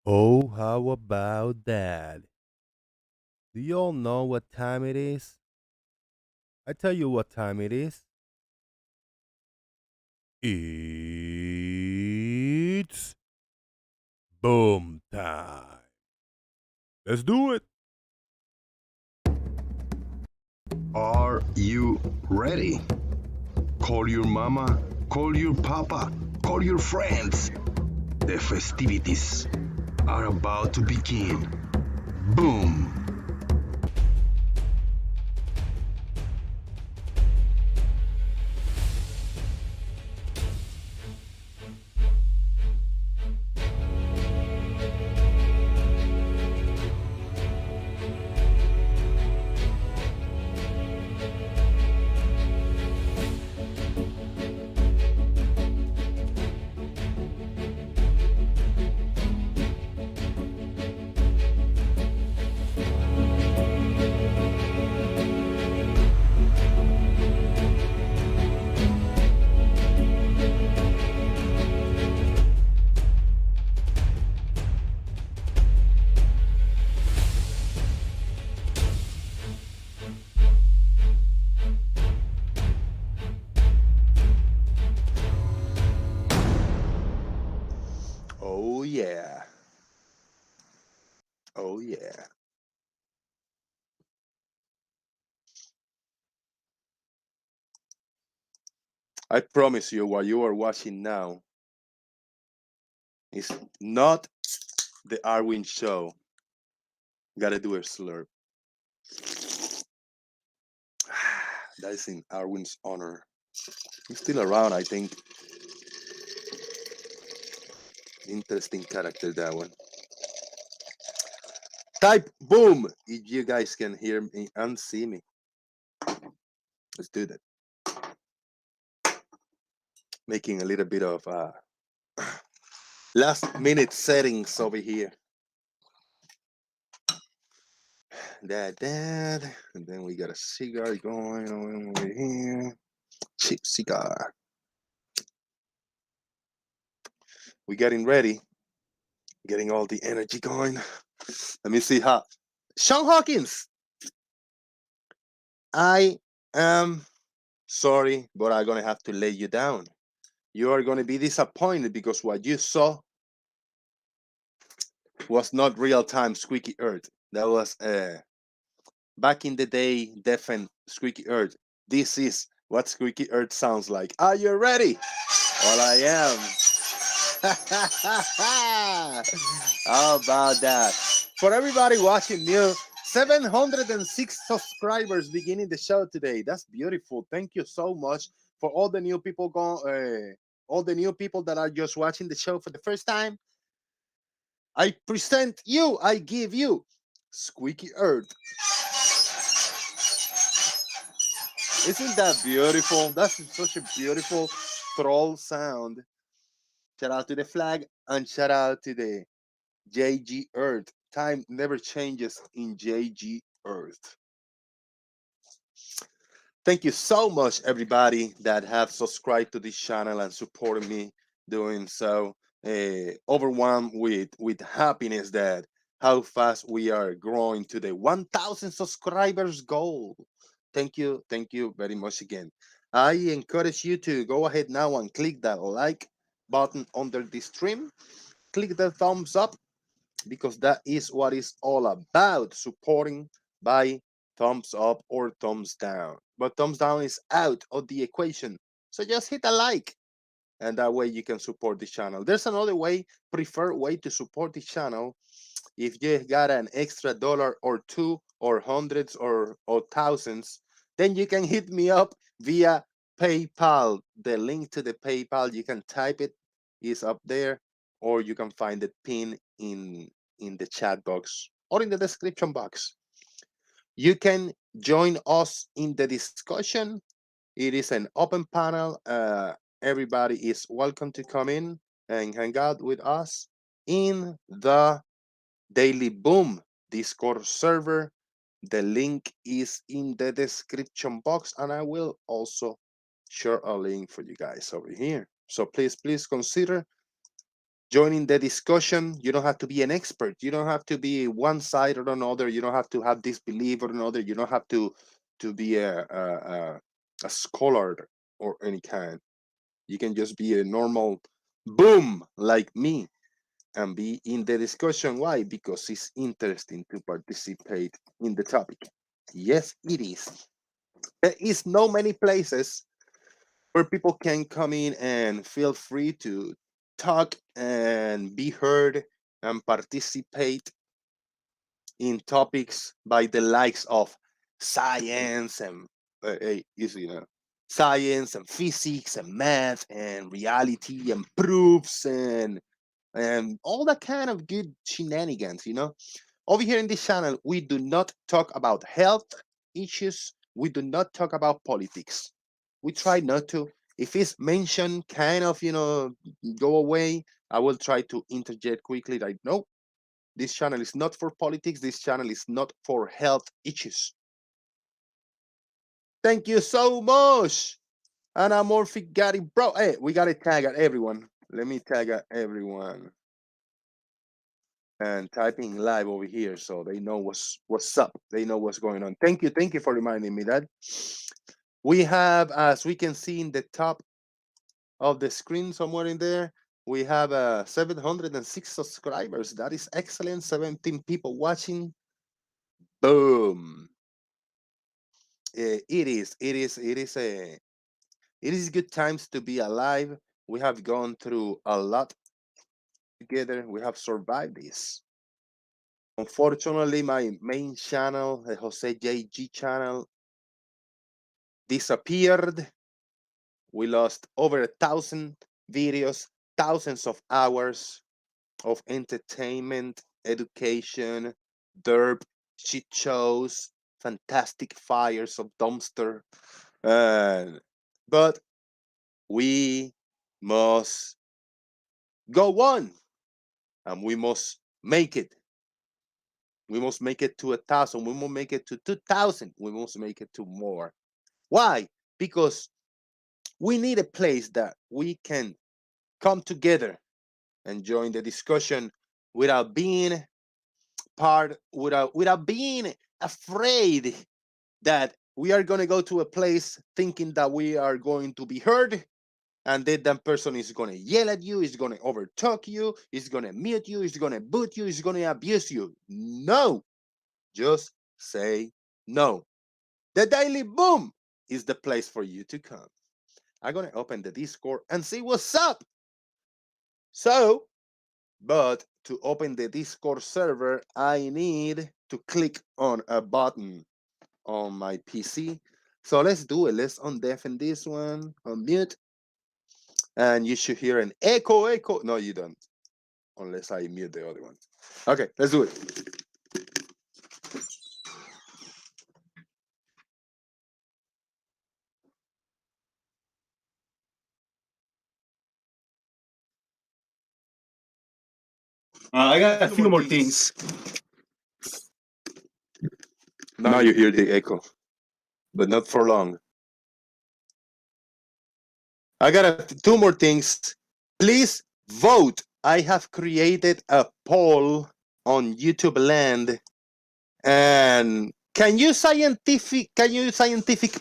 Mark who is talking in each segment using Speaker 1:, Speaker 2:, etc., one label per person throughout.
Speaker 1: Oh, how about that? Do you all know what time it is? I tell you what time it is. It's boom time. Let's do it.
Speaker 2: Are you ready? Call your mama, call your papa, call your friends. The festivities are about to begin. Boom!
Speaker 1: Oh, yeah. Oh, yeah. I promise you, what you are watching now is not the Arwin show. Gotta do a slurp. That is in Arwin's honor. He's still around, I think. Interesting character, that one. Type boom if you guys can hear me and see me. Let's do that. Making a little bit of last minute settings over here. That. And then we got a cigar going on over here. Cheap cigar. We getting ready. Getting all the energy going. Let me see how. Sean Hawkins, I am sorry, but I'm gonna have to lay you down. You are gonna be disappointed because what you saw was not real time Squeaky Earth. That was back in the day, deafened Squeaky Earth. This is what Squeaky Earth sounds like. Are you ready? Well, I am. How about that? For everybody watching new, 706 subscribers beginning the show today. That's beautiful. Thank you so much for all the new people all the new people that are just watching the show for the first time. I present you, I give you Squeaky Earth. Isn't that beautiful? That's such a beautiful troll sound. Shout out to the flag and shout out to the JG Earth. Time never changes in JG Earth. Thank you so much, everybody that have subscribed to this channel and supported me doing so. Overwhelmed with happiness that how fast we are growing to the 1,000 subscribers goal. Thank you very much again. I encourage you to go ahead now and click that like button under the stream. Click the thumbs up because that is what it's all about, supporting by thumbs up or thumbs down. But thumbs down is out of the equation. So just hit a like and that way you can support the channel. There's another way, preferred way to support the channel. If you got an extra dollar or two or hundreds or thousands, then you can hit me up via PayPal. The link to the PayPal, you can type it, is up there, or you can find it pinned in the chat box or in the description box. You can join us in the discussion. It is an open panel. Everybody is welcome to come in and hang out with us in the Daily Boom Discord server. The link is in the description box, and I will also share a link for you guys over here. So please consider joining the discussion. You don't have to be an expert. You don't have to be one side or another. You don't have to have this belief or another. You don't have to be a scholar or any kind. You can just be a normal boom like me and be in the discussion. Why? Because it's interesting to participate in the topic. Yes, it is. There is no many places where people can come in and feel free to talk and be heard and participate in topics by the likes of science and science and physics and math and reality and proofs and all that kind of good shenanigans. Over here in this channel, we do not talk about health issues. We do not talk about politics. We try not to. If it's mentioned, kind of, go away, I will try to interject quickly. Like, no, this channel is not for politics. This channel is not for health issues. Thank you so much. Anamorphic got it, bro. Hey, we got to tag at everyone. Let me tag at everyone. And typing live over here so they know what's up. They know what's going on. Thank you for reminding me that. We have, as we can see in the top of the screen somewhere in there, we have 706 subscribers. That is excellent. 17 people watching. Boom. It is good times to be alive. We have gone through a lot together. We have survived this. Unfortunately, my main channel, the Jose JG channel, disappeared. We lost over 1,000 videos, thousands of hours of entertainment, education, derp, shit shows, fantastic fires of dumpster. But we must go on, and we must make it. We must make it to 1,000. We must make it to 2,000. We must make it to more. Why? Because we need a place that we can come together and join the discussion without being without being afraid that we are going to go to a place thinking that we are going to be heard, and then that person is going to yell at you, is going to overtalk you, is going to mute you, is going to boot you, is going to abuse you. No, just say no. The Daily Boom is the place for you to come. I'm going to open the Discord and see what's up. So, but to open the Discord server, I need to click on a button on my PC. So let's do it. Let's undeafen this one, unmute. And you should hear an echo. No, you don't, unless I mute the other one. Okay, let's do it. I got a few more things. Now you hear the echo, but not for long. I got two more things. Please vote. I have created a poll on YouTube Land, and can you scientific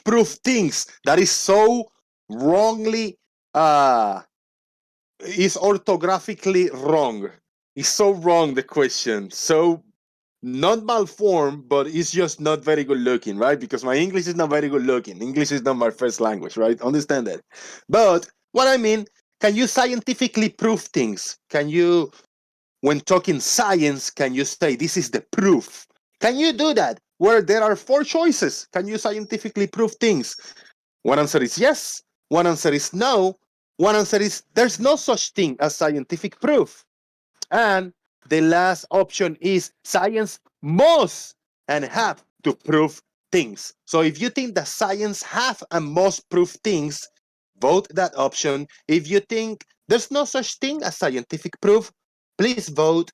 Speaker 1: proof things that is so wrongly is orthographically wrong? It's so wrong, the question. So not malformed, but it's just not very good looking, right? Because my English is not very good looking. English is not my first language, right? Understand that. But what I mean, can you scientifically prove things? Can you, when talking science, can you say this is the proof? Can you do that? Where there are four choices, can you scientifically prove things? One answer is yes. One answer is no. One answer is there's no such thing as scientific proof. And the last option is science must and have to prove things. So if you think that science have and must prove things, vote that option. If you think there's no such thing as scientific proof, please vote.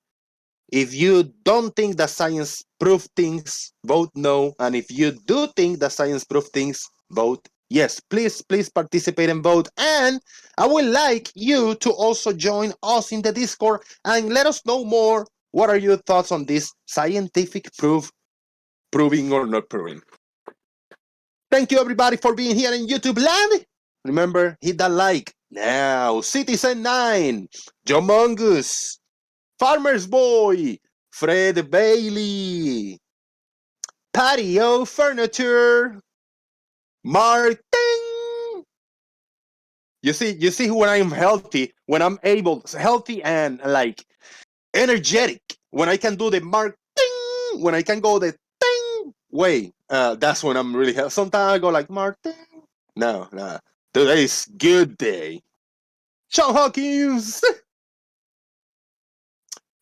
Speaker 1: If you don't think that science prove things, vote no. And if you do think that science prove things, vote Yes, please participate and vote. And I would like you to also join us in the Discord and let us know more. What are your thoughts on this scientific proving or not proving? Thank you, everybody, for being here in YouTube land. Remember, hit that like. Now, Citizen 9, John Mongoose, Farmer's Boy, Fred Bailey, Patio Furniture, Martin. You see when I'm healthy, when I'm healthy and like energetic, when I can do the Martin, when I can go the ting way, that's when I'm really healthy. Sometimes I go like Martin. No. Today's good day. Sean Hawkins,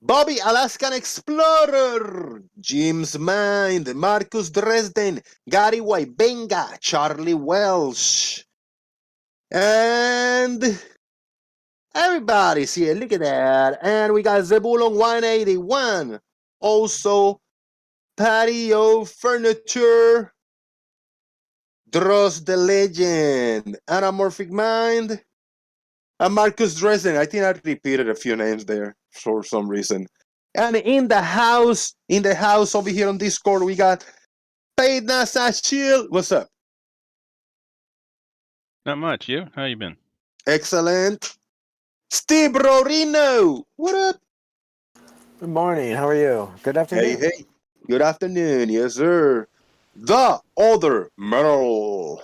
Speaker 1: Bobby Alaskan Explorer, Jim's Mind, Marcus Dresden, Gary Waibenga, Charlie Welsh, and everybody's here. Look at that. And we got Zebulon 181. Also, Patio Furniture, Dross the Legend, Anamorphic Mind, and Marcus Dresden. I think I repeated a few names there for some reason. And in the house over here on Discord, we got Peyton Shield. What's up?
Speaker 3: Not much. You? How you been?
Speaker 1: Excellent. Steve Rorino. What up?
Speaker 4: Good morning. How are you? Good afternoon.
Speaker 1: Hey. Good afternoon. Yes, sir. The other Merle.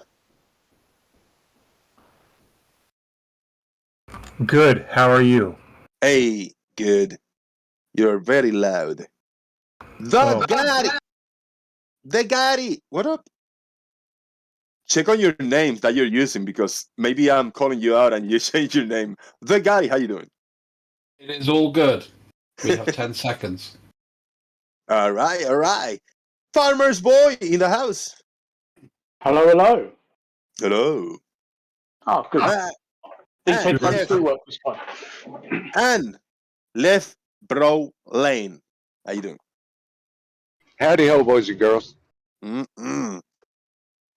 Speaker 5: Good. How are you?
Speaker 1: Hey, good. You're very loud. The Gary. What up? Check on your names that you're using because maybe I'm calling you out and you change your name. The Gary, how you doing?
Speaker 6: It is all good. We have 10 seconds.
Speaker 1: All right. Farmer's Boy in the house.
Speaker 7: Hello.
Speaker 1: Hello.
Speaker 7: Oh, good. These headphones do work this time.
Speaker 1: And Left Bro Lane. How you doing?
Speaker 8: Howdy ho, boys and girls.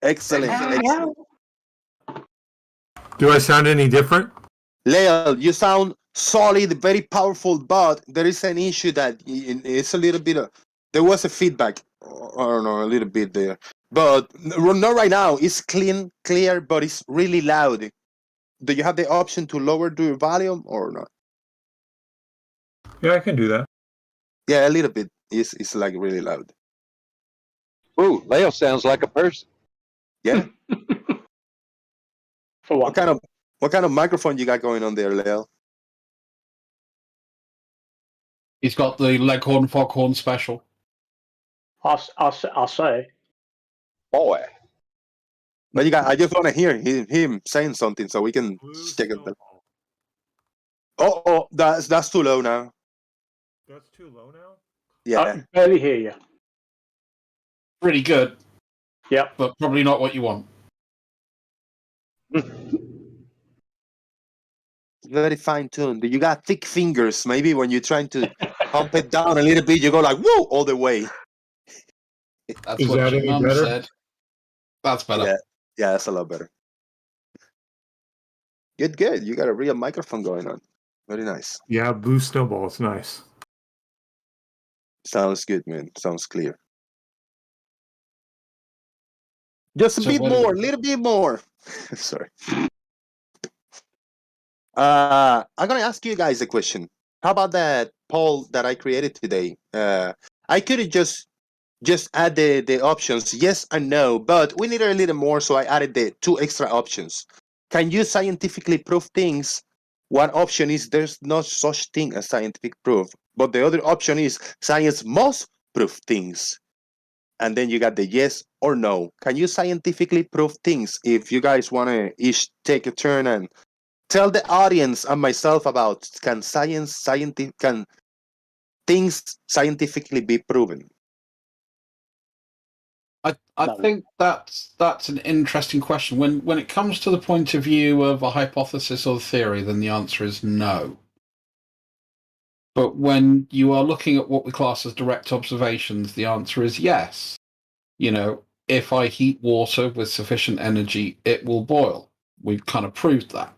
Speaker 1: Excellent.
Speaker 5: Do I sound any different?
Speaker 1: Leo, you sound solid, very powerful, but there is an issue that it's a little bit there was a feedback. I don't know, a little bit there. But not right now. It's clear, but it's really loud. Do you have the option to lower the volume or not?
Speaker 5: Yeah, I can do that.
Speaker 1: Yeah, a little bit. It's like really loud.
Speaker 8: Ooh, Leo sounds like a person.
Speaker 1: Yeah.
Speaker 7: For what?
Speaker 1: What kind of microphone you got going on there, Leo?
Speaker 6: He's got the Leghorn Foghorn special.
Speaker 7: I'll say.
Speaker 8: Boy.
Speaker 1: But I just want to hear him saying something so we can check it. Oh, that's too low now.
Speaker 5: That's too low now?
Speaker 1: Yeah.
Speaker 7: I can barely hear you.
Speaker 6: Pretty good.
Speaker 7: Yep.
Speaker 6: But probably not what you want.
Speaker 1: Very fine tuned. You got thick fingers. Maybe when you're trying to pump it down a little bit, you go like whoa all the way.
Speaker 6: That's
Speaker 5: Is
Speaker 6: what
Speaker 5: that
Speaker 6: your
Speaker 5: any
Speaker 6: mum
Speaker 5: better?
Speaker 6: said. That's better.
Speaker 1: Yeah, that's a lot better. Good. You got a real microphone going on. Very nice.
Speaker 5: Yeah, blue snowball. It's nice.
Speaker 1: Sounds good, man. Sounds clear. Just a
Speaker 6: So
Speaker 1: bit
Speaker 6: what-
Speaker 1: more, a little bit more. Sorry. I'm gonna ask you guys a question. How about that poll that I created today? I could have just add the options yes and no, but we need a little more, so I added the 2 extra options. Can you scientifically prove things? One option is there's no such thing as scientific proof, but the other option is science must prove things. And then you got the yes or no. Can you scientifically prove things? If you guys want to each take a turn and tell the audience and myself about can things scientifically be proven?
Speaker 6: I
Speaker 7: No.
Speaker 6: think that's an interesting question. When it comes to the point of view of a hypothesis or theory, then the answer is no. But when you are looking at what we class as direct observations, the answer is yes. You know, if I heat water with sufficient energy, it will boil. We've kind of proved that.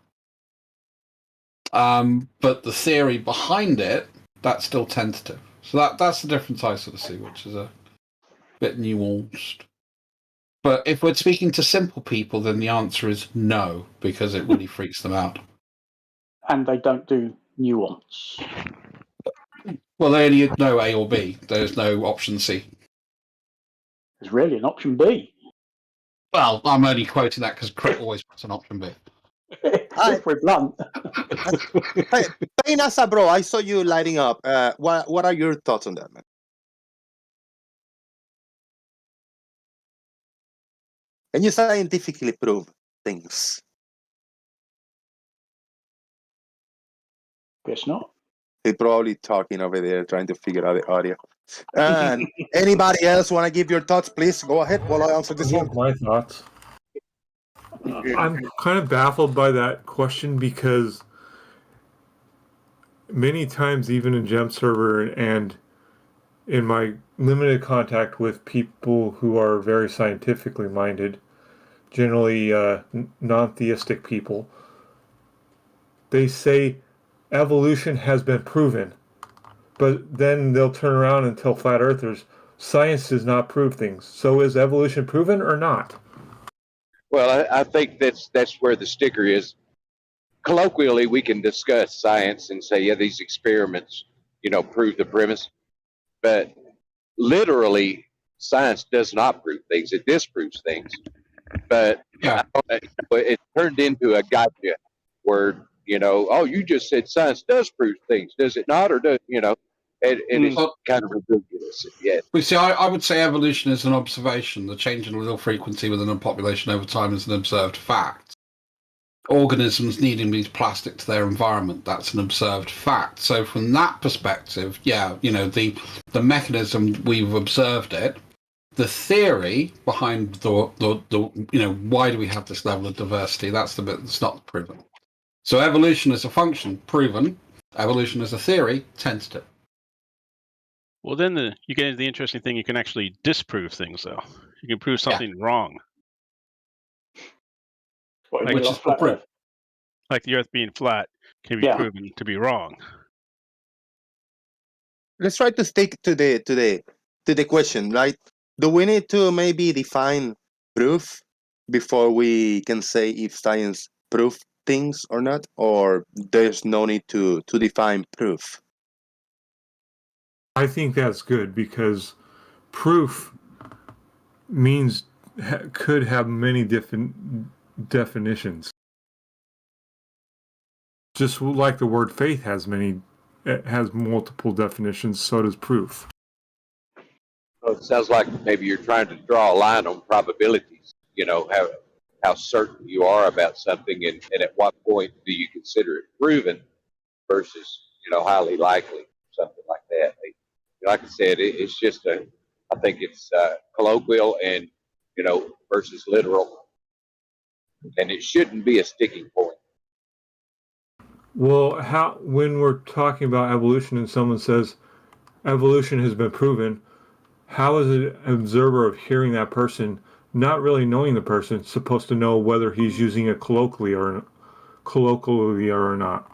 Speaker 6: But the theory behind it, that's still tentative. So that's the difference I sort of see, which is a bit nuanced. But if we're speaking to simple people, then the answer is no, because it really freaks them out.
Speaker 7: And they don't do nuance.
Speaker 6: Well, they only know A or B. There's no option C.
Speaker 7: There's really an option B.
Speaker 6: Well, I'm only quoting that because Crit always puts an option B.
Speaker 7: If we're blunt.
Speaker 1: Hey, Nasa, bro, I saw you lighting up. What are your thoughts on that, man? Can you scientifically prove things?
Speaker 7: Guess not.
Speaker 1: They're probably talking over there, trying to figure out the audio. And anybody else want to give your thoughts? Please go ahead while I answer this one.
Speaker 5: My thoughts. I'm kind of baffled by that question because many times, even in Gem Server and in my limited contact with people who are very scientifically minded, generally non-theistic people, they say evolution has been proven. But then they'll turn around and tell flat earthers, science does not prove things. So is evolution proven or not?
Speaker 8: Well, I think that's where the sticker is. Colloquially, we can discuss science and say, yeah, these experiments, prove the premise. But literally, science does not prove things. It disproves things. But
Speaker 6: Yeah.
Speaker 8: It turned into a gotcha word. Oh, you just said science does prove things. Does it not? Or does, and it's kind of ridiculous. Yeah.
Speaker 6: We see, I would say evolution is an observation. The change in allele frequency within a population over time is an observed fact. Organisms needing these plastic to their environment, that's an observed fact. So from that perspective, yeah, the mechanism, we've observed it. The theory behind the why do we have this level of diversity, that's the bit that's not proven. So evolution is a function, proven. Evolution is a theory, tentative.
Speaker 3: Well, then you get into the interesting thing. You can actually disprove things, though. You can prove something wrong.
Speaker 6: Which is for proof.
Speaker 3: Like the Earth being flat can be proven to be wrong.
Speaker 1: Let's try to stick to the question, right? Do we need to maybe define proof before we can say if science proves things or not, or there's no need to define proof?
Speaker 5: I think that's good because proof means could have many different definitions. Just like the word faith has multiple definitions, so does proof.
Speaker 8: Well, it sounds like maybe you're trying to draw a line on probabilities. How certain you are about something, and at what point do you consider it proven versus highly likely, something like that. Like I said, it's just I think it's colloquial and versus literal, and it shouldn't be a sticking point.
Speaker 5: Well, when we're talking about evolution and someone says evolution has been proven, how is an observer of hearing that person, not really knowing the person, supposed to know whether he's using it colloquially or not?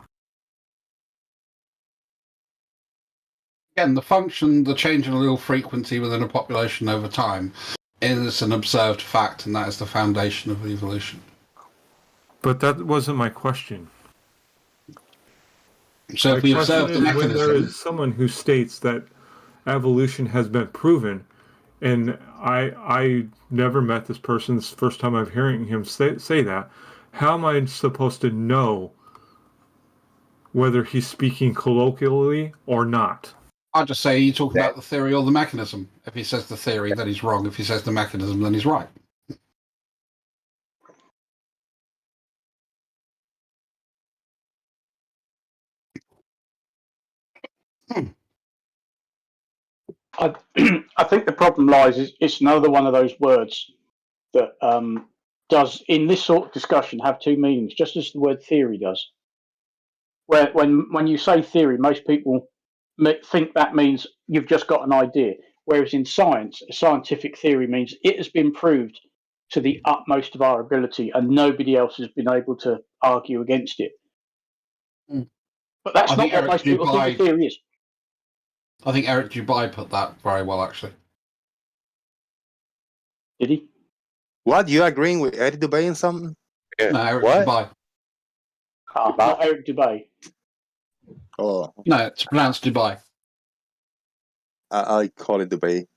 Speaker 6: Again, the change in allele frequency within a population over time is an observed fact, and that is the foundation of evolution.
Speaker 5: But that wasn't my question.
Speaker 6: So if we observe the mechanism,
Speaker 5: when there is someone who states that evolution has been proven, and I never met this person, this is the first time I'm hearing him say that, how am I supposed to know whether he's speaking colloquially or not?
Speaker 6: I'll just say you talk about the theory or the mechanism. If he says the theory, then he's wrong. If he says the mechanism, then he's right.
Speaker 7: I think the problem lies is it's another one of those words that does, in this sort of discussion, have two meanings, just as the word theory does. When you say theory, most people think that means you've just got an idea. Whereas in science, a scientific theory means it has been proved to the utmost of our ability, and nobody else has been able to argue against it.
Speaker 6: Mm.
Speaker 7: But that's
Speaker 6: I
Speaker 7: not
Speaker 6: think
Speaker 7: what
Speaker 6: Eric
Speaker 7: most people think a
Speaker 6: Dubai-
Speaker 7: theory is.
Speaker 6: I think Eric Dubai put that very well, actually.
Speaker 7: Did he?
Speaker 1: What, you agreeing with Eddie Dubay in something?
Speaker 8: Yeah.
Speaker 6: No, Eric
Speaker 8: What?
Speaker 6: Dubai.
Speaker 7: Not Eric Dubay.
Speaker 1: Oh,
Speaker 6: No, it's pronounced Dubai.
Speaker 1: I call it Dubay.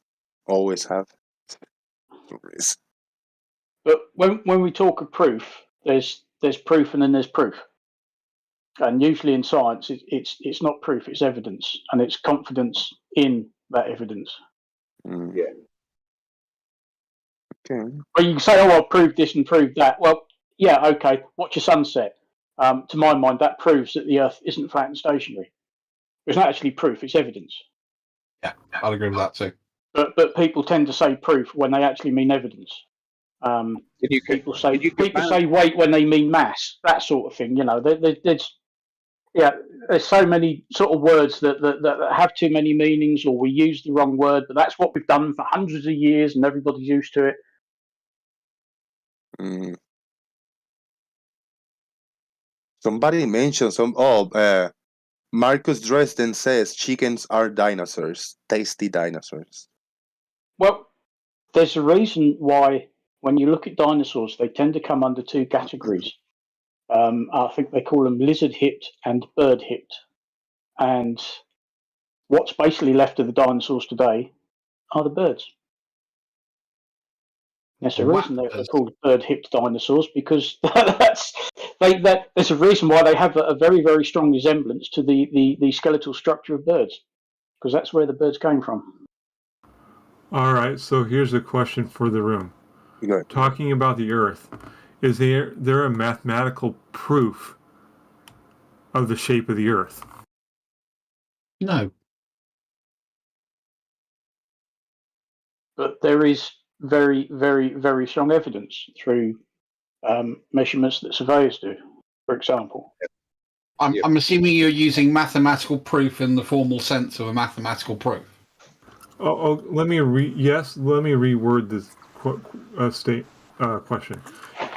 Speaker 1: Always have.
Speaker 7: But when we talk of proof, there's proof and then there's proof. And usually in science, it's not proof, it's evidence, and it's confidence in that evidence.
Speaker 1: Mm.
Speaker 8: Yeah.
Speaker 1: Okay.
Speaker 7: Well, you can say, "Oh, I've proved this and proved that." Well, yeah, okay. Watch a sunset. To my mind, that proves that the Earth isn't flat and stationary. It's not actually proof; it's evidence.
Speaker 6: Yeah, I'll agree with that too.
Speaker 7: But people tend to say proof when they actually mean evidence. People say weight when they mean mass. That sort of thing. You know, there's so many sort of words that have too many meanings, or we use the wrong word. But that's what we've done for hundreds of years, and everybody's used to it.
Speaker 1: Mm. Somebody mentioned Marcus Dresden says chickens are dinosaurs, tasty dinosaurs.
Speaker 7: Well, there's a reason why when you look at dinosaurs, they tend to come under two categories. I think they call them lizard-hipped and bird-hipped. And what's basically left of the dinosaurs today are the birds. There's a reason they're called bird-hipped dinosaurs, because there's a reason why they have a very, very strong resemblance to the skeletal structure of birds, because that's where the birds came from.
Speaker 5: All right, so here's a question for the room.
Speaker 1: Good.
Speaker 5: Talking about the Earth, is there a mathematical proof of the shape of the Earth?
Speaker 6: No.
Speaker 7: But there is very, very, very strong evidence through measurements that surveyors do, for example.
Speaker 6: I'm assuming you're using mathematical proof in the formal sense of a mathematical proof.
Speaker 5: Let me reword this question.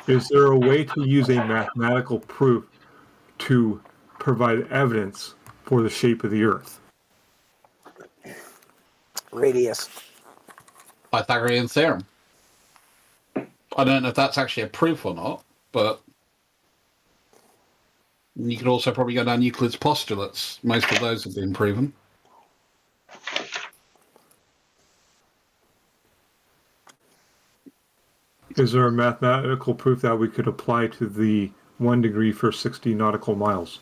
Speaker 5: Is there a way to use a mathematical proof to provide evidence for the shape of the Earth?
Speaker 4: Radius.
Speaker 6: Pythagorean theorem. I don't know if that's actually a proof or not, but you could also probably go down Euclid's postulates. Most of those have been proven.
Speaker 5: Is there a mathematical proof that we could apply to the 1 degree for 60 nautical miles?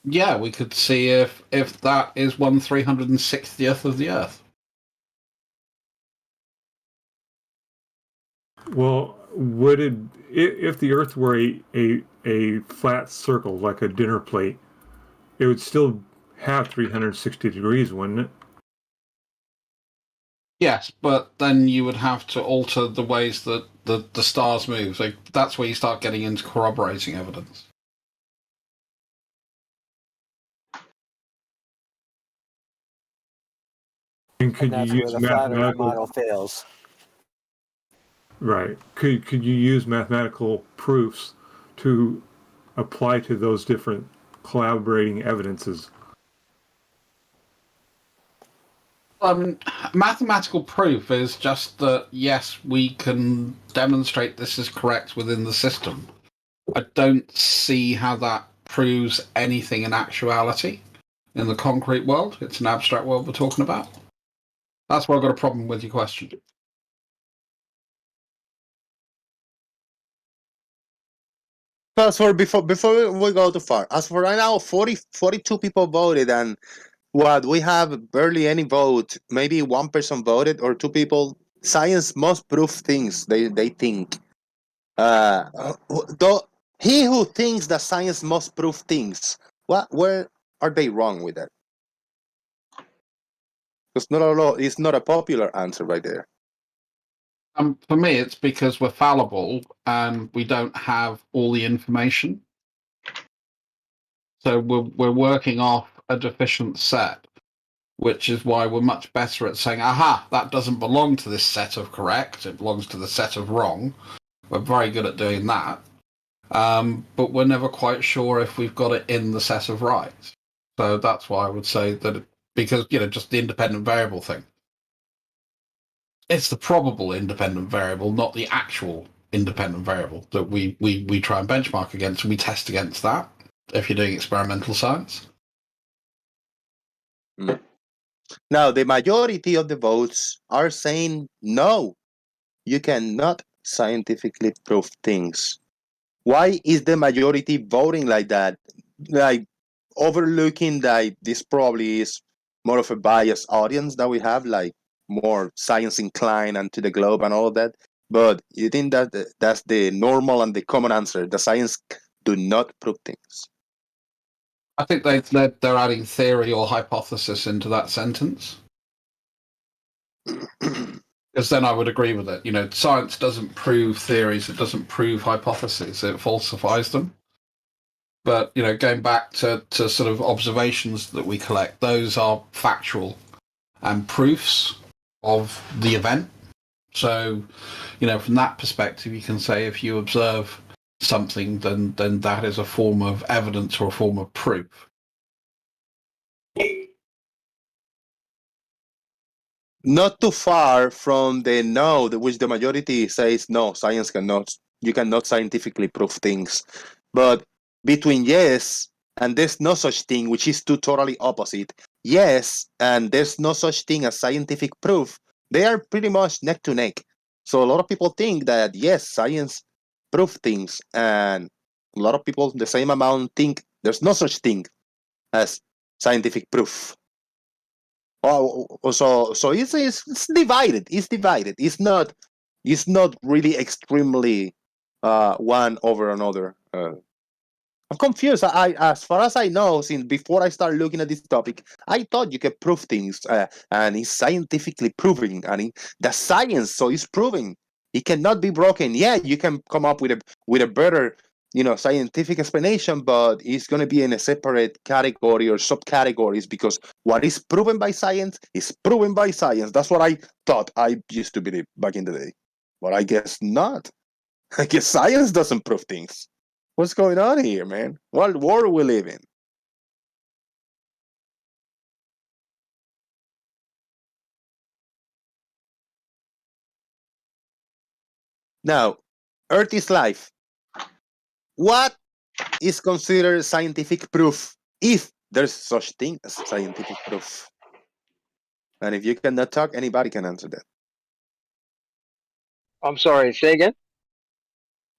Speaker 6: Yeah, we could see if that is 1/360th of the Earth.
Speaker 5: Well, if the Earth were a flat circle like a dinner plate, it would still have 360 degrees, wouldn't it?
Speaker 6: Yes, but then you would have to alter the ways that the stars move. So that's where you start getting into corroborating evidence.
Speaker 5: And could
Speaker 4: And that's
Speaker 5: you
Speaker 4: where
Speaker 5: use
Speaker 4: the flat Earth
Speaker 5: mathematical?
Speaker 4: model fails.
Speaker 5: Right. Could you use mathematical proofs to apply to those different collaborating evidences?
Speaker 6: Mathematical proof is just that, yes, we can demonstrate this is correct within the system. I don't see how that proves anything in actuality in the concrete world. It's an abstract world we're talking about. That's where I've got a problem with your question.
Speaker 1: As for before we go too far, as for right now, 42 people voted, and what we have barely any vote. Maybe one person voted or two people. Science must prove things. They think. Though he who thinks that science must prove things, where are they wrong with that? It's not a popular answer right there.
Speaker 6: For me, it's because we're fallible and we don't have all the information. So we're working off a deficient set, which is why we're much better at saying, aha, that doesn't belong to this set of correct, it belongs to the set of wrong. We're very good at doing that. But we're never quite sure if we've got it in the set of right. So that's why I would say that, because, just the independent variable thing. It's the probable independent variable, not the actual independent variable that we try and benchmark against, and we test against that if you're doing experimental science.
Speaker 1: Now, the majority of the votes are saying no, you cannot scientifically prove things. Why is the majority voting like that? Like, overlooking that this probably is more of a biased audience that we have, like more science inclined and to the globe and all of that. But you think that that's the normal and the common answer? The science do not prove things.
Speaker 6: I think they're adding theory or hypothesis into that sentence. Because then I would agree with it. Science doesn't prove theories, it doesn't prove hypotheses, it falsifies them. But, going back to sort of observations that we collect, those are factual and proofs of the event. So, from that perspective, you can say if you observe something, then that is a form of evidence or a form of proof.
Speaker 1: Not too far from the no, which the majority says no, science cannot, you cannot scientifically prove things. But between yes and there's no such thing, which is two totally opposite, yes and there's no such thing as scientific proof, they are pretty much neck to neck. So a lot of people think that yes, science prove things, and a lot of people, the same amount, think there's no such thing as scientific proof. Oh, so it's divided. It's divided. It's not really extremely one over another. I'm confused. As far as I know, since before I started looking at this topic, I thought you could prove things, and it's scientifically proving, and the science, so it's proving. It cannot be broken. Yeah, you can come up with a better, scientific explanation, but it's going to be in a separate category or subcategories, because what is proven by science is proven by science. That's what I thought I used to believe back in the day, but I guess not. I guess science doesn't prove things. What's going on here, man? What world we live in? Now, Earth is life. What is considered scientific proof, if there's such thing as scientific proof? And if you cannot talk, anybody can answer that.
Speaker 9: I'm sorry, say again?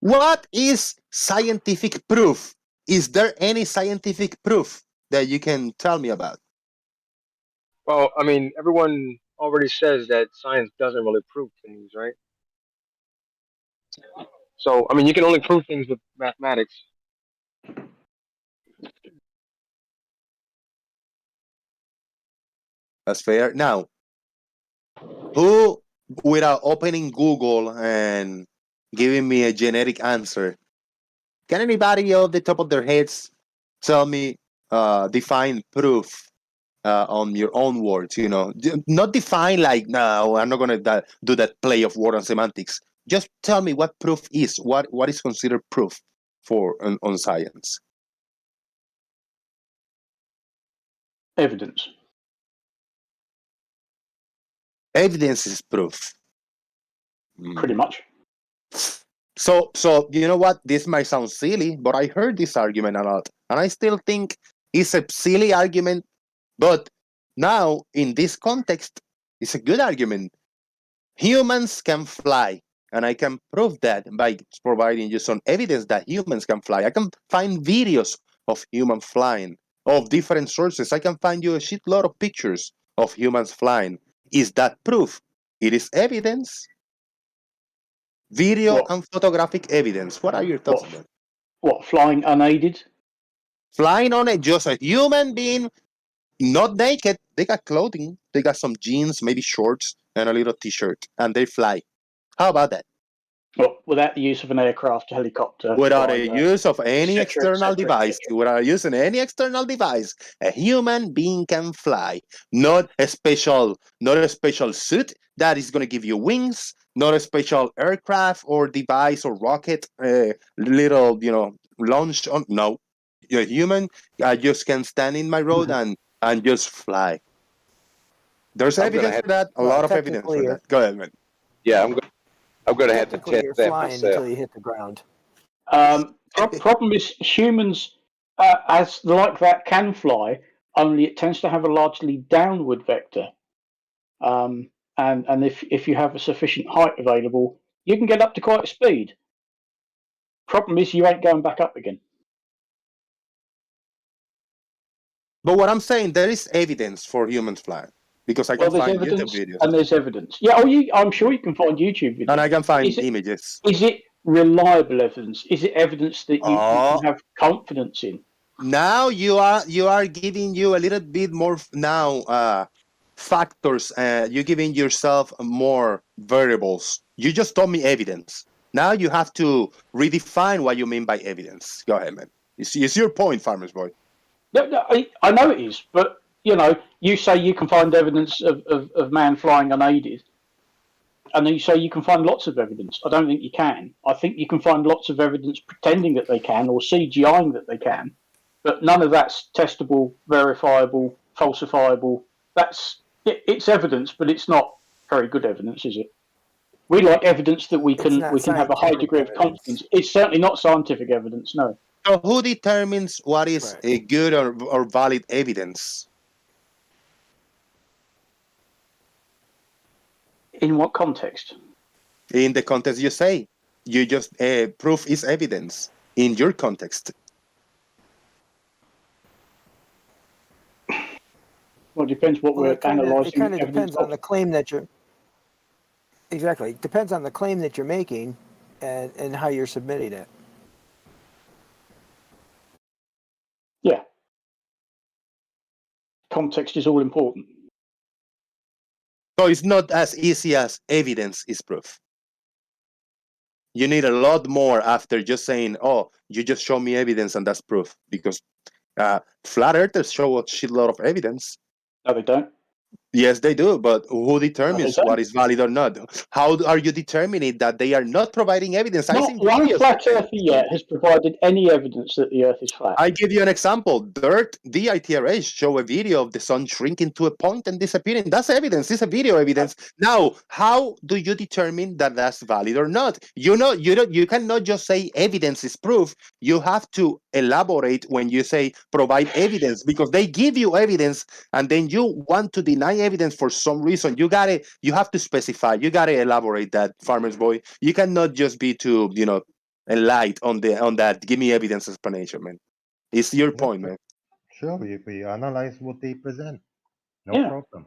Speaker 1: What is scientific proof? Is there any scientific proof that you can tell me about?
Speaker 9: Well, I mean, everyone already says that science doesn't really prove things, right? So, I mean, you can only prove things with mathematics.
Speaker 1: That's fair. Now, who, without opening Google and giving me a generic answer, can anybody off the top of their heads tell me, define proof on your own words? Not define like, no, I'm not going to do that play of word and semantics. Just tell me what proof is. What is considered proof for on science?
Speaker 7: Evidence.
Speaker 1: Evidence is proof.
Speaker 7: Pretty much.
Speaker 1: So you know what? This might sound silly, but I heard this argument a lot, and I still think it's a silly argument. But now, in this context, it's a good argument. Humans can fly, and I can prove that by providing you some evidence that humans can fly. I can find videos of human flying of different sources. I can find you a shitload of pictures of humans flying. Is that proof? It is evidence. Video and photographic evidence. What are your thoughts on that?
Speaker 7: What, flying unaided?
Speaker 1: Flying on it, just a human being, not naked. They got clothing. They got some jeans, maybe shorts, and a little t-shirt, and they fly. How about that?
Speaker 7: Well, without the use of an aircraft, a helicopter,
Speaker 1: Without a
Speaker 7: driver,
Speaker 1: use of any
Speaker 7: et cetera, et
Speaker 1: external
Speaker 7: cetera, et
Speaker 1: device,
Speaker 7: cetera.
Speaker 1: without using any external device, a human being can fly. Not a special suit that is going to give you wings. Not a special aircraft or device or rocket, little launch on. No, a human just can stand in my road and just fly. There's
Speaker 8: I'm gonna
Speaker 1: evidence
Speaker 8: have-
Speaker 1: for that. A
Speaker 4: Well,
Speaker 1: lot of evidence
Speaker 4: technically,
Speaker 1: for
Speaker 4: you're-
Speaker 1: that. Go ahead, man.
Speaker 8: Yeah, I'm going to have to
Speaker 4: Technically,
Speaker 8: test
Speaker 4: you're
Speaker 8: that
Speaker 4: flying
Speaker 8: myself.
Speaker 4: until you hit the ground.
Speaker 7: Problem is humans, as like that, can fly. Only it tends to have a largely downward vector. And if you have a sufficient height available, you can get up to quite a speed. Problem is you ain't going back up again.
Speaker 1: But what I'm saying, there is evidence for humans flying because I can
Speaker 7: Well, there's
Speaker 1: find YouTube
Speaker 7: evidence,
Speaker 1: videos
Speaker 7: and there's evidence. Yeah, I'm sure you can find YouTube videos.
Speaker 1: and I can find
Speaker 7: Is it-
Speaker 1: images.
Speaker 7: Is it reliable evidence? Is it evidence that you
Speaker 1: Oh.
Speaker 7: can have confidence in?
Speaker 1: Now you are giving you a little bit more factors. You're giving yourself more variables. You just told me evidence. Now you have to redefine what you mean by evidence. Go ahead, man. It's your point, Farmer's Boy.
Speaker 7: No, I know it is, but you say you can find evidence of man flying unaided, and then you say you can find lots of evidence. I don't think you can. I think you can find lots of evidence pretending that they can or CGIing that they can, but none of that's testable, verifiable, falsifiable. It's evidence, but it's not very good evidence, is it? We like evidence that we can have a high degree of confidence. It's certainly not scientific evidence, no.
Speaker 1: So who determines what is a good or valid evidence?
Speaker 7: In what context?
Speaker 1: In the context you say. You just proof is evidence in your context.
Speaker 7: Well, it depends what we're analysing.
Speaker 4: It kind of depends on the claim that you're. Exactly. It depends on the claim that you're making and how you're submitting it.
Speaker 7: Yeah. Context is all important.
Speaker 1: So it's not as easy as evidence is proof. You need a lot more after just saying, oh, you just show me evidence and that's proof. Because flat earthers show a shitload of evidence.
Speaker 7: No, they don't.
Speaker 1: Yes, they do, but who determines
Speaker 7: don't.
Speaker 1: what is valid or not? How are you determining that they are not providing evidence?
Speaker 7: Not one flat earther yet has provided any evidence that the Earth is flat.
Speaker 1: I give you an example. DITRH show a video of the sun shrinking to a point and disappearing. That's evidence. It's a video evidence. Now, how do you determine that that's valid or not? You cannot just say evidence is proof. You have to elaborate when you say provide evidence, because they give you evidence and then you want to deny evidence for some reason. You have to specify. You gotta elaborate that, Farmer's Boy. You cannot just be too light on that. Give me evidence explanation, man. It's your point, man.
Speaker 10: Sure, we analyze what they present. No problem.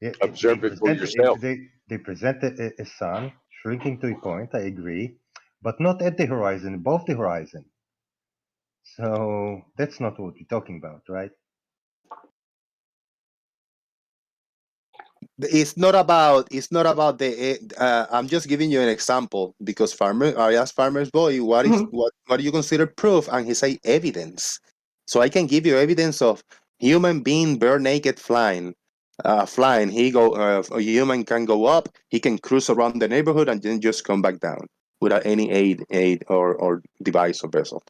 Speaker 10: Yeah,
Speaker 8: Observe it for yourself.
Speaker 10: They present a sun shrinking to a point, I agree, but not at the horizon, above the horizon. So that's not what we're talking about, right?
Speaker 1: It's not about the. I'm just giving you an example because I asked Farmer's Boy what do you consider proof, and he say evidence. So I can give you evidence of human being bare naked flying. A human can go up, he can cruise around the neighborhood and then just come back down without any aid or device or vessel.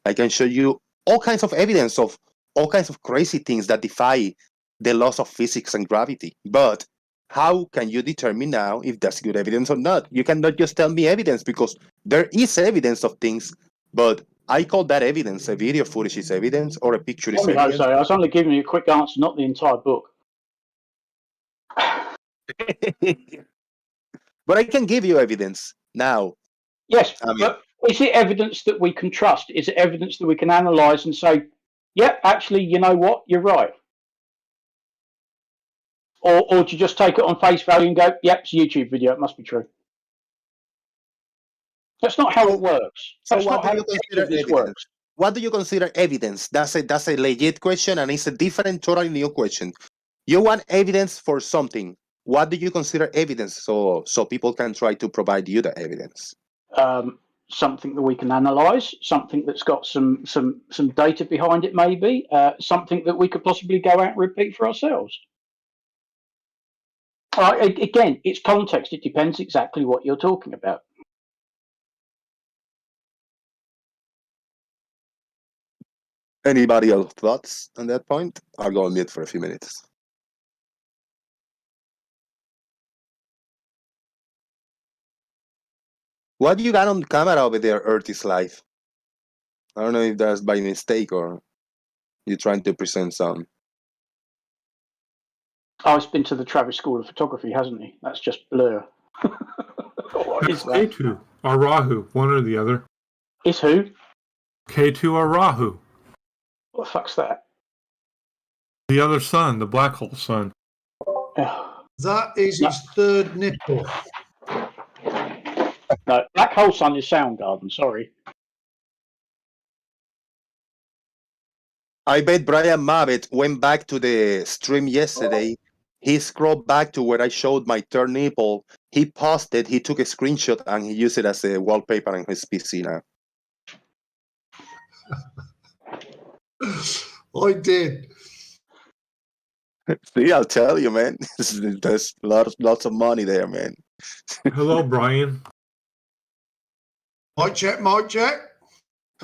Speaker 1: I can show you all kinds of evidence of all kinds of crazy things that defy the laws of physics and gravity. But how can you determine now if that's good evidence or not? You cannot just tell me evidence, because there is evidence of things, but I call that evidence. A video footage is evidence, or a picture is evidence.
Speaker 7: I was only giving you a quick answer, not the entire book.
Speaker 1: But I can give you evidence now.
Speaker 7: Yes, but is it evidence that we can trust? Is it evidence that we can analyse and say, yeah, actually, you know what, you're right? Or do you just take it on face value and go, yep, it's a YouTube video, it must be true? That's not how it works.
Speaker 1: So
Speaker 7: That's
Speaker 1: what
Speaker 7: not
Speaker 1: do
Speaker 7: how
Speaker 1: you consider
Speaker 7: this
Speaker 1: evidence?
Speaker 7: works.
Speaker 1: What do you consider evidence? That's a legit question, and it's a different, totally new question. You want evidence for something. what do you consider evidence so people can try to provide you the evidence?
Speaker 7: Something that we can analyze, something that's got some data behind it, maybe something that we could possibly go out and repeat for ourselves. Again, it's context. It depends exactly what you're talking about.
Speaker 1: Anybody else thoughts on that point? I'll go on mute for a few minutes. What do you got on camera over there, Earth is Life? I don't know if that's by mistake or you're trying to present some.
Speaker 7: Oh, it's been to the Travis School of Photography, hasn't he? That's just blur. What is that?
Speaker 5: K2 or Rahu, one or the other.
Speaker 7: Is who?
Speaker 5: K2 or Rahu.
Speaker 7: What the fuck's that?
Speaker 5: The other sun, the black hole sun.
Speaker 11: That is his third nipple.
Speaker 7: No, Black Hole Sun is Soundgarden, sorry.
Speaker 1: I bet Brian Mabbett went back to the stream yesterday. He scrolled back to where I showed my third nipple. He paused it, he took a screenshot, and he used it as a wallpaper on his PC now.
Speaker 11: I did.
Speaker 1: See, I'll tell you, man. There's lots of money there, man.
Speaker 5: Hello, Brian.
Speaker 11: Mic check, mic check.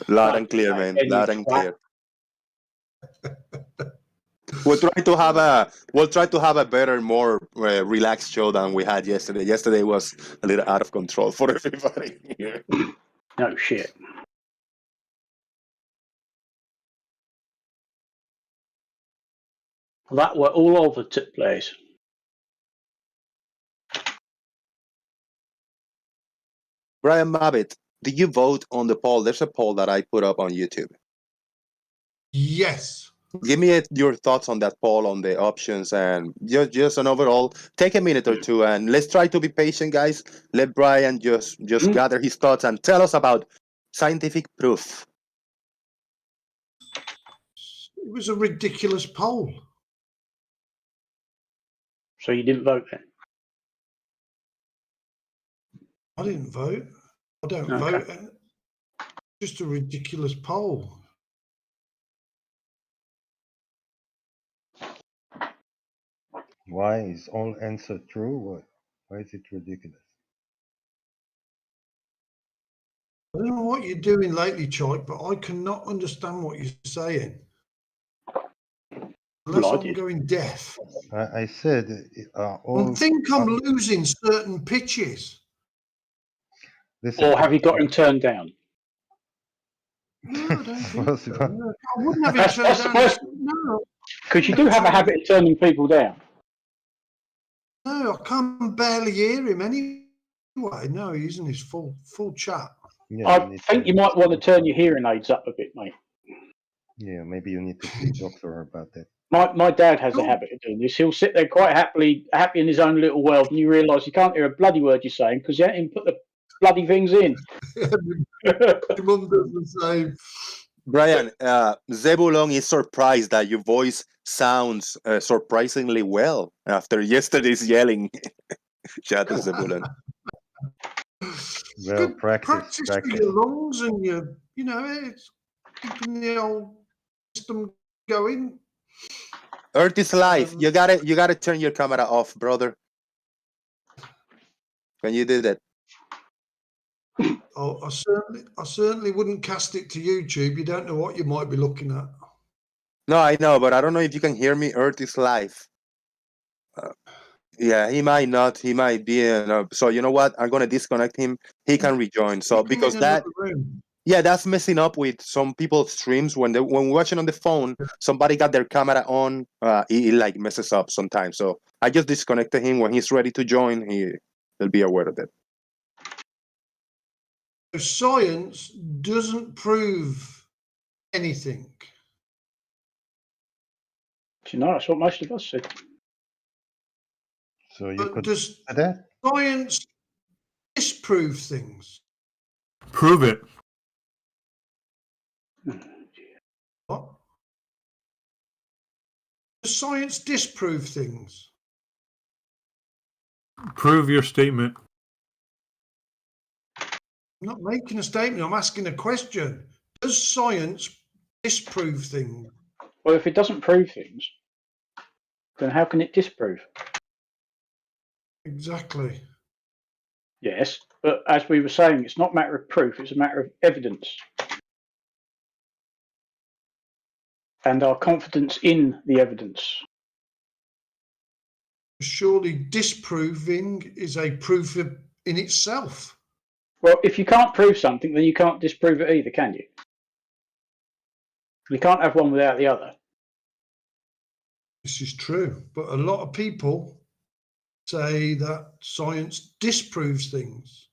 Speaker 1: Loud and clear, man. Loud and clear. We'll try to have a better, more relaxed show than we had yesterday. Yesterday was a little out of control for everybody here.
Speaker 7: No shit. That were all over the place.
Speaker 1: Brian Mabbett, did you vote on the poll? There's a poll that I put up on YouTube.
Speaker 11: Yes.
Speaker 1: Give me your thoughts on that poll, on the options, and just an overall. Take a minute or two, and let's try to be patient, guys. Let Brian just gather his thoughts and tell us about scientific proof.
Speaker 11: It was a ridiculous poll.
Speaker 7: So you didn't vote then?
Speaker 11: I didn't vote. I don't vote. Just a ridiculous poll.
Speaker 10: Why is all answer true? Why is it ridiculous?
Speaker 11: I don't know what you're doing lately, Choik, but I cannot understand what you're saying. Unless I'm going deaf.
Speaker 10: I said all.
Speaker 11: I think I'm losing certain pitches.
Speaker 10: Listen,
Speaker 7: or have you got him turned down?
Speaker 11: No, I don't think so. No, I wouldn't have him turned down. No.
Speaker 7: Because you do have a habit of turning people down.
Speaker 11: No, I can barely hear him anyway. No, he's in his full chat.
Speaker 10: Yeah,
Speaker 7: I think you might want to turn your hearing aids up a bit, mate.
Speaker 10: Yeah, maybe you need to see a doctor about that.
Speaker 7: My dad has a habit of doing this. He'll sit there quite happy in his own little world, and you realise you can't hear a bloody word you're saying because you haven't put the bloody things in.
Speaker 11: Mum does the same.
Speaker 1: Brian, Zebulon is surprised that your voice sounds surprisingly well after yesterday's yelling. Shout out to Zebulon.
Speaker 10: Well,
Speaker 11: Good
Speaker 10: practice.
Speaker 11: for your lungs and your, it's keeping the old system going.
Speaker 1: Earth is Life. You gotta turn your camera off, brother. Can you do that?
Speaker 11: Oh, I certainly wouldn't cast it to YouTube. You don't know what you might be looking at.
Speaker 1: No, I know, but I don't know if you can hear me. Earth is Life. Yeah, he might not. He might be. So you know what? I'm gonna disconnect him. He can rejoin. So because that, yeah, that's messing up with some people's streams when we're watching on the phone. Somebody got their camera on. It like messes up sometimes. So I just disconnected him. When he's ready to join, he'll be aware of it.
Speaker 11: Science doesn't prove anything.
Speaker 7: Do you know, that's what most of us said.
Speaker 10: So you
Speaker 11: But
Speaker 10: could
Speaker 11: does
Speaker 10: say that?
Speaker 11: science disprove things?
Speaker 5: Prove it.
Speaker 11: What? Does science disprove things?
Speaker 5: Prove your statement.
Speaker 11: I'm not making a statement. I'm asking a question. Does science disprove things?
Speaker 7: Well, if it doesn't prove things, then how can it disprove?
Speaker 11: Exactly.
Speaker 7: Yes, but as we were saying, it's not a matter of proof, it's a matter of evidence. And our confidence in the evidence.
Speaker 11: Surely disproving is a proof in itself.
Speaker 7: Well, if you can't prove something, then you can't disprove it either, can you? You can't have one without the other.
Speaker 11: This is true, but a lot of people say that science disproves things.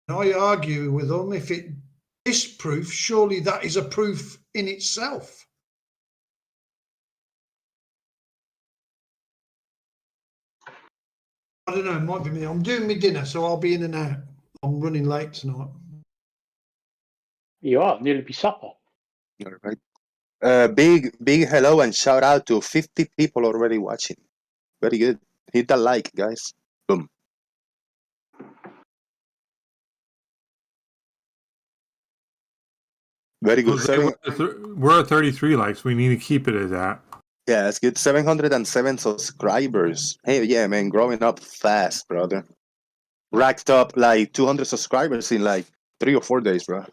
Speaker 11: And I argue with them, if it disproves, surely that is a proof in itself. I don't know, it might be me. I'm doing my dinner, so I'll be in and out. I'm running late tonight.
Speaker 7: You are, nearly be supper.
Speaker 1: All right. Big hello and shout out to 50 people already watching. Very good. Hit that like, guys. Boom. Very good.
Speaker 5: We're at 33 likes. We need to keep it at that.
Speaker 1: Yeah, that's good. 707 subscribers. Hey, yeah, man, growing up fast, brother. Racked up like 200 subscribers in like 3 or 4 days, bro.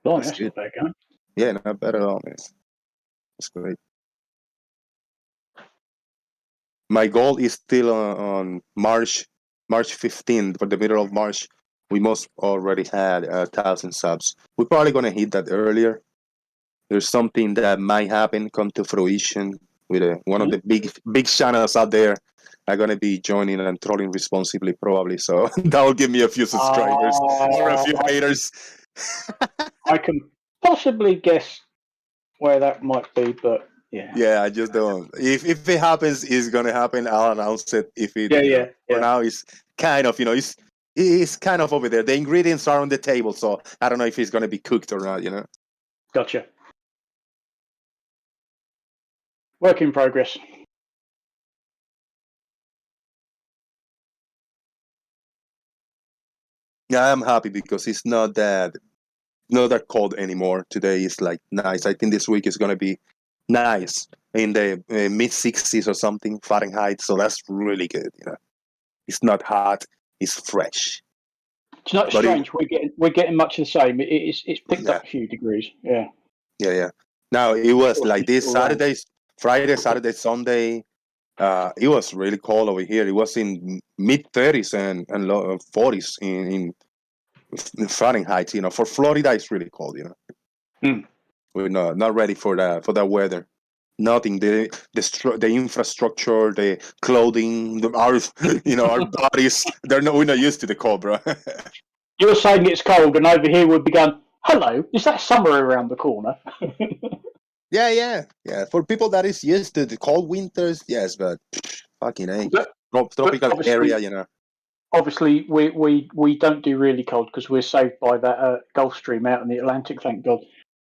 Speaker 7: Oh, that's not bad, huh?
Speaker 1: Yeah, not bad at all, man. That's great. My goal is still on March 15th, for the middle of March. We must already had 1,000 subs. We're probably gonna hit that earlier. There's something that might happen, come to fruition with one of the big channels out there. I'm gonna be joining and trolling responsibly, probably. So that will give me a few subscribers or a few haters.
Speaker 7: I can possibly guess where that might be, but yeah.
Speaker 1: Yeah, I just don't. If it happens, it's gonna happen. I'll announce it. If it, for now, it's kind of, it's kind of over there. The ingredients are on the table, so I don't know if it's gonna be cooked or not.
Speaker 7: Gotcha. Work in progress.
Speaker 1: Yeah, I'm happy because it's not that cold anymore. Today is like nice. I think this week is gonna be nice in the mid 60s or something Fahrenheit. So that's really good. It's not hot. It's fresh.
Speaker 7: It's not strange. We're getting much the same. It's picked up a few degrees. Yeah.
Speaker 1: Yeah. Now it was like this Friday, Saturday, Sunday. It was really cold over here. It was in mid 30s and 40s in Fahrenheit. For Florida, it's really cold. We're not ready for that weather. Nothing. The infrastructure, the clothing, our bodies. We're not used to the cold, bro.
Speaker 7: You're saying it's cold, and over here we'd be going, hello, is that summer around the corner?
Speaker 1: Yeah. For people that is used to the cold winters, yes, but fucking tropical area,
Speaker 7: Obviously, we don't do really cold because we're saved by that Gulf Stream out in the Atlantic, thank God.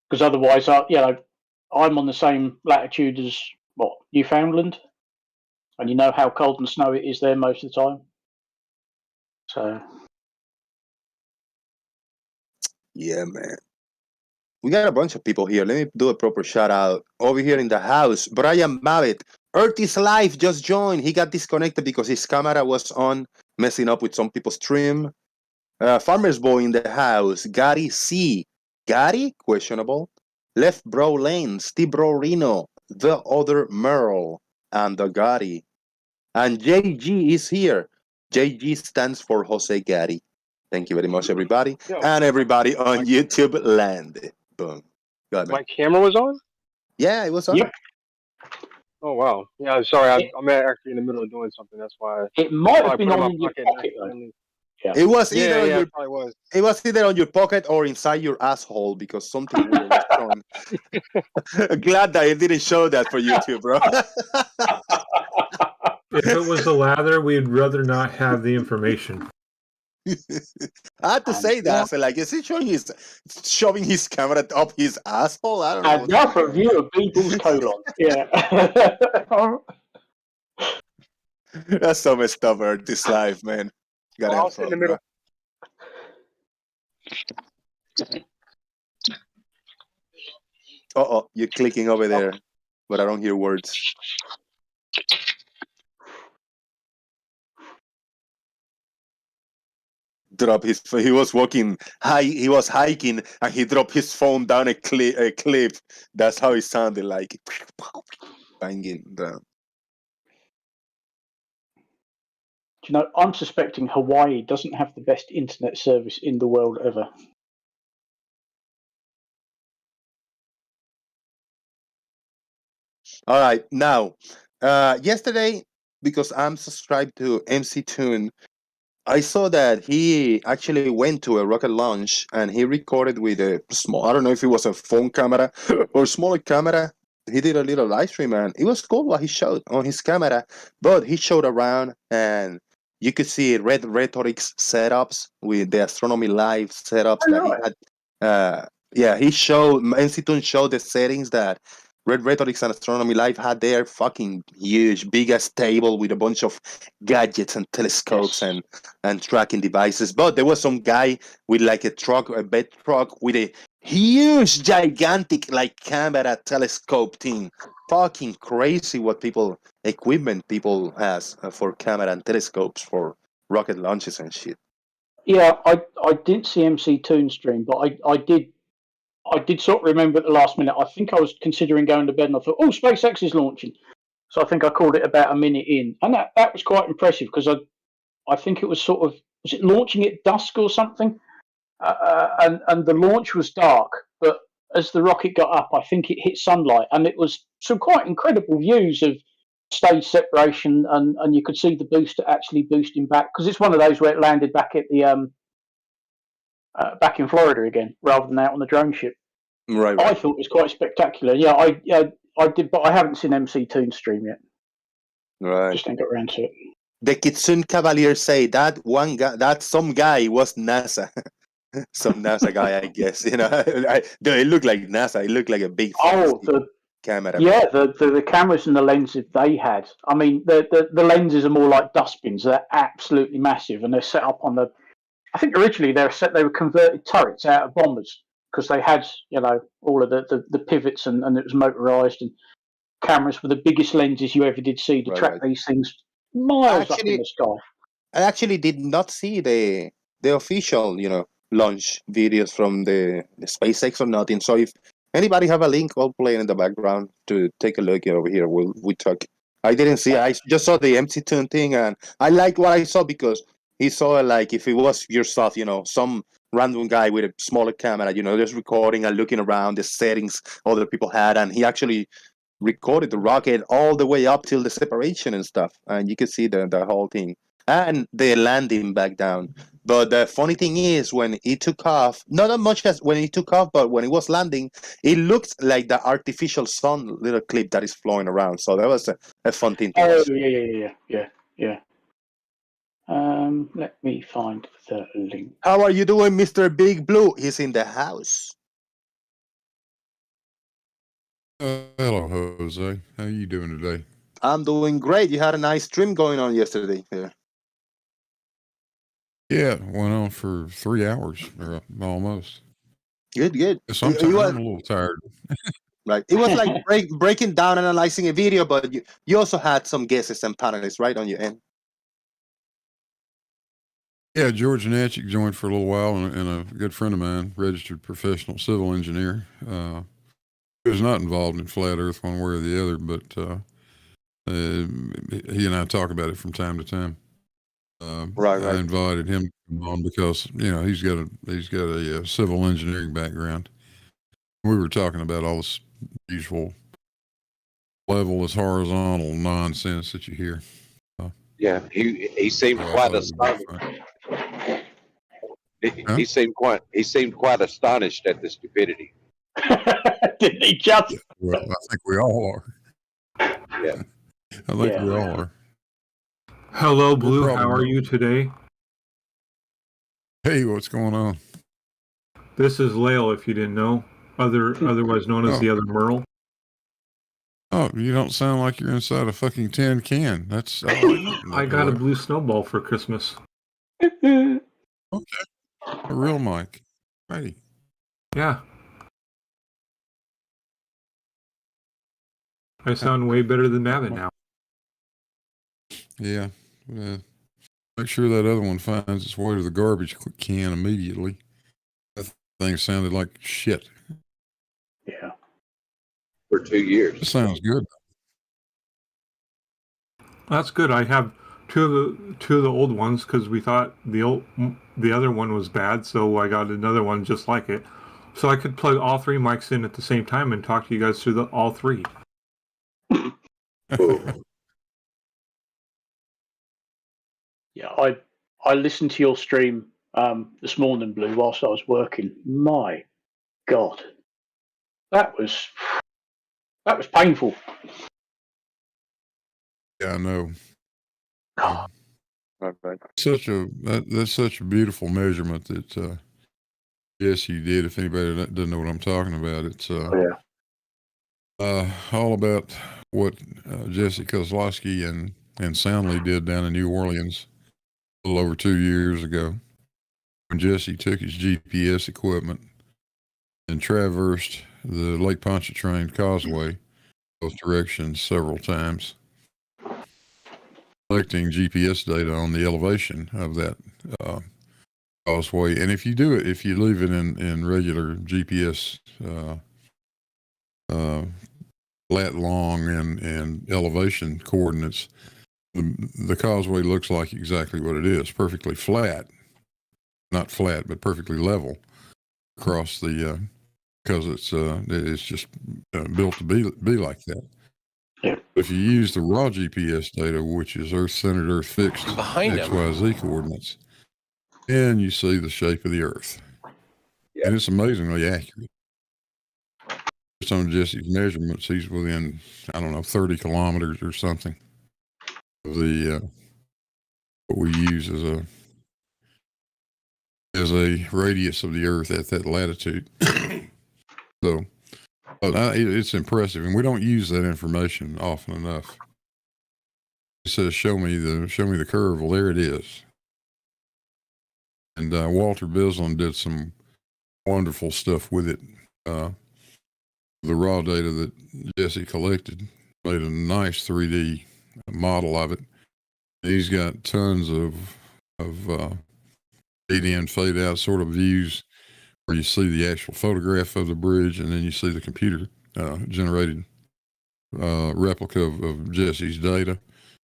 Speaker 7: Because otherwise, I'm on the same latitude as Newfoundland, and you know how cold and snowy it is there most of the time. So.
Speaker 1: Yeah, man. We got a bunch of people here. Let me do a proper shout out. Over here in the house, Brian Mavitt. Earth is Live just joined. He got disconnected because his camera was on, messing up with some people's stream. Farmer's Boy in the house. Gary C. Gary? Questionable. Left Bro Lane. Steve Bro Reno. The Other Merle. And the Gary. And JG is here. JG stands for Jose Gary. Thank you very much, everybody. And everybody on YouTube land. Boom. Go ahead, man.
Speaker 9: My camera was on?
Speaker 1: Yeah, it was on.
Speaker 7: Yep.
Speaker 9: Oh, wow. Yeah, sorry. I'm actually in the middle of doing something. That's why.
Speaker 7: It might have been on your pocket, though.
Speaker 1: Yeah. It was either
Speaker 9: it probably was.
Speaker 1: It was either on your pocket or inside your asshole because something weird was showing. Glad that it didn't show that for YouTube, bro.
Speaker 5: If it was the lather, we'd rather not have the information.
Speaker 1: I had to say that. I said, like, is he shoving his camera up his asshole? I don't know.
Speaker 7: And now for a view of Beeble's colon. Yeah.
Speaker 1: That's so messed up, Earth, this life, man. Gotta
Speaker 9: I'll
Speaker 1: have
Speaker 9: sit in the
Speaker 1: fun,
Speaker 9: middle.
Speaker 1: bro. Uh-oh, you're clicking over there, but I don't hear words. Drop his. He was walking high. He was hiking, and he dropped his phone down a cliff. That's how it sounded like, banging down.
Speaker 7: Do you know, I'm suspecting Hawaii doesn't have the best internet service in the world ever.
Speaker 1: All right, now, yesterday, because I'm subscribed to MC Tune, I saw that he actually went to a rocket launch and he recorded with a small, I don't know if it was a phone camera or smaller camera. He did a little live stream and it was cool what he showed on his camera, but he showed around and you could see Red Rhetoric's setups with the Astronomy Live setups that he had. Yeah, he showed, MC Tune showed the settings that Red Rhetorics and Astronomy Live had their fucking huge, big ass table with a bunch of gadgets and telescopes and tracking devices. But there was some guy with like a truck, a bed truck with a huge, gigantic like camera telescope thing. Fucking crazy what equipment people has for camera and telescopes for rocket launches and shit.
Speaker 7: Yeah, I didn't see MC Toon stream, but I did sort of remember at the last minute. I think I was considering going to bed, and I thought, "Oh, SpaceX is launching." So I think I called it about a minute in, and that was quite impressive because I think it was sort of, was it launching at dusk or something, and the launch was dark, but as the rocket got up, I think it hit sunlight, and it was some quite incredible views of stage separation, and you could see the booster actually boosting back because it's one of those where it landed back at the back in Florida again, rather than out on the drone ship.
Speaker 1: Right.
Speaker 7: I thought it was quite spectacular. Yeah, I did, but I haven't seen MC Toon stream yet.
Speaker 1: Right.
Speaker 7: Just didn't get around to it.
Speaker 1: The Kitsune Cavaliers say that one guy, that some guy was NASA. Some NASA guy, I guess. You know, it looked like NASA. It looked like a big camera.
Speaker 7: Yeah, the cameras and the lenses they had. I mean, the lenses are more like dustbins. They're absolutely massive, and they're set up on the. I think originally they were converted turrets out of bombers because they had, you know, all of the pivots and it was motorized, and cameras were the biggest lenses you ever did see to track these things miles up in the sky.
Speaker 1: I actually did not see the official, you know, launch videos from the SpaceX or nothing. So if anybody have a link, I'll play it in the background to take a look over here. We talk. I didn't see. I just saw the MC Tune thing, and I like what I saw because he saw like if it was yourself, you know, some random guy with a smaller camera, you know, just recording and looking around the settings other people had, and he actually recorded the rocket all the way up till the separation and stuff, and you could see the whole thing and the landing back down. But the funny thing is, when it took off, not as much as when it took off, but when it was landing, it looked like the artificial sun little clip that is flowing around. So that was a fun thing to watch.
Speaker 7: Yeah. Let me find the link.
Speaker 1: How are you doing, Mr. Big Blue? He's in the house.
Speaker 12: Hello, Jose. How you doing today?
Speaker 1: I'm doing great. You had a nice stream going on yesterday.
Speaker 12: Yeah, went on for 3 hours, or almost.
Speaker 1: Good.
Speaker 12: Sometimes I'm a little tired.
Speaker 1: Right. It was like breaking down, analyzing a video, but you also had some guesses and panelists, right, on your end.
Speaker 12: Yeah, George Natchik joined for a little while, and a good friend of mine, registered professional civil engineer. He was not involved in flat Earth one way or the other, but he and I talk about it from time to time.
Speaker 1: Right.
Speaker 12: I invited him to come on because, you know, he's got a civil engineering background. We were talking about all this usual level-less horizontal nonsense that you hear.
Speaker 8: Yeah, he seemed quite astonished. He seemed quite astonished at the stupidity.
Speaker 7: Didn't he just?
Speaker 12: Well, I think we all are.
Speaker 8: Yeah.
Speaker 12: I think we all are.
Speaker 5: Hello, Blue. How are you today?
Speaker 12: Hey, what's going on?
Speaker 5: This is Lael, if you didn't know, otherwise known as the other Merle.
Speaker 12: Oh, you don't sound like you're inside a fucking tin can. That's
Speaker 5: I got a blue snowball for Christmas.
Speaker 12: okay. A real mic. Righty.
Speaker 5: Yeah. I sound way better than Babbitt now.
Speaker 12: Yeah. Make sure that other one finds its way to the garbage can immediately. That thing sounded like shit.
Speaker 7: Yeah.
Speaker 8: For 2 years.
Speaker 12: It sounds good.
Speaker 5: That's good. I have two of the old ones because we thought the other one was bad, so I got another one just like it. So I could plug all three mics in at the same time and talk to you guys through all three.
Speaker 7: Yeah, I listened to your stream this morning, Blue, whilst I was working. My God, that was painful.
Speaker 12: Yeah, I know.
Speaker 1: Right.
Speaker 12: That's such a beautiful measurement that Jesse did. If anybody doesn't know what I'm talking about, it's all about what Jesse Kozlowski and Soundly did down in New Orleans a little over 2 years ago, when Jesse took his GPS equipment and traversed the Lake Pontchartrain Causeway both directions several times, collecting GPS data on the elevation of that causeway. And if you leave it in regular GPS lat long and elevation coordinates, the causeway looks like exactly what it is, perfectly flat, not flat, but perfectly level across the, because it's just built to be like that.
Speaker 7: Yeah.
Speaker 12: If you use the raw GPS data, which is Earth-centered, Earth-fixed XYZ coordinates, then you see the shape of the Earth.
Speaker 8: Yeah.
Speaker 12: And it's amazingly accurate. Based on Jesse's measurements, he's within, 30 kilometers or something of the what we use as a radius of the Earth at that latitude. So it's impressive, and we don't use that information often enough. It says, "Show me the curve." Well, there it is. And Walter Bislin did some wonderful stuff with it. The raw data that Jesse collected, made a nice 3D model of it. He's got tons of fade in, fade out sort of views where you see the actual photograph of the bridge, and then you see the computer generated replica of Jesse's data.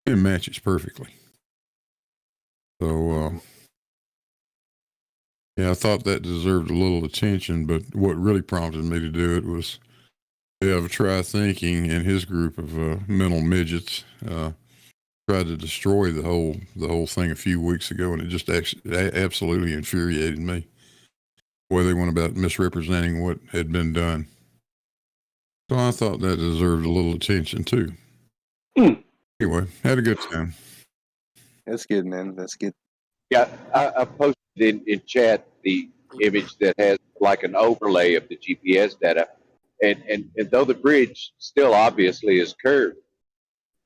Speaker 12: It matches perfectly. So, yeah, I thought that deserved a little attention, but what really prompted me to do it was Try Thinking and his group of mental midgets tried to destroy the whole thing a few weeks ago, and it just absolutely infuriated me the way they went about misrepresenting what had been done. So I thought that deserved a little attention too. Anyway, had a good time.
Speaker 1: That's good, man. That's good.
Speaker 8: Yeah, I posted in chat the image that has like an overlay of the GPS data. And though the bridge still obviously is curved,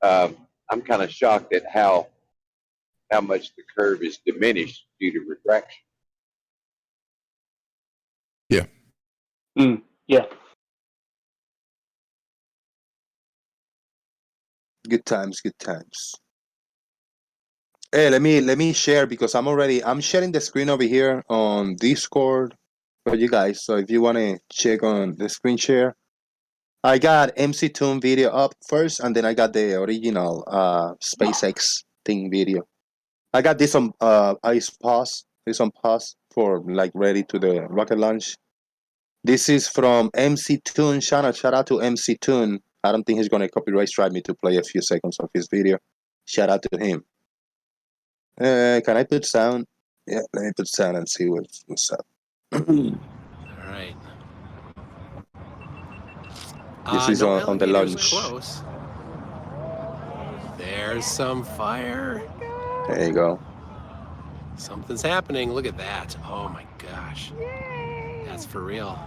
Speaker 8: I'm kind of shocked at how much the curve is diminished due to retraction.
Speaker 12: Yeah.
Speaker 7: Yeah.
Speaker 1: Good times, good times. Hey, let me share, because I'm sharing the screen over here on Discord for you guys. So if you want to check on the screen share, I got MC Toon video up first, and then I got the original SpaceX thing video. I got this on pause. It's on pause for like ready to the rocket launch. This is from MC Toon channel. Shout out to MC Toon. I don't think he's gonna copyright strike me to play a few seconds of his video. Shout out to him. Can I put sound? Yeah, let me put sound and see what's up.
Speaker 13: All right.
Speaker 1: This is on the launch.
Speaker 13: Close. There's some fire.
Speaker 1: There you go.
Speaker 13: Something's happening. Look at that. Oh my gosh. That's for real.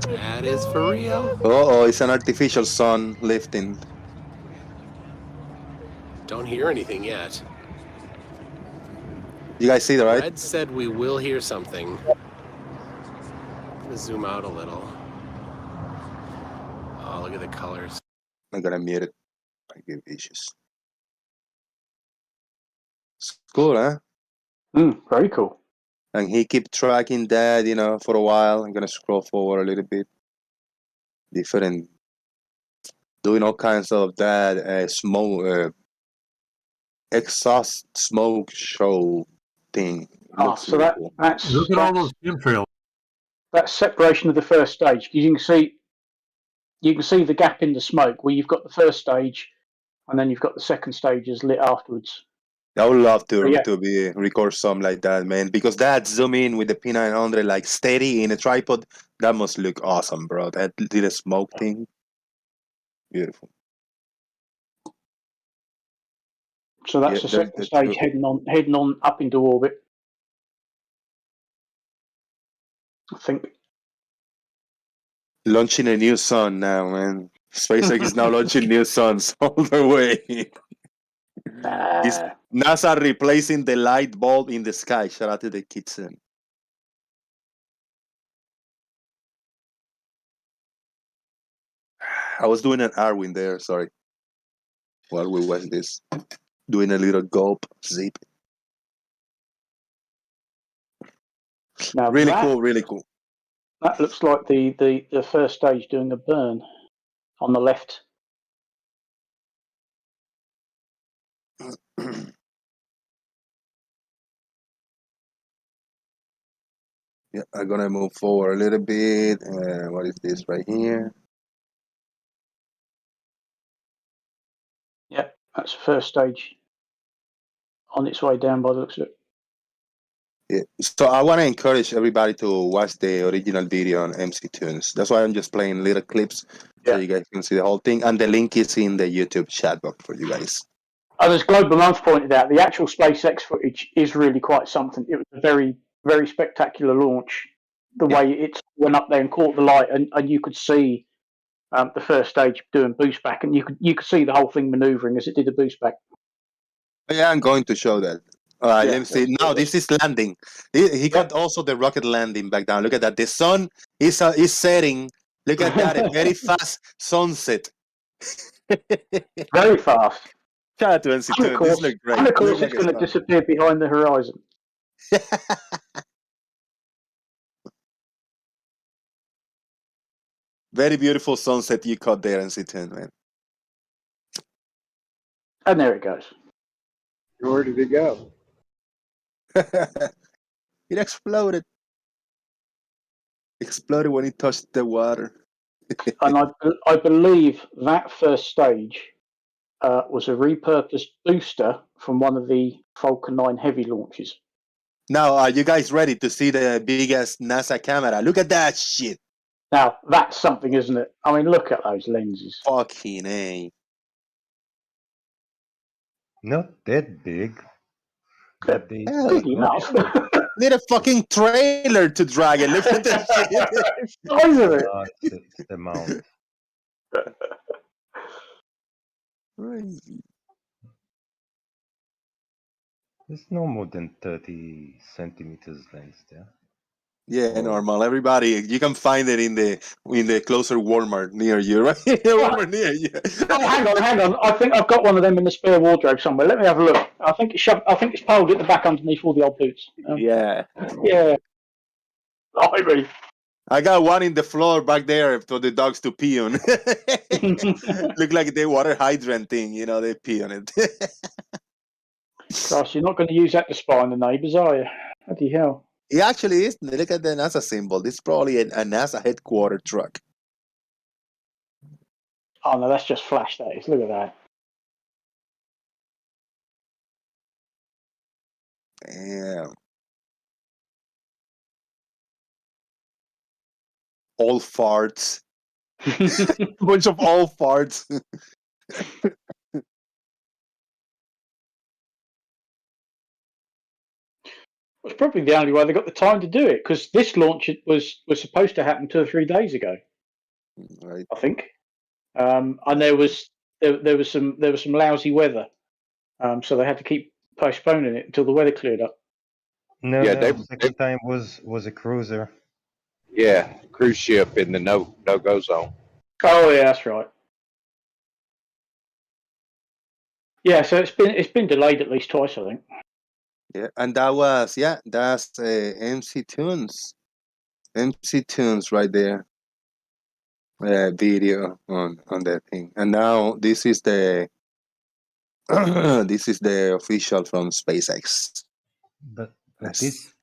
Speaker 13: That is for real.
Speaker 1: Oh, it's an artificial sun lifting.
Speaker 13: Don't hear anything yet.
Speaker 1: You guys see that, right?
Speaker 13: Red said we will hear something. I'm gonna zoom out a little. Oh, look at the colors.
Speaker 1: I'm gonna mute it. I give issues. It's cool, huh?
Speaker 7: Very cool.
Speaker 1: And he keep tracking that, for a while. I'm gonna scroll forward a little bit. Different, doing all kinds of that smoke, exhaust smoke show thing. Looks
Speaker 7: So
Speaker 1: really cool.
Speaker 7: that's
Speaker 5: Look at all those chemtrails.
Speaker 7: That's separation of the first stage. You can see the gap in the smoke where you've got the first stage, and then you've got the second stage is lit afterwards.
Speaker 1: I would love to
Speaker 7: Yeah.
Speaker 1: to be record something like that, man. Because that zoom in with the P900 like steady in a tripod, that must look awesome, bro. That little smoke thing, beautiful.
Speaker 7: So that's
Speaker 1: Yeah,
Speaker 7: the second stage heading on up into orbit. I think.
Speaker 1: Launching a new sun now, man. SpaceX is now launching new suns all the way. It's NASA replacing the light bulb in the sky. Shout out to the kitchen. I was doing an Arwin there, sorry. While we watch this. Doing a little gulp zip.
Speaker 7: Now
Speaker 1: Really cool, really cool.
Speaker 7: That looks like the first stage doing a burn on the left.
Speaker 1: Yeah, I'm gonna move forward a little bit. What is this right here?
Speaker 7: Yeah, that's the first stage on its way down by the looks of it.
Speaker 1: Yeah. So I want to encourage everybody to watch the original video on MC Tunes. That's why I'm just playing little clips so you guys can see the whole thing. And the link is in the YouTube chat box for you guys.
Speaker 7: As Global Month pointed out, the actual SpaceX footage is really quite something. It was a very, very spectacular launch. The way it went up there and caught the light, and you could see the first stage doing boost back, and you could see the whole thing maneuvering as it did a boost back.
Speaker 1: Yeah, I'm going to show that. All right, let me see. Now this is landing. He got also the rocket landing back down. Look at that. The sun is setting. Look at that. A very fast sunset.
Speaker 7: Very fast.
Speaker 1: Shout out to NC2. This looks great.
Speaker 7: And of course, it's going to disappear behind the horizon.
Speaker 1: Very beautiful sunset you caught there, NC10, man.
Speaker 7: And there it goes.
Speaker 9: Where did it go?
Speaker 1: It exploded. Exploded when it touched the water.
Speaker 7: And I believe that first stage was a repurposed booster from one of the Falcon 9 Heavy launches.
Speaker 1: Now, are you guys ready to see the biggest NASA camera? Look at that shit.
Speaker 7: Now, that's something, isn't it? I mean, look at those lenses.
Speaker 1: Fucking A.
Speaker 10: Not that big. But they
Speaker 7: Big enough.
Speaker 1: Need a fucking trailer to drag it. Look at that shit.
Speaker 7: Size of it.
Speaker 10: It's the mount.
Speaker 1: Crazy.
Speaker 10: There's no more than 30 centimeters length there.
Speaker 1: Yeah, normal. Everybody, you can find it in the closer Walmart near you, right? Walmart near you.
Speaker 7: Oh, hang on. I think I've got one of them in the spare wardrobe somewhere. Let me have a look. I think it's piled at the back underneath all the old boots.
Speaker 1: Yeah.
Speaker 7: Yeah. Blimey.
Speaker 1: I got one in the floor back there for the dogs to pee on. Look like the water hydrant thing, they pee on it.
Speaker 7: Gosh, you're not going to use that to spy on the neighbours, are you? Bloody hell.
Speaker 1: It actually is. Look at the NASA symbol. This is probably a NASA headquarters truck.
Speaker 7: Oh, no, that's just flash, that is. Look at that.
Speaker 1: Damn. All farts. Bunch of all farts.
Speaker 7: It's probably the only way they got the time to do it, because this launch was supposed to happen 2 or 3 days ago,
Speaker 1: Right.
Speaker 7: I think. And there was some lousy weather, so they had to keep postponing it until the weather cleared up.
Speaker 10: No,
Speaker 8: Yeah,
Speaker 10: no, the second time was a cruiser.
Speaker 8: Yeah, cruise ship in the no-go zone.
Speaker 7: Oh yeah, that's right. Yeah, so it's been delayed at least twice, I think.
Speaker 1: Yeah, and that's MC Tunes right there. Video on that thing, and now this is the this is the official from SpaceX.
Speaker 10: But
Speaker 1: Yes.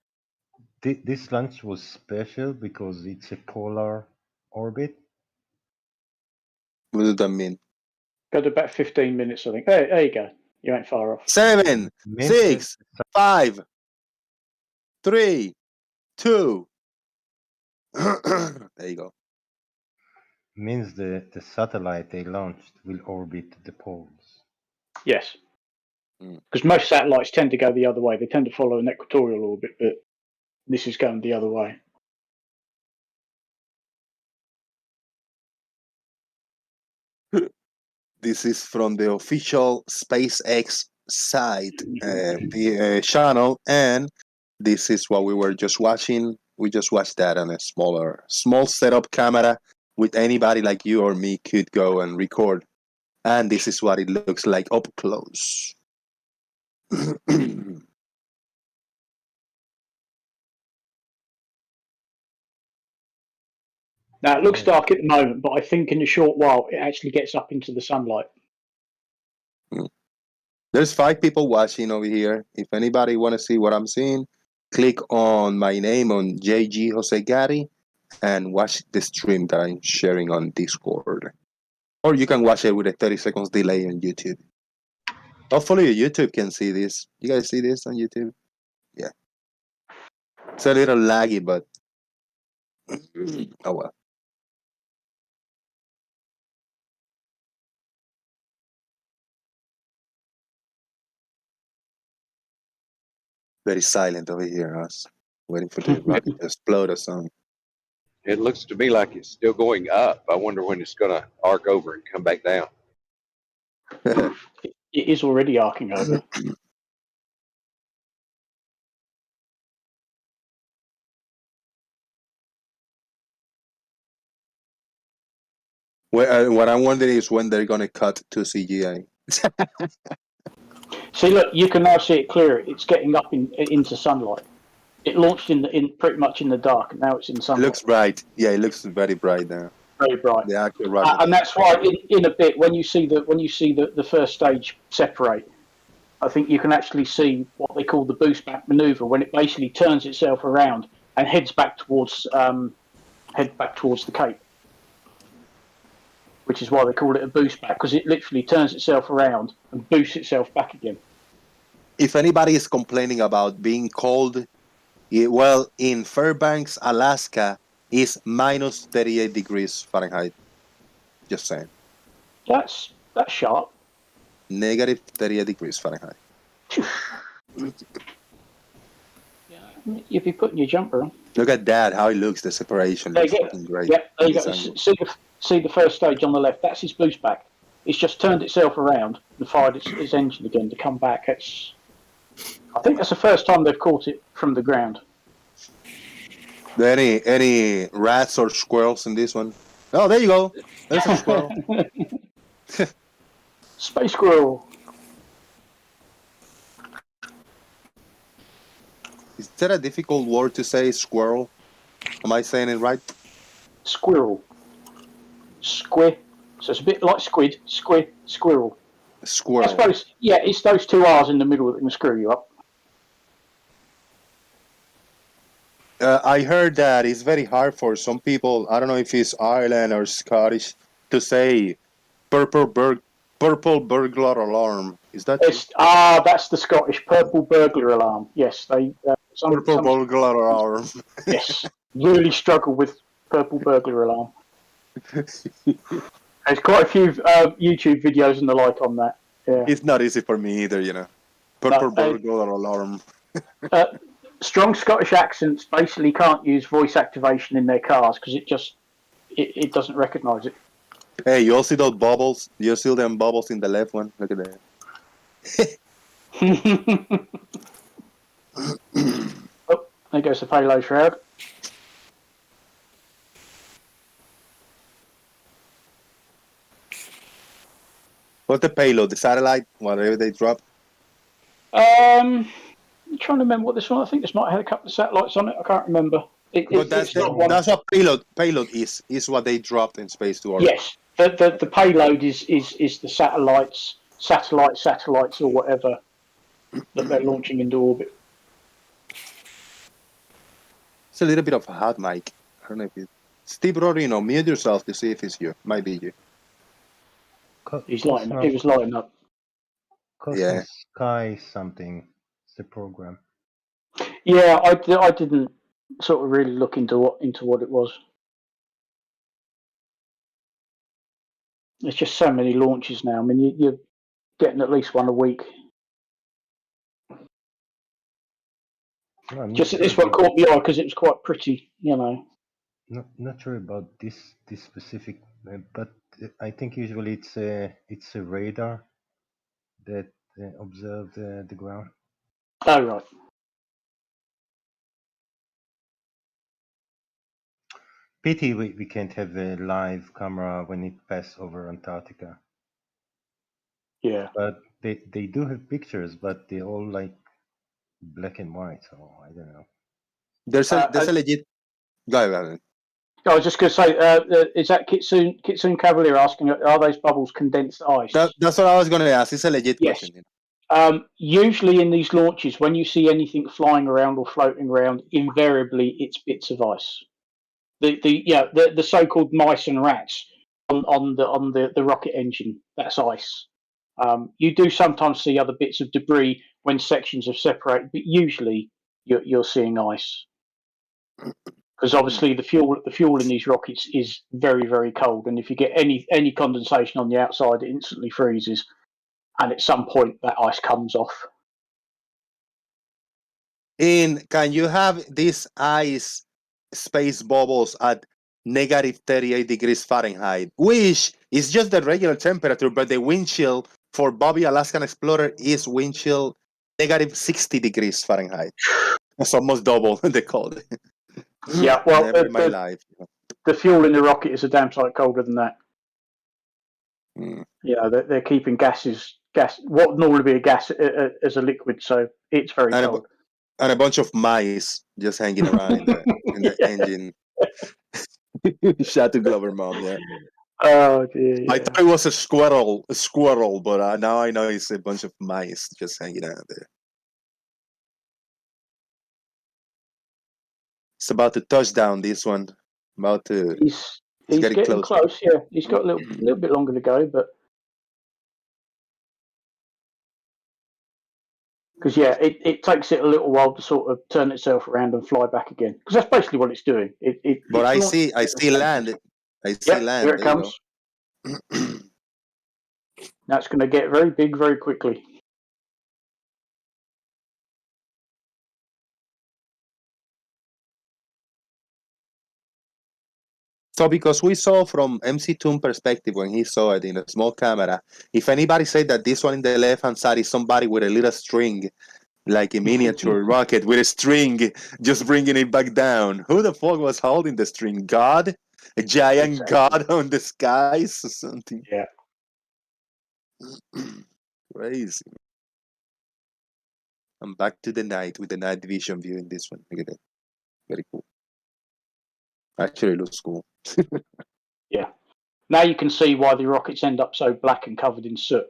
Speaker 10: this launch was special because it's a polar orbit.
Speaker 1: What does that mean?
Speaker 7: Got about 15 minutes, I think. There you go. You ain't far off.
Speaker 1: 7, 6, 5, 3, 2. There you go.
Speaker 10: Means the satellite they launched will orbit the poles.
Speaker 7: Yes. Because most satellites tend to go the other way. They tend to follow an equatorial orbit, but this is going the other way.
Speaker 1: This is from the official SpaceX site channel, and this is what we were just watching. We just watched that on a small setup camera with anybody like you or me could go and record. And this is what it looks like up close.
Speaker 7: Now, it looks dark at the moment, but I think in a short while it actually gets up into the sunlight.
Speaker 1: There's 5 people watching over here. If anybody want to see what I'm seeing, click on my name on JG Jose Gary and watch the stream that I'm sharing on Discord. Or you can watch it with a 30 seconds delay on YouTube. Hopefully YouTube can see this. You guys see this on YouTube? Yeah. It's a little laggy, but oh well. Very silent over here, us. Waiting for the rocket to explode or something.
Speaker 8: It looks to me like it's still going up. I wonder when it's going to arc over and come back down.
Speaker 7: It is already arcing over.
Speaker 1: What I'm wondering is when they're gonna cut to CGI.
Speaker 7: See, look, you can now see it clearer. It's getting up into sunlight. It launched in pretty much in the dark, and now it's in
Speaker 1: It
Speaker 7: sunlight.
Speaker 1: looks bright. Yeah, it looks very bright now.
Speaker 7: Very bright.
Speaker 1: The actual rocket.
Speaker 7: And that's why in a bit when you see the first stage separate, I think you can actually see what they call the boost back maneuver, when it basically turns itself around and heads back towards the Cape, which is why they call it a boost back, because it literally turns itself around and boosts itself back again.
Speaker 1: If anybody is complaining about being cold, well, in Fairbanks, Alaska, is minus 38 degrees Fahrenheit. Just saying.
Speaker 7: That's sharp.
Speaker 1: Negative 38 degrees Fahrenheit.
Speaker 7: You'd be putting your jumper on.
Speaker 1: Look at that, how it looks, the separation
Speaker 7: There
Speaker 1: looks
Speaker 7: you go.
Speaker 1: fucking great.
Speaker 7: Yep, there you
Speaker 1: This
Speaker 7: go.
Speaker 1: angle.
Speaker 7: See the first stage on the left. That's his boost back. It's just turned itself around and fired its engine again to come back. I think that's the first time they've caught it from the ground.
Speaker 1: Any rats or squirrels in this one? Oh, there you go. There's a squirrel.
Speaker 7: Space squirrel.
Speaker 1: Is that a difficult word to say, squirrel? Am I saying it right?
Speaker 7: Squirrel. Squid. So it's a bit like squid. Squid. Squirrel.
Speaker 1: Squirrel.
Speaker 7: I suppose, yeah, it's those 2 R's in the middle that can screw you up.
Speaker 1: I heard that it's very hard for some people, I don't know if it's Ireland or Scottish, to say purple burglar alarm. Is that
Speaker 7: That's the Scottish purple burglar alarm. Yes,
Speaker 1: purple burglar alarm?
Speaker 7: Yes, really struggle with purple burglar alarm. There's quite a few YouTube videos and the like on that. Yeah.
Speaker 1: It's not easy for me either, you know. Purple burglar alarm.
Speaker 7: strong Scottish accents basically can't use voice activation in their cars because it doesn't recognise it.
Speaker 1: Hey, you all see those bubbles? You see them bubbles in the left one? Look at that.
Speaker 7: Oh, there goes the payload shroud.
Speaker 1: What's the payload? The satellite? Whatever they drop?
Speaker 7: I'm trying to remember what this one. I think this might have had a couple of satellites on it. I can't remember.
Speaker 1: But that's what payload is what they dropped in space to orbit.
Speaker 7: Yes, the payload is the satellites or whatever that they're launching into orbit.
Speaker 1: It's a little bit of a hot mic. I don't know if it's Steve Rodino. Mute yourself to see if it's you. Might be you.
Speaker 7: He's lighting up. He was lighting up.
Speaker 10: Cosmos Sky something. It's the program.
Speaker 7: Yeah, I didn't sort of really look into what it was. There's just so many launches now. I mean, you're getting at least one a week.
Speaker 10: No,
Speaker 7: This one caught the eye because it was quite pretty, you know.
Speaker 10: Not sure about this specific, but I think usually it's a radar that observes the ground.
Speaker 7: Oh right.
Speaker 10: Pity we can't have a live camera when it passes over Antarctica.
Speaker 7: Yeah.
Speaker 10: But they do have pictures, but they're all like black and white, so I don't know.
Speaker 1: There's a legit. Go ahead.
Speaker 7: I was just going to say, is that Kitsune Cavalier asking, are those bubbles condensed ice?
Speaker 1: That's what I was going to ask. It's a legit question.
Speaker 7: Usually in these launches, when you see anything flying around or floating around, invariably it's bits of ice. The so-called mice and rats on the rocket engine, that's ice. You do sometimes see other bits of debris when sections have separated, but usually you're seeing ice. Because obviously the fuel in these rockets is very, very cold, and if you get any condensation on the outside, it instantly freezes, and at some point that ice comes off.
Speaker 1: Can you have these ice space bubbles at negative 38 degrees Fahrenheit, which is just the regular temperature, but the wind chill for Bobby Alaskan Explorer is wind chill negative 60 degrees Fahrenheit. That's almost double the cold.
Speaker 7: Yeah, well,
Speaker 1: Never in my life.
Speaker 7: The fuel in the rocket is a damn sight colder than that.
Speaker 1: Mm.
Speaker 7: Yeah, they're keeping gas what would normally be a gas as a liquid, so it's very cold.
Speaker 1: And a bunch of mice just hanging around in the engine. Shout to Glover Mom, yeah.
Speaker 7: Oh dear. Yeah.
Speaker 1: I thought it was a squirrel, but now I know it's a bunch of mice just hanging out there. It's about to touch down, this one.
Speaker 7: He's getting close. Yeah, he's got a little bit longer to go, but because it takes it a little while to sort of turn itself around and fly back again. Because that's basically what it's doing.
Speaker 1: But I see land. I see land.
Speaker 7: Here it comes. That's going to get very big very quickly.
Speaker 1: So because we saw from MC Toon perspective when he saw it in a small camera, if anybody said that this one in the left-hand side is somebody with a little string, like a miniature rocket with a string, just bringing it back down, who the fuck was holding the string? God? A giant god on the skies or something?
Speaker 7: Yeah.
Speaker 1: Crazy. I'm back to the night with the night vision view in this one. Look at that. Very cool. Actually looks cool.
Speaker 7: Yeah. Now you can see why the rockets end up so black and covered in soot.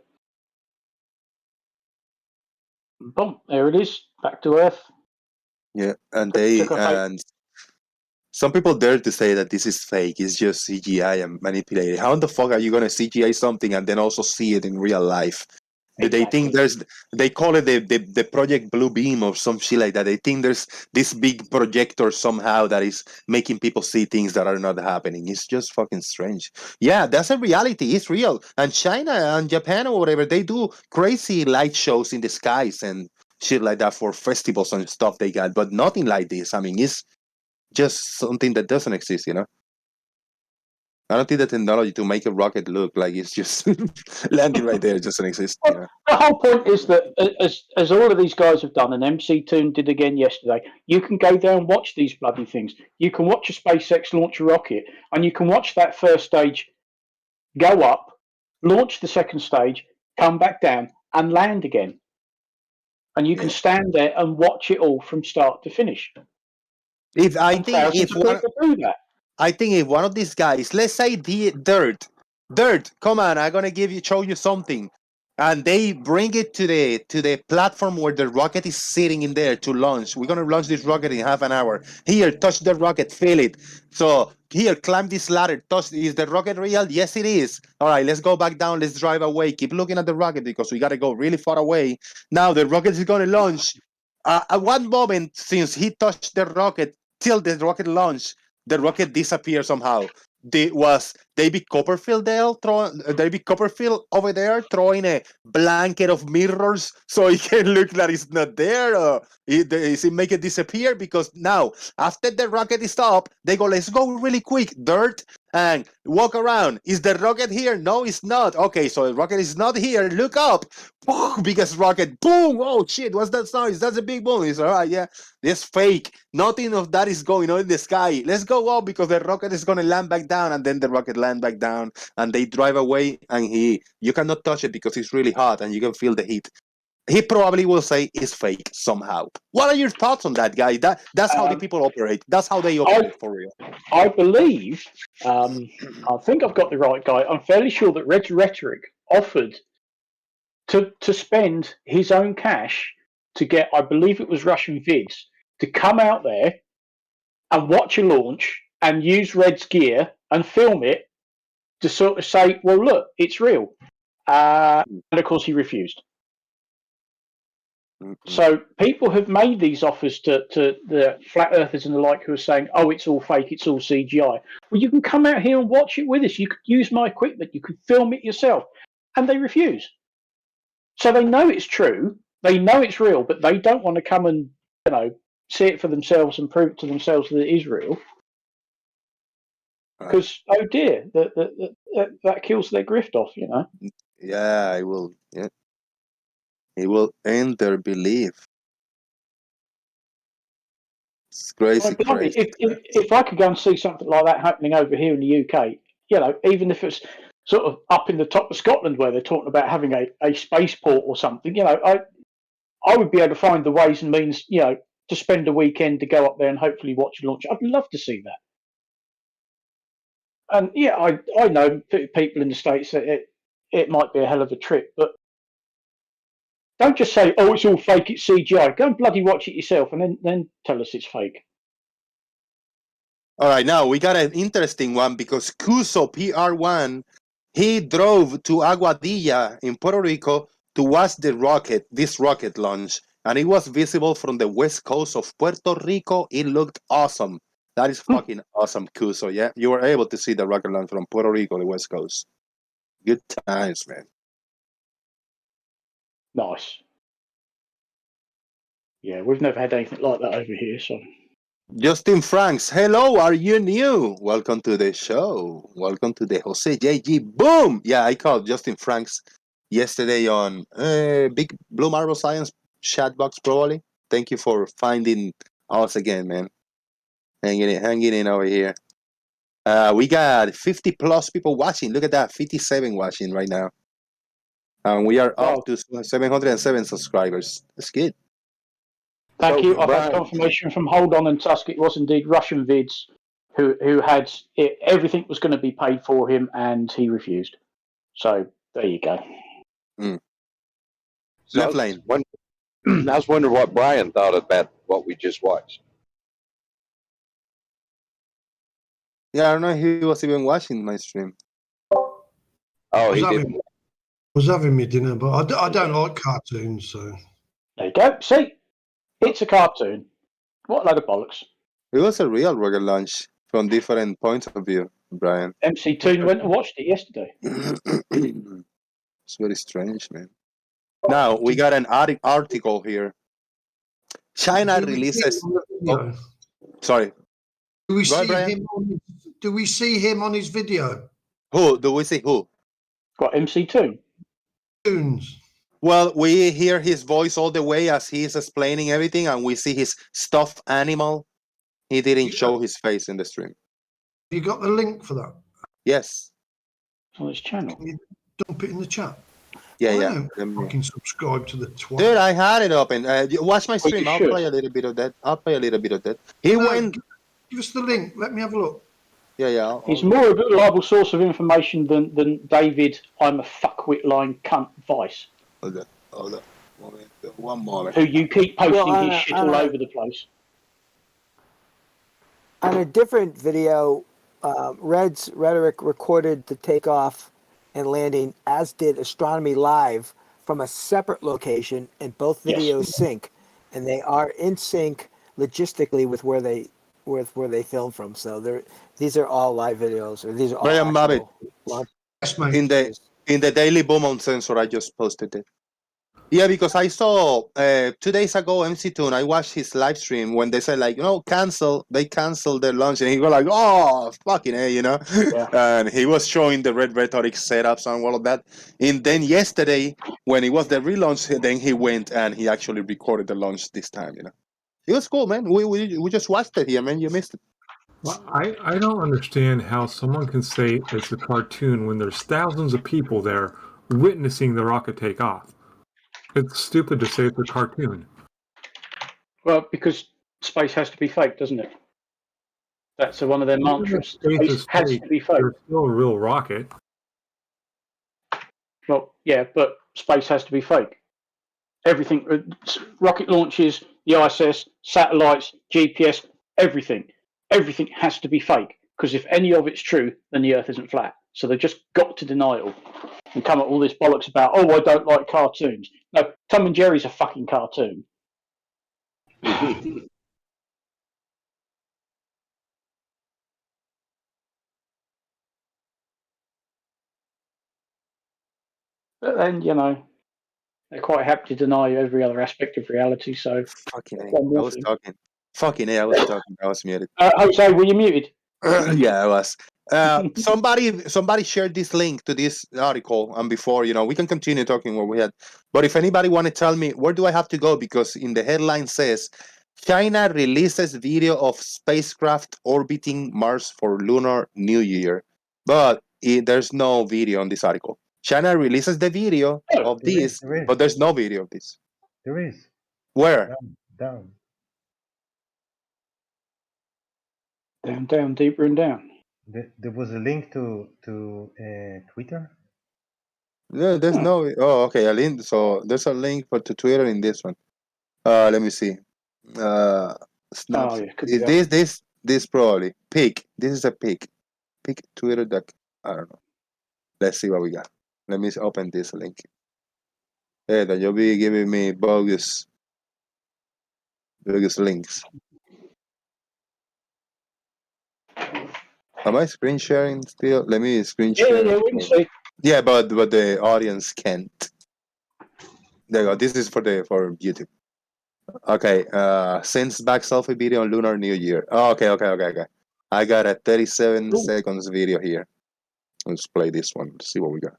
Speaker 7: Boom, there it is, back to Earth.
Speaker 1: Yeah, and some people dare to say that this is fake. It's just CGI and manipulated. How the fuck are you gonna CGI something and then also see it in real life? Exactly. They think they call it the Project Blue Beam or some shit like that. They think there's this big projector somehow that is making people see things that are not happening. It's just fucking strange. Yeah, that's a reality. It's real. And China and Japan or whatever, they do crazy light shows in the skies and shit like that for festivals and stuff they got, but nothing like this. I mean, it's just something that doesn't exist, you know. I don't think the technology to make a rocket look like it's just landing right there doesn't exist. You know?
Speaker 7: The whole point is that as all of these guys have done, and MC2 did again yesterday, you can go there and watch these bloody things. You can watch a SpaceX launch a rocket, and you can watch that first stage go up, launch the second stage, come back down, and land again. And you can stand there and watch it all from start to finish.
Speaker 1: I think if one of these guys, let's say Dirt, come on, I'm gonna show you something, and they bring it to the platform where the rocket is sitting in there to launch. We're gonna launch this rocket in half an hour. Here, touch the rocket, feel it. So here, climb this ladder. Touch. Is the rocket real? Yes, it is. All right, let's go back down. Let's drive away. Keep looking at the rocket because we gotta go really far away. Now the rocket is gonna launch. At one moment, since he touched the rocket till the rocket launched, the rocket disappeared somehow. Was David Copperfield over there throwing a blanket of mirrors so it can look that it's not there? Or is it make it disappear? Because now, after the rocket is up, they go, let's go really quick, Dirt, and walk around. Is the rocket here? No, it's not. Okay, so the rocket is not here. Look up. Biggest rocket. Boom. Oh, shit. What's that noise? That's a big boom. It's all right. Yeah. It's fake. Nothing of that is going on in the sky. Let's go up because the rocket is going to land back down, and then the rocket land back down, and they drive away, and you cannot touch it because it's really hot, and you can feel the heat. He probably will say it's fake somehow. What are your thoughts on that, guy? That's how the people operate. That's how they operate for real.
Speaker 7: I believe, I think I've got the right guy. I'm fairly sure that Red Rhetoric offered to spend his own cash to get, I believe it was Russian Vids, to come out there and watch a launch and use Red's gear and film it to sort of say, well, look, it's real. And of course, he refused. So people have made these offers to the flat earthers and the like who are saying, oh, it's all fake, it's all CGI. Well, you can come out here and watch it with us. You could use my equipment. You could film it yourself. And they refuse. So they know it's true. They know it's real, but they don't want to come and, see it for themselves and prove it to themselves that it is real. Because, oh dear, that kills their grift off,
Speaker 1: Yeah, it will. Yeah. It will end their belief. It's crazy, crazy.
Speaker 7: If I could go and see something like that happening over here in the UK, even if it's sort of up in the top of Scotland where they're talking about having a spaceport or something, I would be able to find the ways and means, to spend a weekend to go up there and hopefully watch a launch. I'd love to see that. And yeah, I know people in the States that it might be a hell of a trip, but don't just say, oh, it's all fake, it's CGI. Go and bloody watch it yourself and then tell us it's fake.
Speaker 1: All right, now we got an interesting one because Cuso PR1, he drove to Aguadilla in Puerto Rico to watch this rocket launch. And it was visible from the west coast of Puerto Rico. It looked awesome. That is fucking awesome, Cuso. Yeah, you were able to see the rocket launch from Puerto Rico, the west coast. Good times, man.
Speaker 7: Nice. Yeah, we've never had anything like that over here, so.
Speaker 1: Justin Franks, hello, are you new? Welcome to the show. Welcome to the Jose JG. Boom! Yeah, I called Justin Franks yesterday on Big Blue Marble Science chat box, probably. Thank you for finding us again, man. Hanging in over here. We got 50 plus people watching. Look at that, 57 watching right now. And we are up to 707 subscribers. That's good.
Speaker 7: Thank you. I've had confirmation from Hold On and Tusk. It was indeed Russian Vids who had it. Everything was going to be paid for him, and he refused. So there you go.
Speaker 1: Left lane.
Speaker 8: I was wondering what Brian thought about what we just watched.
Speaker 1: Yeah, I don't know if he was even watching my stream.
Speaker 8: Oh, he didn't.
Speaker 11: Was having me dinner, but I don't like cartoons, so.
Speaker 7: There you go. See, it's a cartoon. What a load of bollocks.
Speaker 1: It was a real rocket launch from different points of view, Brian.
Speaker 7: MC2 went and watched it yesterday.
Speaker 1: It's very strange, man. Now, we got an article here China
Speaker 11: Do we see
Speaker 1: releases.
Speaker 11: him on the video?
Speaker 1: Sorry.
Speaker 11: Do we
Speaker 1: Go ahead,
Speaker 11: see
Speaker 1: Brian.
Speaker 11: him on? Do we see him on his video?
Speaker 1: Who do we see? Who?
Speaker 7: Got MC2.
Speaker 11: Tunes.
Speaker 1: Well, we hear his voice all the way as he's explaining everything, and we see his stuffed animal. He didn't show his face in the stream.
Speaker 11: You got the link for that?
Speaker 1: Yes.
Speaker 7: On his channel.
Speaker 11: Can you dump it in the chat?
Speaker 1: Yeah,
Speaker 11: I
Speaker 1: yeah.
Speaker 11: don't fucking subscribe to the twat.
Speaker 1: Dude, I had it open. Watch my
Speaker 7: you
Speaker 1: stream. I'll
Speaker 7: should.
Speaker 1: play a little bit of that. I'll play a little bit of that. He
Speaker 11: No,
Speaker 1: went.
Speaker 11: Give us the link. Let me have a look.
Speaker 1: Yeah, yeah.
Speaker 7: He's more a reliable source of information than David, I'm a fuckwit line cunt Vice,
Speaker 1: Hold on. One moment.
Speaker 7: who you keep posting
Speaker 4: Well,
Speaker 7: his shit all over the place.
Speaker 4: On a different video, Red's Rhetoric recorded the takeoff and landing, as did Astronomy Live, from a separate location, and both
Speaker 7: Yes.
Speaker 4: videos sync, and they are in sync logistically with where they filmed from. So these are all live videos, or these are all
Speaker 1: Brian Babbitt.
Speaker 4: live.
Speaker 11: Yes, mate.
Speaker 1: In the Daily Boom on Sensor, I just posted it. Yeah, because I saw 2 days ago MC2, I watched his live stream when they said like, they canceled their launch, and he was like, oh, fucking A,
Speaker 7: Yeah.
Speaker 1: and he was showing the Red Rhetoric setups and all of that. And then yesterday, when it was the relaunch, then he went and he actually recorded the launch this time, It was cool, man. We just watched it here, man. You missed it.
Speaker 5: Well, I don't understand how someone can say it's a cartoon when there's thousands of people there witnessing the rocket take off. It's stupid to say it's a cartoon.
Speaker 7: Well, because space has to be fake, doesn't it? That's one of their mantras.
Speaker 5: Space
Speaker 7: Space
Speaker 5: is
Speaker 7: has
Speaker 5: fake.
Speaker 7: to be fake.
Speaker 5: There's still a real rocket.
Speaker 7: Well, yeah, but space has to be fake. Everything, rocket launches, the ISS, satellites, GPS, everything has to be fake. Because if any of it's true, then the Earth isn't flat. So they've just got to deny it all and come up with all this bollocks about, I don't like cartoons. No, Tom and Jerry's a fucking cartoon. But then, they're quite happy to deny every other aspect of reality. So,
Speaker 1: Fucking A.
Speaker 7: One more
Speaker 1: I was
Speaker 7: thing.
Speaker 1: talking. Fucking A, I was talking. I was muted.
Speaker 7: Jose, were you muted?
Speaker 1: Yeah, I was. Somebody shared this link to this article, and before we can continue talking what we had. But if anybody want to tell me where do I have to go, because in the headline says China releases video of spacecraft orbiting Mars for Lunar New Year, but there's no video on this article. China releases the video of this,
Speaker 10: there is.
Speaker 1: but there's no video of this.
Speaker 10: There is.
Speaker 1: Where?
Speaker 10: Down.
Speaker 7: Down, deeper and down.
Speaker 10: There was a link to Twitter.
Speaker 1: No, there's no. Oh, okay. A link. So there's a link to Twitter in this one. Let me see. Snaps.
Speaker 7: yeah, could be that.
Speaker 1: This probably pick. This is a pick. Pick Twitter. I don't know. Let's see what we got. Let me open this link. Hey, that you'll be giving me bogus links. Am I screen sharing still? Let me screen share.
Speaker 7: Yeah, we can see.
Speaker 1: Yeah, but the audience can't. There you go. This is for YouTube. Okay. Sends back selfie video on Lunar New Year. Oh, okay. I got a 37 seconds video here. Let's play this one. See what we got.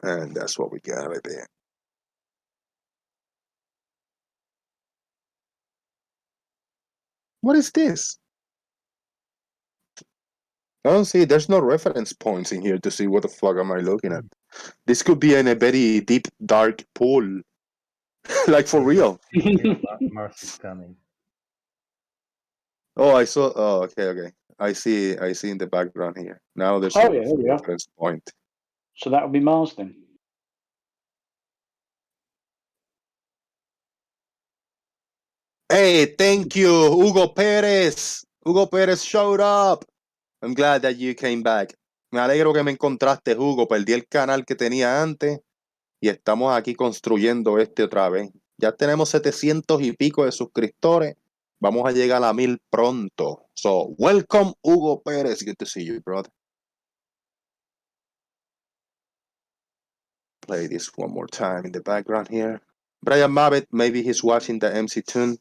Speaker 1: And that's what we got right there. What is this? I don't see. There's no reference points in here to see what the fuck am I looking at. This could be in a very deep, dark pool. Like for real.
Speaker 10: Mars is coming.
Speaker 1: Oh, I saw. Oh, okay. I see in the background here. Now there's
Speaker 7: Oh, yeah, there we are.
Speaker 1: reference point.
Speaker 7: So that would be Mars then.
Speaker 1: Hey, thank you, Hugo Perez. Hugo Perez showed up. I'm glad that you came back. Me alegro que me encontraste, Hugo. Perdí el canal que tenía antes y estamos aquí construyendo otra vez. Ya tenemos 700 y pico de suscriptores. Vamos a llegar a 1000 pronto. So, welcome, Hugo Perez. Good to see you, brother. play this one more time in the background here. Brian Mabbett, maybe he's watching the MC Toon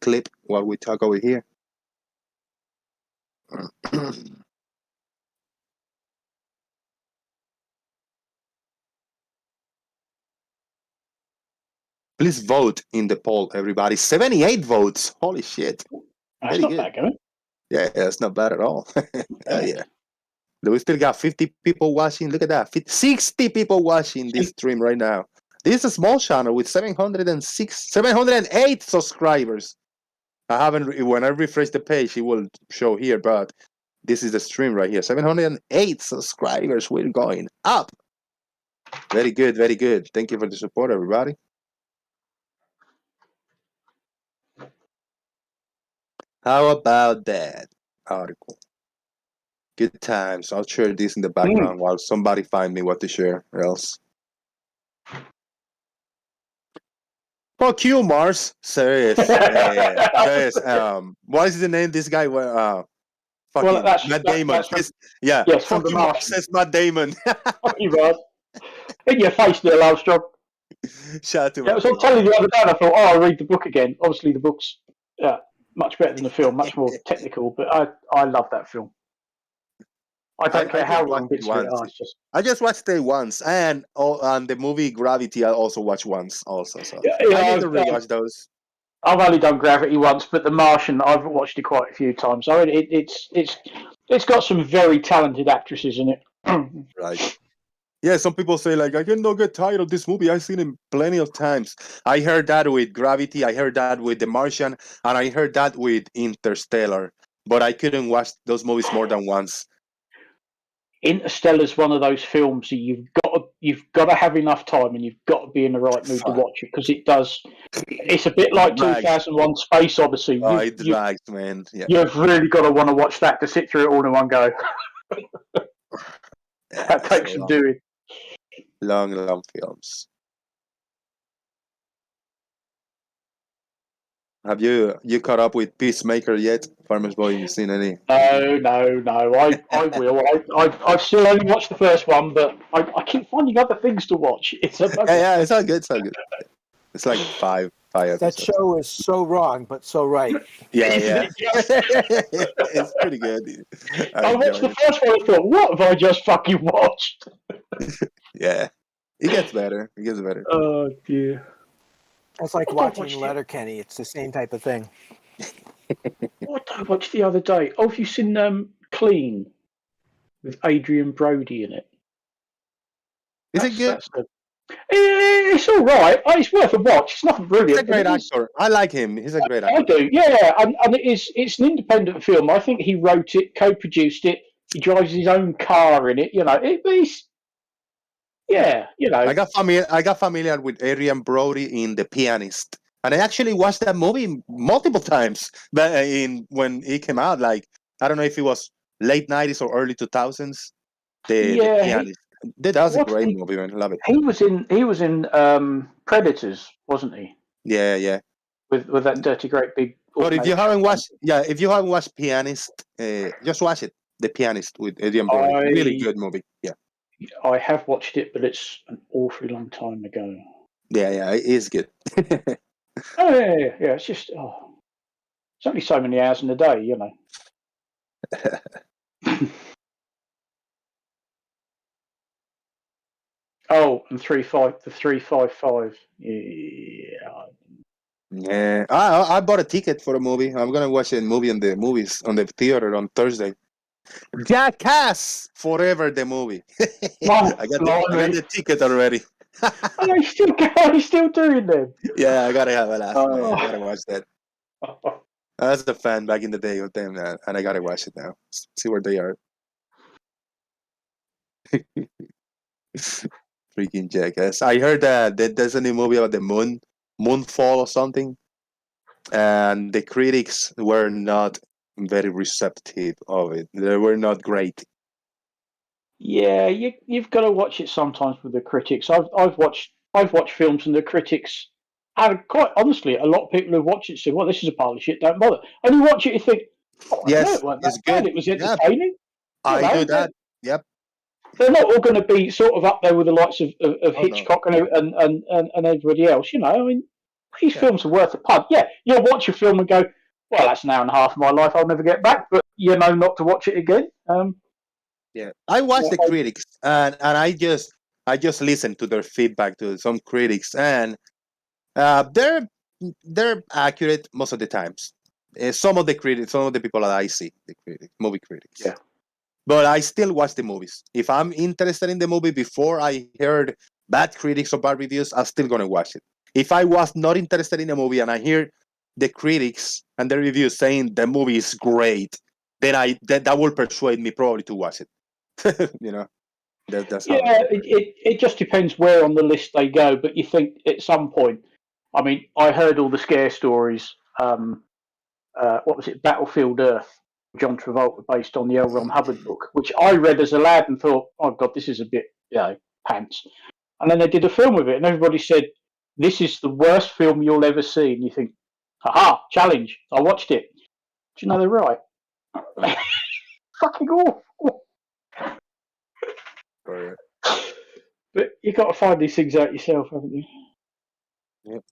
Speaker 1: clip while we talk over here. Please vote in the poll, everybody. 78 votes. Holy shit.
Speaker 7: That's
Speaker 1: Very
Speaker 7: not
Speaker 1: good.
Speaker 7: bad going.
Speaker 1: Yeah, that's not bad at all. Yeah. We still got 50 people watching. Look at that. 60 people watching this stream right now. This is a small channel with 708 subscribers. I haven't, when I refresh the page, it will show here, but this is the stream right here. 708 subscribers. We're going up. Very good, very good. Thank you for the support, everybody. How about that article? Good times. I'll share this in the background while somebody find me what to share else. Fuck you, Mars. Says, what is the name? This guy, fucking Matt Damon.
Speaker 7: Yes,
Speaker 1: fuck you, Mars, says Matt Damon.
Speaker 7: Fuck you, Mars. In your face, Neil Armstrong.
Speaker 1: Shout out to
Speaker 7: I was telling you the other day, and I thought, I'll read the book again. Obviously, the book's much better than the film, much more technical, but I love that film. I don't care how long it's been.
Speaker 1: I just watched it once, and the movie Gravity I also watched once also. So I need to rewatch those.
Speaker 7: I've only done Gravity once, but The Martian I've watched it quite a few times. I mean, it's got some very talented actresses in it.
Speaker 1: Right. Yeah, some people say like I can not get tired of this movie. I've seen it plenty of times. I heard that with Gravity, I heard that with The Martian, and I heard that with Interstellar. But I couldn't watch those movies more than once.
Speaker 7: Interstellar's one of those films that you've got to have enough time and you've got to be in the right mood to watch it because it does. It's a bit like 2001: Space Odyssey.
Speaker 1: It drags, man. Yeah.
Speaker 7: You've really got to want to watch that to sit through it all in one go. That takes some doing.
Speaker 1: Long films. Have you caught up with Peacemaker yet, Farmer's Boy? You seen any?
Speaker 7: No. I will. I've still only watched the first one, but I keep finding other things to watch. It's
Speaker 1: it's all good. It's all good. It's like five episodes.
Speaker 4: That show is so wrong, but so right.
Speaker 1: Yeah. It's pretty good.
Speaker 7: I watched the first one and thought, what have I just fucking watched?
Speaker 1: Yeah. It gets better.
Speaker 7: Oh, dear.
Speaker 4: It's like watching Letterkenny. It's the same type of thing.
Speaker 7: What did I watch the other day? Oh, have you seen Clean with Adrian Brody in it?
Speaker 1: Is it good?
Speaker 7: It's all right. It's worth a watch. It's nothing brilliant.
Speaker 1: He's a great actor. I like him. He's a great actor.
Speaker 7: I do, yeah. And it's an independent film. I think he wrote it, co-produced it. He drives his own car in it. You know, yeah, you know.
Speaker 1: I got familiar with Adrian Brody in The Pianist, and I actually watched that movie multiple times. But when it came out, like I don't know if it was late '90s or early 2000s. The Pianist. That was a great movie, man. I love it.
Speaker 7: He was in Predators, wasn't he?
Speaker 1: Yeah.
Speaker 7: With that dirty, great big.
Speaker 1: But if you haven't watched Pianist, just watch it. The Pianist with Adrian Brody. Really good movie. Yeah.
Speaker 7: I have watched it, but it's an awfully long time ago.
Speaker 1: Yeah, it is good.
Speaker 7: Oh yeah. It's just it's only so many hours in a day, you know. Oh, and 355.
Speaker 1: Yeah, I bought a ticket for a movie. I'm gonna watch a movie on the theater on Thursday. Jackass Forever, the movie. I got the ticket already.
Speaker 7: Are you still doing them?
Speaker 1: Yeah, I gotta have a laugh. Man. I gotta watch that. I was a fan back in the day of them, and I gotta watch it now. See where they are. Freaking Jackass! I heard that there's a new movie about the Moonfall or something, and the critics were not very receptive of it. They were not great.
Speaker 7: Yeah, you've got to watch it sometimes with the critics. I've watched films and the critics, and quite honestly, a lot of people who watch it say, "Well, this is a pile of shit. Don't bother." And you watch it, you think,
Speaker 1: "Yes,
Speaker 7: it's good. It was entertaining."
Speaker 1: I do that. Yep.
Speaker 7: they're not all going to be sort of up there with the likes of
Speaker 1: Oh, no.
Speaker 7: Hitchcock and everybody else. You know, I mean, these
Speaker 1: Yeah.
Speaker 7: films are worth a punt. Yeah, you'll watch a film and go, well, that's an hour and a half of my life I'll never get back, but you know not to watch it again.
Speaker 1: Yeah, I watched the
Speaker 7: I-
Speaker 1: critics, and I just listened to their feedback to some critics, and they're accurate most of the times. Some of the people that I see, movie critics.
Speaker 7: Yeah.
Speaker 1: But I still watch the movies. If I'm interested in the movie before I heard bad critics or bad reviews, I'm still gonna watch it. If I was not interested in a movie and I hear the critics and the reviews saying the movie is great, then that will persuade me probably to watch it. You know, that's how.
Speaker 7: Yeah, it just depends where on the list they go. But you think at some point, I mean, I heard all the scare stories. What was it, Battlefield Earth, John Travolta, based on the L. Ron Hubbard book, which I read as a lad and thought, oh God, this is a bit, pants. And then they did a film with it, and everybody said, this is the worst film you'll ever see. And you think, haha, challenge. I watched it. Do you know they're right? Fucking awful.
Speaker 1: Right.
Speaker 7: But you got to find these things out yourself, haven't you?
Speaker 1: Yep.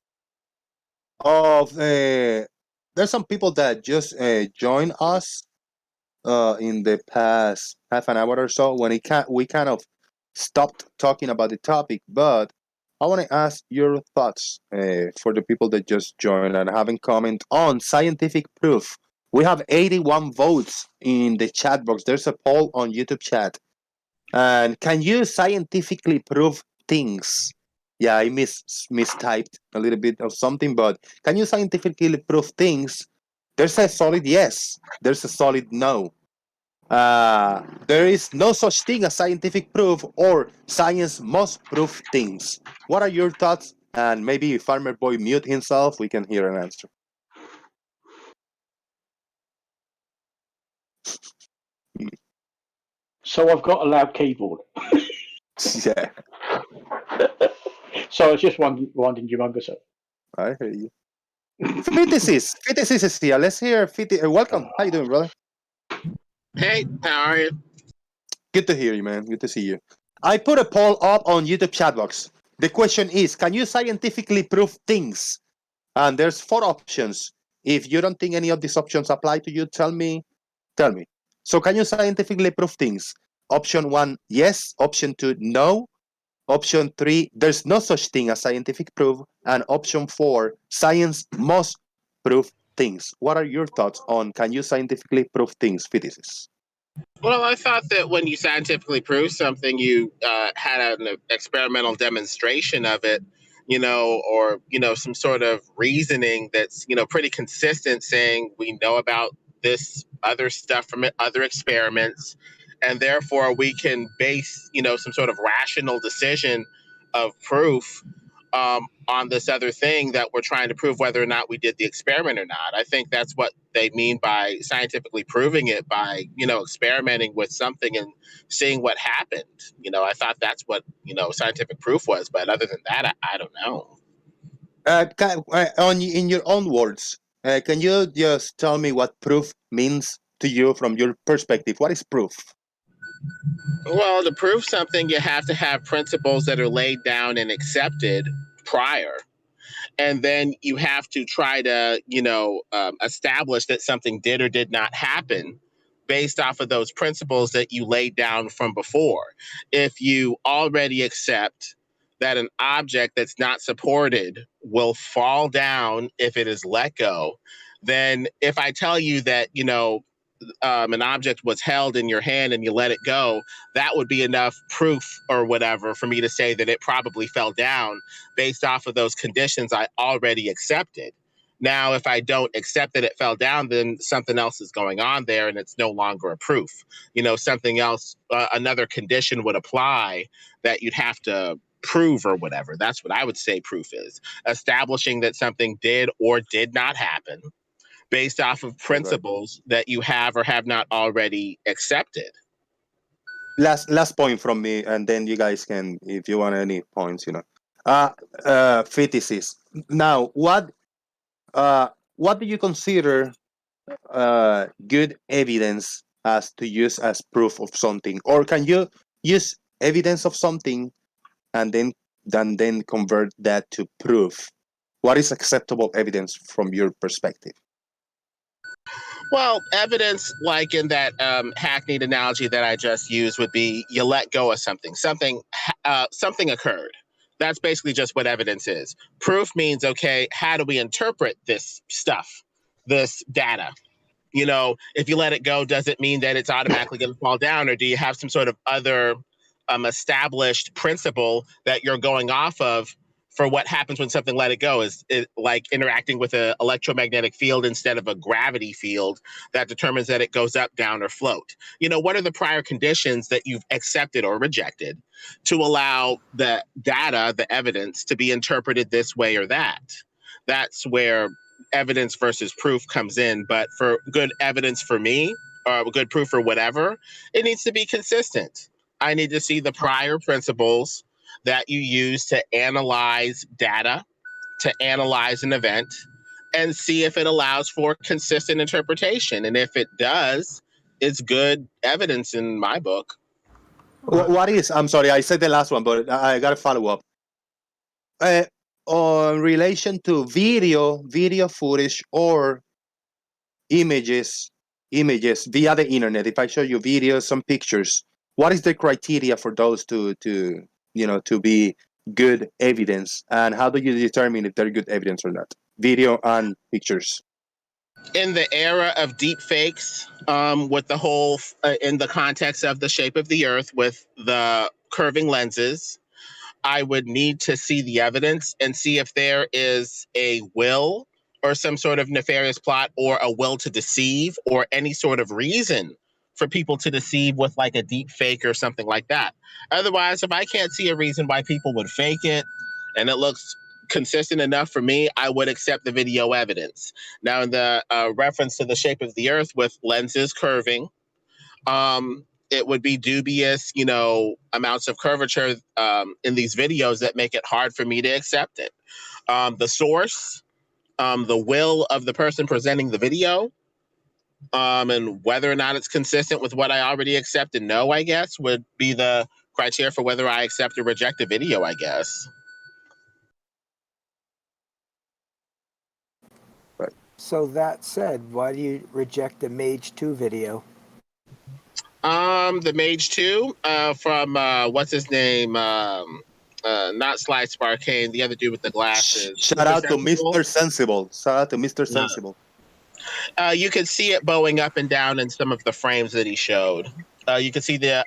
Speaker 1: There's some people that just joined us in the past half an hour or so when we kind of stopped talking about the topic, but I want to ask your thoughts for the people that just joined and haven't commented on scientific proof. We have 81 votes in the chat box. There's a poll on YouTube chat. And can you scientifically prove things? Yeah, I mistyped a little bit of something, but can you scientifically prove things? There's a solid yes. There's a solid no. There is no such thing as scientific proof, or science must prove things. What are your thoughts? And maybe if Farmer Boy mute himself, we can hear an answer.
Speaker 7: So I've got a loud keyboard.
Speaker 1: Yeah,
Speaker 7: So I was just winding Humongous up.
Speaker 1: I hear you. Fitizis is here. Let's hear Fitizis. Welcome. How you doing, brother?
Speaker 14: Hey, how are you?
Speaker 1: Good to hear you, man. Good to see you. I put a poll up on YouTube chat box. The question is, can you scientifically prove things? And there's 4 options. If you don't think any of these options apply to you, tell me. So can you scientifically prove things? Option 1, yes. Option 2, no. Option 3, there's no such thing as scientific proof. And option 4, science must prove things. What are your thoughts on can you scientifically prove things, Fitizis?
Speaker 14: Well, I thought that when you scientifically prove something, you had an experimental demonstration of it, or, some sort of reasoning that's, pretty consistent, saying we know about this other stuff from other experiments, and therefore we can base, some sort of rational decision of proof on this other thing that we're trying to prove whether or not we did the experiment or not. I think that's what they mean by scientifically proving it, by, experimenting with something and seeing what happened. I thought that's what, scientific proof was. But other than that, I don't know.
Speaker 1: In your own words, can you just tell me what proof means to you from your perspective? What is proof?
Speaker 14: Well, to prove something, you have to have principles that are laid down and accepted prior. And then you have to try to, establish that something did or did not happen based off of those principles that you laid down from before. If you already accept that an object that's not supported will fall down if it is let go, then if I tell you that, an object was held in your hand and you let it go, that would be enough proof or whatever for me to say that it probably fell down based off of those conditions I already accepted. Now, if I don't accept that it fell down, then something else is going on there and it's no longer a proof. Something else, another condition would apply that you'd have to prove or whatever. That's what I would say proof is. Establishing that something did or did not happen based off of principles that you have or have not already accepted.
Speaker 1: Last point from me, and then you guys can, if you want any points, Fitizis. Now, what do you consider good evidence as to use as proof of something? Or can you use evidence of something and then convert that to proof. What is acceptable evidence from your perspective?
Speaker 14: Well, evidence, like in that hackneyed analogy that I just used, would be you let go of something. Something occurred. That's basically just what evidence is. Proof means, okay, how do we interpret this stuff, this data? You know, if you let it go, does it mean that it's automatically going to fall down, or do you have some sort of other established principle that you're going off of for what happens when something let it go? Is it like interacting with an electromagnetic field instead of a gravity field that determines that it goes up, down, or float? You know, what are the prior conditions that you've accepted or rejected to allow the data, the evidence, to be interpreted this way or that? That's where evidence versus proof comes in. But for good evidence for me, or good proof or whatever, it needs to be consistent. I need to see the prior principles that you use to analyze data, to analyze an event, and see if it allows for consistent interpretation. And if it does, it's good evidence in my book.
Speaker 1: What is, I'm sorry, I said the last one, but I got to follow up. On relation to video footage or images via the internet, if I show you videos, some pictures, what is the criteria for those to be good evidence, and how do you determine if they're good evidence or not? Video and pictures.
Speaker 14: In the era of deep fakes, with the whole, in the context of the shape of the earth with the curving lenses, I would need to see the evidence and see if there is a will or some sort of nefarious plot or a will to deceive or any sort of reason for people to deceive with like a deep fake or something like that. Otherwise, if I can't see a reason why people would fake it and it looks consistent enough for me, I would accept the video evidence. Now, in the reference to the shape of the earth with lenses curving, it would be dubious, amounts of curvature in these videos that make it hard for me to accept it. The source, the will of the person presenting the video, and whether or not it's consistent with what I already accept and know, I guess, would be the criteria for whether I accept or reject a video, I guess.
Speaker 1: Right.
Speaker 4: So that said, why do you reject the Mage 2 video?
Speaker 14: The Mage 2 from what's his name? Not Sly Sparkane, the other dude with the glasses.
Speaker 1: Shout out to Mr. Sensible. Shout out to Mr. Sensible.
Speaker 14: You can see it bowing up and down in some of the frames that he showed. You can see the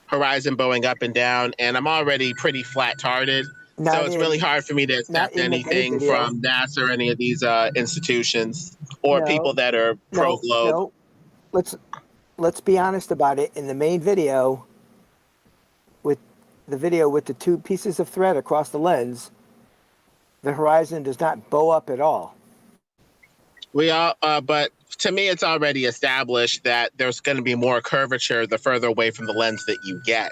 Speaker 14: horizon bowing up and down, and I'm already pretty flat-tarded, so it's really hard for me to accept anything from NASA or any of these institutions or people that are pro-globe.
Speaker 4: No. Let's be honest about it. In the main video, with the two pieces of thread across the lens, the horizon does not bow up at all.
Speaker 14: But to me, it's already established that there's going to be more curvature the further away from the lens that you get.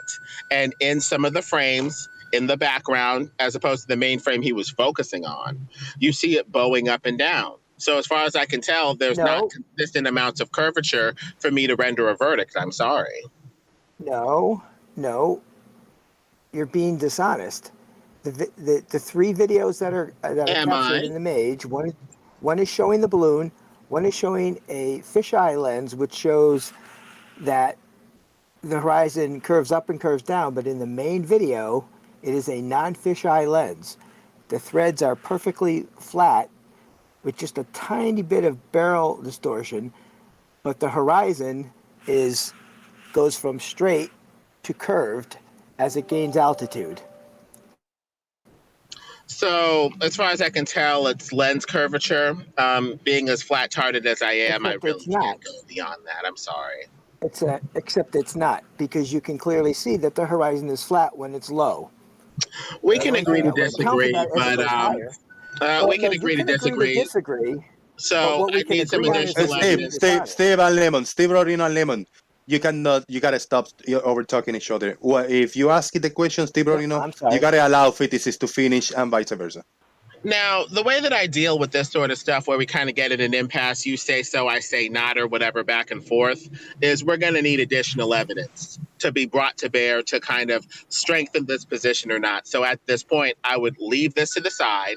Speaker 14: And in some of the frames in the background, as opposed to the main frame he was focusing on, you see it bowing up and down. So as far as I can tell, there's not consistent amounts of curvature for me to render a verdict. I'm sorry.
Speaker 4: No, you're being dishonest. The three videos that are captured in the Mage, one is showing the balloon, one is showing a fisheye lens, which shows that the horizon curves up and curves down, but in the main video, it is a non-fisheye lens. The threads are perfectly flat with just a tiny bit of barrel distortion, but the horizon goes from straight to curved as it gains altitude.
Speaker 14: So, as far as I can tell, it's lens curvature. Being as flat-tarded as I am, I really can't go beyond that. I'm sorry.
Speaker 4: Except it's not, because you can clearly see that the horizon is flat when it's low.
Speaker 14: We can agree to disagree, but we can agree to disagree. So I need some additional evidence.
Speaker 1: Steve and Lemon, Steve Rodino and Lemon. You gotta stop over talking each other. If you ask the question, Steve Rodino, you gotta allow physicists to finish and vice versa.
Speaker 14: Now, the way that I deal with this sort of stuff, where we kind of get in an impasse, you say so, I say not, or whatever, back and forth, is we're going to need additional evidence. to be brought to bear to kind of strengthen this position or not. So at this point, I would leave this to the side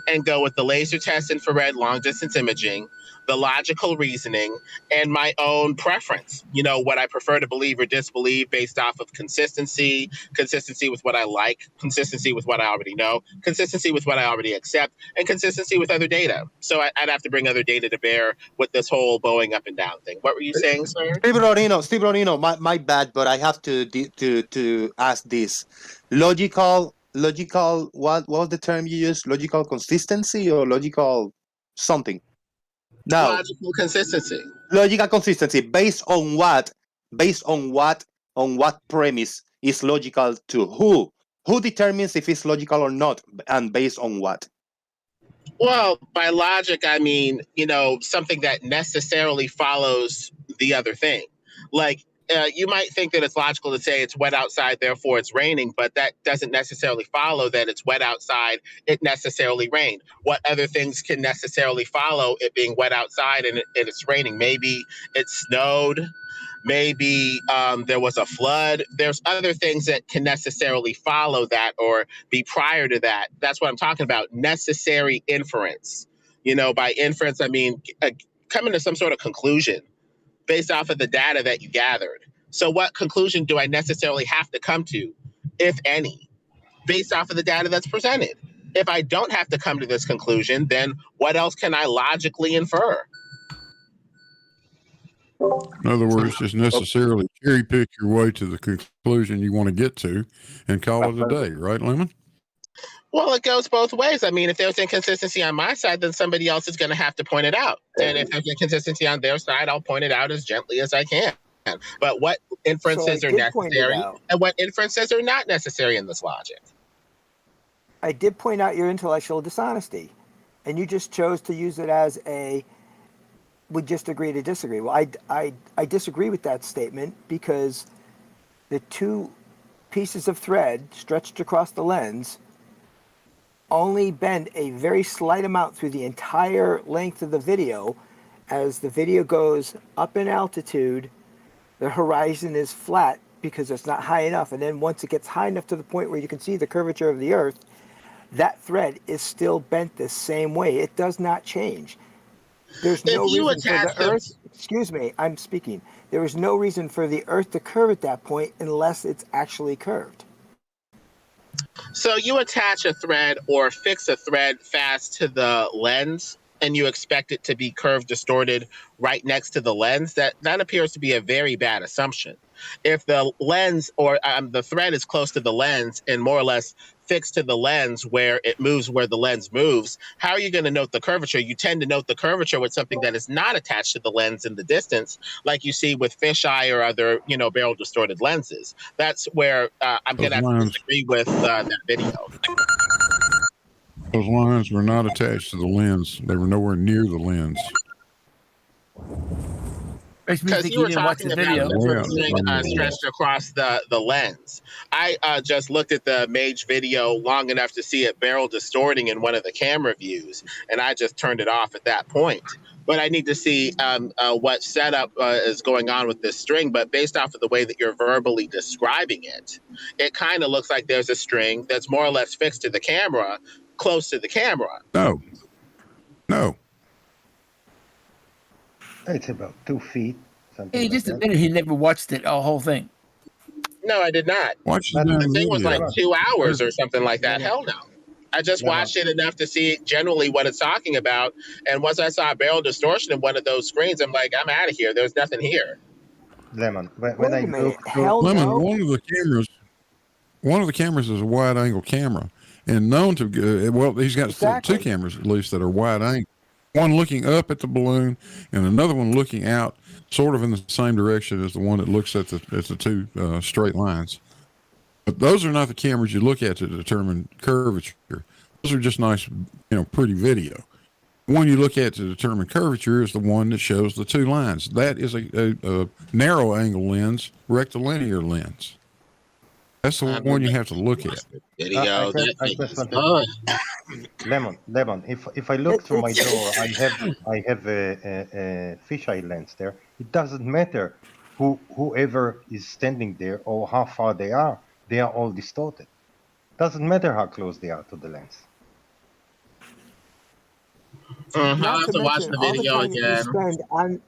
Speaker 14: and go with the laser test infrared long distance imaging, the logical reasoning, and my own preference. You know, what I prefer to believe or disbelieve based off of consistency with what I like, consistency with what I already know, consistency with what I already accept, and consistency with other data. So I'd have to bring other data to bear with this whole bowing up and down thing. What were you saying, sir?
Speaker 1: Steve Rodino, my bad, but I have to ask this. Logical, what was the term you used? Logical consistency or logical something? No.
Speaker 14: Logical consistency.
Speaker 1: Logical consistency. Based on what? On what premise is logical to who? Who determines if it's logical or not? And based on what?
Speaker 14: Well, by logic, I mean, you know, something that necessarily follows the other thing. Like, you might think that it's logical to say it's wet outside, therefore it's raining, but that doesn't necessarily follow that it's wet outside, it necessarily rained. What other things can necessarily follow it being wet outside and it's raining? Maybe it snowed, maybe there was a flood. There's other things that can necessarily follow that or be prior to that. That's what I'm talking about, necessary inference. You know, by inference, I mean coming to some sort of conclusion based off of the data that you gathered. So what conclusion do I necessarily have to come to, if any, based off of the data that's presented? If I don't have to come to this conclusion, then what else can I logically infer?
Speaker 12: In other words, just necessarily cherry pick your way to the conclusion you want to get to and call it a day, right, Lemon?
Speaker 14: Well, it goes both ways. I mean, if there's inconsistency on my side, then somebody else is going to have to point it out. And if there's inconsistency on their side, I'll point it out as gently as I can. But what inferences are necessary and what inferences are not necessary in this logic?
Speaker 4: I did point out your intellectual dishonesty, and you just chose to use it as we just agree to disagree. Well, I disagree with that statement because the two pieces of thread stretched across the lens only bend a very slight amount through the entire length of the video. As the video goes up in altitude, the horizon is flat because it's not high enough. And then once it gets high enough to the point where you can see the curvature of the Earth, that thread is still bent the same way. It does not change. There's no reason for the Earth, excuse me, I'm speaking. There is no reason for the Earth to curve at that point unless it's actually curved.
Speaker 14: So you attach a thread or fix a thread fast to the lens and you expect it to be curved, distorted right next to the lens. That appears to be a very bad assumption. If the lens or the thread is close to the lens and more or less fixed to the lens where it moves where the lens moves, how are you going to note the curvature? You tend to note the curvature with something that is not attached to the lens in the distance, like you see with fisheye or other, barrel distorted lenses. That's where I'm going to have to disagree with that video.
Speaker 12: Those lines were not attached to the lens. They were nowhere near the lens.
Speaker 14: Because you were talking about the stretched across the lens. I just looked at the Mage video long enough to see it barrel distorting in one of the camera views, and I just turned it off at that point. But I need to see what setup is going on with this string. But based off of the way that you're verbally describing it, it kind of looks like there's a string that's more or less fixed to the camera, close to the camera.
Speaker 12: No.
Speaker 10: It's about 2 feet.
Speaker 15: He just admitted he never watched it, the whole thing.
Speaker 14: No, I did not. The thing was like 2 hours or something like that. Hell no. I just watched it enough to see generally what it's talking about. And once I saw a barrel distortion in one of those screens, I'm like, I'm out of here. There's nothing here.
Speaker 10: Lemon, when I look
Speaker 12: Lemon, one of the cameras is a wide angle camera. And known to, he's got two cameras at least that are wide angle. One looking up at the balloon and another one looking out sort of in the same direction as the one that looks at the two straight lines. But those are not the cameras you look at to determine curvature. Those are just nice, pretty video. The one you look at to determine curvature is the one that shows the two lines. That is a narrow angle lens, rectilinear lens. That's the one you have to look at.
Speaker 10: Lemon. If I look through my door, I have a fisheye lens there. It doesn't matter whoever is standing there or how far they are all distorted. Doesn't matter how close they are to the lens.
Speaker 14: I'll
Speaker 4: Not
Speaker 14: have
Speaker 4: to
Speaker 14: to watch
Speaker 4: mention
Speaker 14: the
Speaker 4: all the
Speaker 14: video
Speaker 4: time that you
Speaker 14: again.
Speaker 4: spend on.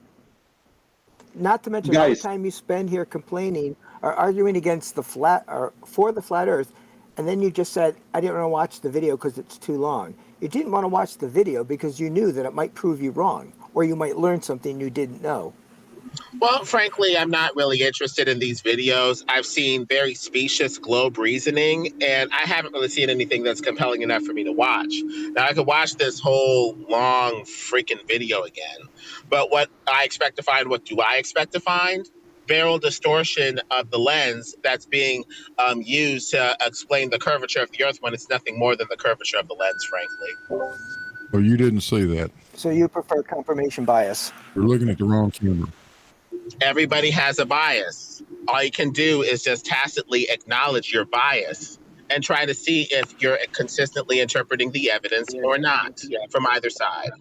Speaker 4: Not to mention all the
Speaker 1: Guys.
Speaker 4: time you spend here complaining or arguing against the flat or for the flat Earth, and then you just said, "I didn't want to watch the video because it's too long." You didn't want to watch the video because you knew that it might prove you wrong, or you might learn something you didn't know.
Speaker 14: Well, frankly, I'm not really interested in these videos. I've seen very specious globe reasoning, and I haven't really seen anything that's compelling enough for me to watch. Now, I could watch this whole long freaking video again, but what I expect to find, what do I expect to find? Barrel distortion of the lens that's being used to explain the curvature of the Earth when it's nothing more than the curvature of the lens, frankly.
Speaker 12: Oh, you didn't see that.
Speaker 4: So you prefer confirmation bias.
Speaker 12: You're looking at the wrong camera.
Speaker 14: Everybody has a bias. All you can do is just tacitly acknowledge your bias and try to see if you're consistently interpreting the evidence or not from either side.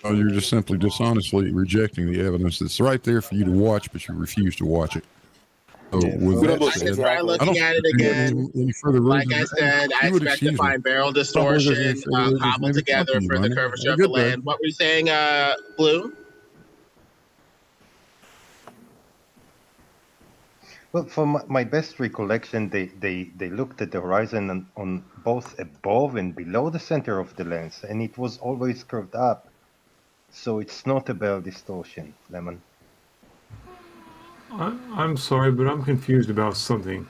Speaker 12: Oh, you're just simply dishonestly rejecting the evidence that's right there for you to watch, but you refuse to watch it. So with that
Speaker 14: I
Speaker 12: said,
Speaker 14: can try looking at it again.
Speaker 12: any further
Speaker 14: Like
Speaker 12: reason,
Speaker 14: I said, I
Speaker 12: you would
Speaker 14: expect to
Speaker 12: excuse me.
Speaker 14: find barrel
Speaker 12: There's
Speaker 14: distortion cobbled
Speaker 12: maybe
Speaker 14: together
Speaker 12: something,
Speaker 14: for the
Speaker 12: Lenny.
Speaker 14: curvature
Speaker 12: Have
Speaker 14: of
Speaker 12: a
Speaker 14: the
Speaker 12: good day.
Speaker 14: land. What were you saying, Blue?
Speaker 10: Well, from my best recollection, they looked at the horizon on both above and below the center of the lens, and it was always curved up. So it's not a barrel distortion, Lemon.
Speaker 5: I'm sorry, but I'm confused about something.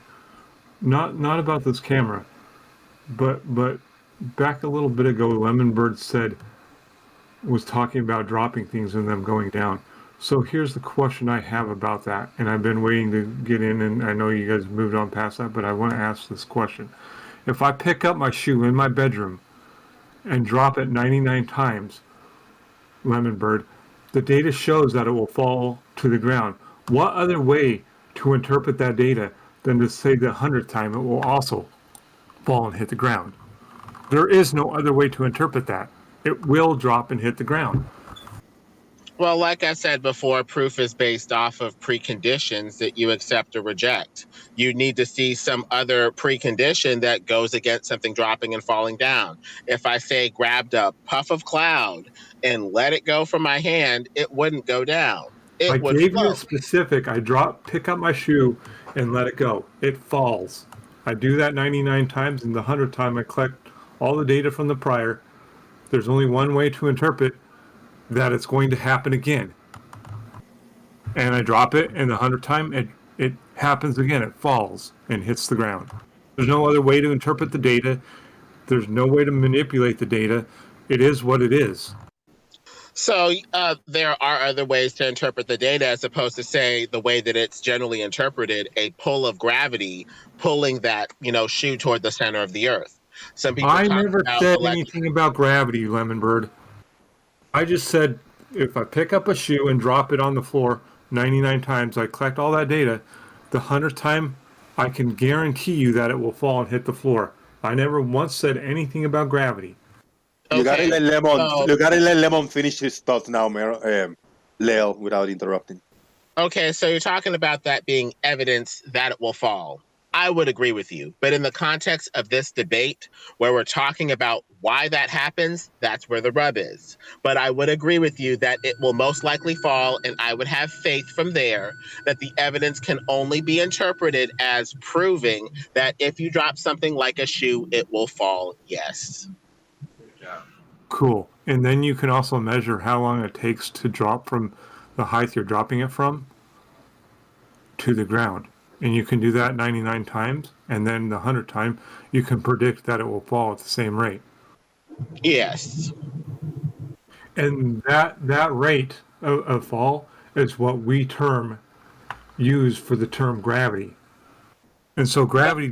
Speaker 5: Not about this camera, but back a little bit ago, Lemonbird was talking about dropping things and them going down. So here's the question I have about that, and I've been waiting to get in, and I know you guys moved on past that, but I want to ask this question. If I pick up my shoe in my bedroom and drop it 99 times, Lemonbird, the data shows that it will fall to the ground. What other way to interpret that data than to say the 100th time it will also fall and hit the ground? There is no other way to interpret that. It will drop and hit the ground.
Speaker 14: Well, like I said before, proof is based off of preconditions that you accept or reject. You need to see some other precondition that goes against something dropping and falling down. If I say grabbed a puff of cloud and let it go from my hand, it wouldn't go down. It
Speaker 5: I
Speaker 14: would
Speaker 5: gave you
Speaker 14: float.
Speaker 5: a specific. I pick up my shoe and let it go. It falls. I do that 99 times, and the 100th time I collect all the data from the prior. There's only one way to interpret that it's going to happen again. And I drop it, and the 100th time it happens again. It falls and hits the ground. There's no other way to interpret the data. There's no way to manipulate the data. It is what it is.
Speaker 14: So there are other ways to interpret the data as opposed to say the way that it's generally interpreted, a pull of gravity pulling that, shoe toward the center of the earth. Some people
Speaker 5: I
Speaker 14: talk
Speaker 5: never
Speaker 14: about
Speaker 5: said anything about gravity, Lemonbird. I just said if I pick up a shoe and drop it on the floor 99 times, I collect all that data. The 100th time, I can guarantee you that it will fall and hit the floor. I never once said anything about gravity.
Speaker 1: You gotta let Lemon finish his thoughts now, Leo, without interrupting.
Speaker 14: Okay, so you're talking about that being evidence that it will fall. I would agree with you. But in the context of this debate, where we're talking about why that happens, that's where the rub is. But I would agree with you that it will most likely fall, and I would have faith from there that the evidence can only be interpreted as proving that if you drop something like a shoe, it will fall, yes.
Speaker 5: Cool. And then you can also measure how long it takes to drop from the height you're dropping it from to the ground. And you can do that 99 times, and then the 100th time, you can predict that it will fall at the same rate.
Speaker 14: Yes.
Speaker 5: And that rate of fall is what we use for the term gravity. And so gravity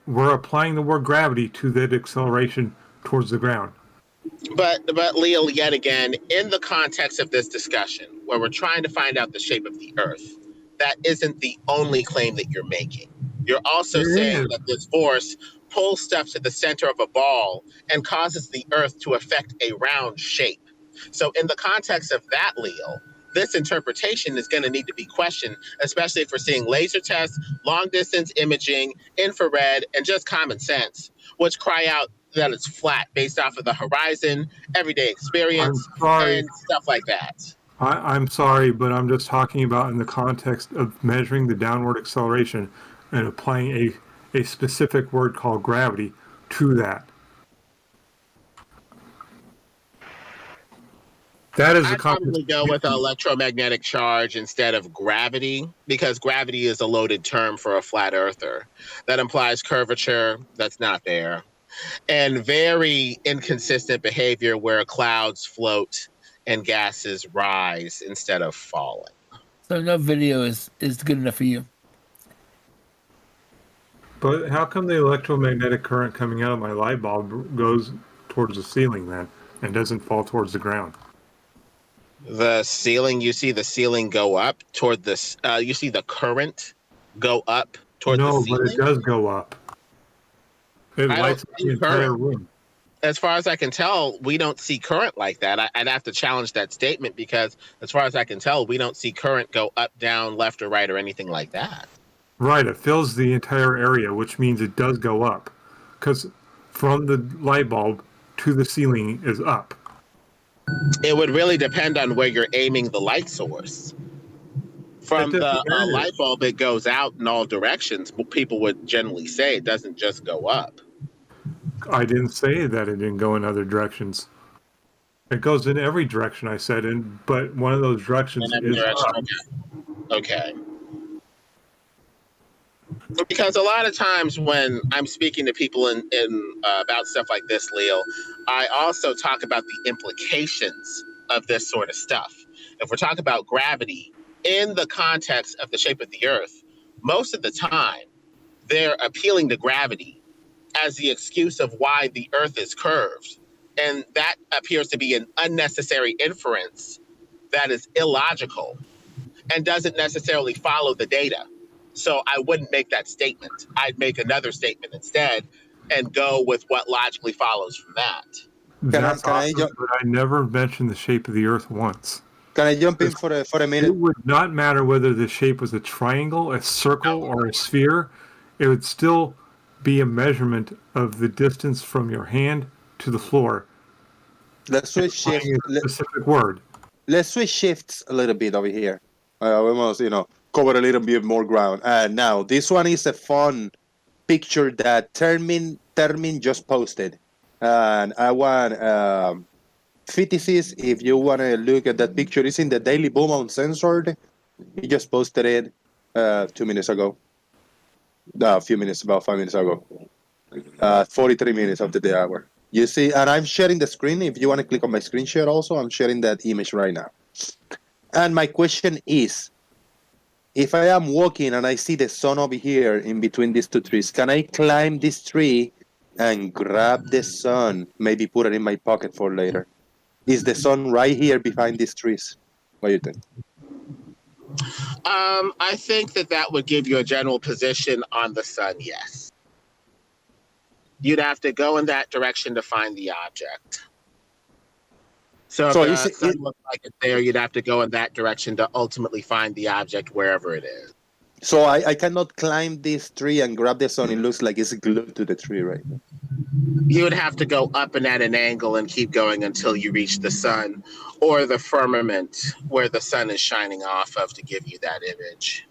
Speaker 5: we're applying the word gravity to that acceleration towards the ground.
Speaker 14: But Leo, yet again, in the context of this discussion, where we're trying to find out the shape of the Earth, that isn't the only claim that you're making. You're also saying that this force pulls stuff to the center of a ball and causes the Earth to affect a round shape. So in the context of that, Leo, this interpretation is going to need to be questioned, especially if we're seeing laser tests, long distance imaging, infrared, and just common sense, which cry out that it's flat based off of the horizon, everyday experience, and stuff like that.
Speaker 5: I'm sorry, but I'm just talking about in the context of measuring the downward acceleration and applying a specific word called gravity to that. That is
Speaker 14: I'd probably go with an electromagnetic charge instead of gravity, because gravity is a loaded term for a flat earther. That implies curvature that's not there, and very inconsistent behavior where clouds float and gases rise instead of falling.
Speaker 15: So no video is good enough for you.
Speaker 5: But how come the electromagnetic current coming out of my light bulb goes towards the ceiling then and doesn't fall towards the ground?
Speaker 14: The ceiling, you see the ceiling go up toward this. You see the current go up toward the ceiling.
Speaker 5: No, but it does go up. It lights up the entire room.
Speaker 14: As far as I can tell, we don't see current like that. I'd have to challenge that statement because, as far as I can tell, we don't see current go up, down, left, or right, or anything like that.
Speaker 5: Right, it fills the entire area, which means it does go up. Because from the light bulb to the ceiling is up.
Speaker 14: It would really depend on where you're aiming the light source. From the light bulb, it goes out in all directions. But people would generally say it doesn't just go up.
Speaker 5: I didn't say that it didn't go in other directions. It goes in every direction, I said, but one of those directions is up.
Speaker 14: Okay. Because a lot of times when I'm speaking to people about stuff like this, Leo, I also talk about the implications of this sort of stuff. If we're talking about gravity in the context of the shape of the Earth, most of the time they're appealing to gravity as the excuse of why the Earth is curved. And that appears to be an unnecessary inference that is illogical and doesn't necessarily follow the data. So I wouldn't make that statement. I'd make another statement instead and go with what logically follows from that.
Speaker 5: That's awesome, but I never mentioned the shape of the Earth once.
Speaker 1: Can I jump in for a minute?
Speaker 5: It would not matter whether the shape was a triangle, a circle, or a sphere. It would still be a measurement of the distance from your hand to the floor.
Speaker 1: Let's switch shifts.
Speaker 5: Specific word.
Speaker 1: Let's switch shifts a little bit over here. We almost, cover a little bit more ground. Now, this one is a fun picture that Termin just posted. And I want Physicist, if you want to look at that picture, it's in the Daily Boom Uncensored. He just posted it 2 minutes ago. A few minutes, about 5 minutes ago. 43 minutes of the hour. You see, and I'm sharing the screen. If you want to click on my screen share also, I'm sharing that image right now. And my question is, if I am walking and I see the sun over here in between these two trees, can I climb this tree and grab the sun, maybe put it in my pocket for later? Is the sun right here behind these trees? What do you think?
Speaker 14: I think that would give you a general position on the sun, yes. You'd have to go in that direction to find the object. So if the sun looks like it's there, you'd have to go in that direction to ultimately find the object wherever it is.
Speaker 1: So I cannot climb this tree and grab the sun. It looks like it's glued to the tree right now.
Speaker 14: You would have to go up and at an angle and keep going until you reach the sun or the firmament where the sun is shining off of to give you that image.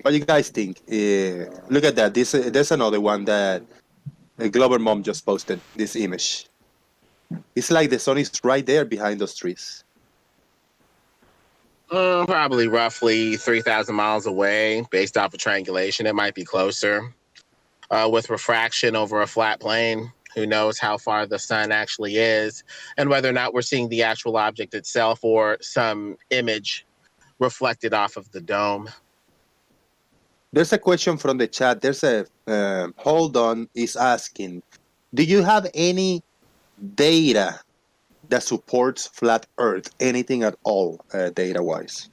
Speaker 1: What do you guys think? Look at that. There's another one that Glover Mom just posted, this image. It's like the sun is right there behind those trees.
Speaker 14: Probably roughly 3,000 miles away based off of triangulation. It might be closer. With refraction over a flat plane, who knows how far the sun actually is and whether or not we're seeing the actual object itself or some image reflected off of the dome.
Speaker 1: There's a question from the chat. There's a Hold On is asking, do you have any data that supports flat Earth? Anything at all, data-wise?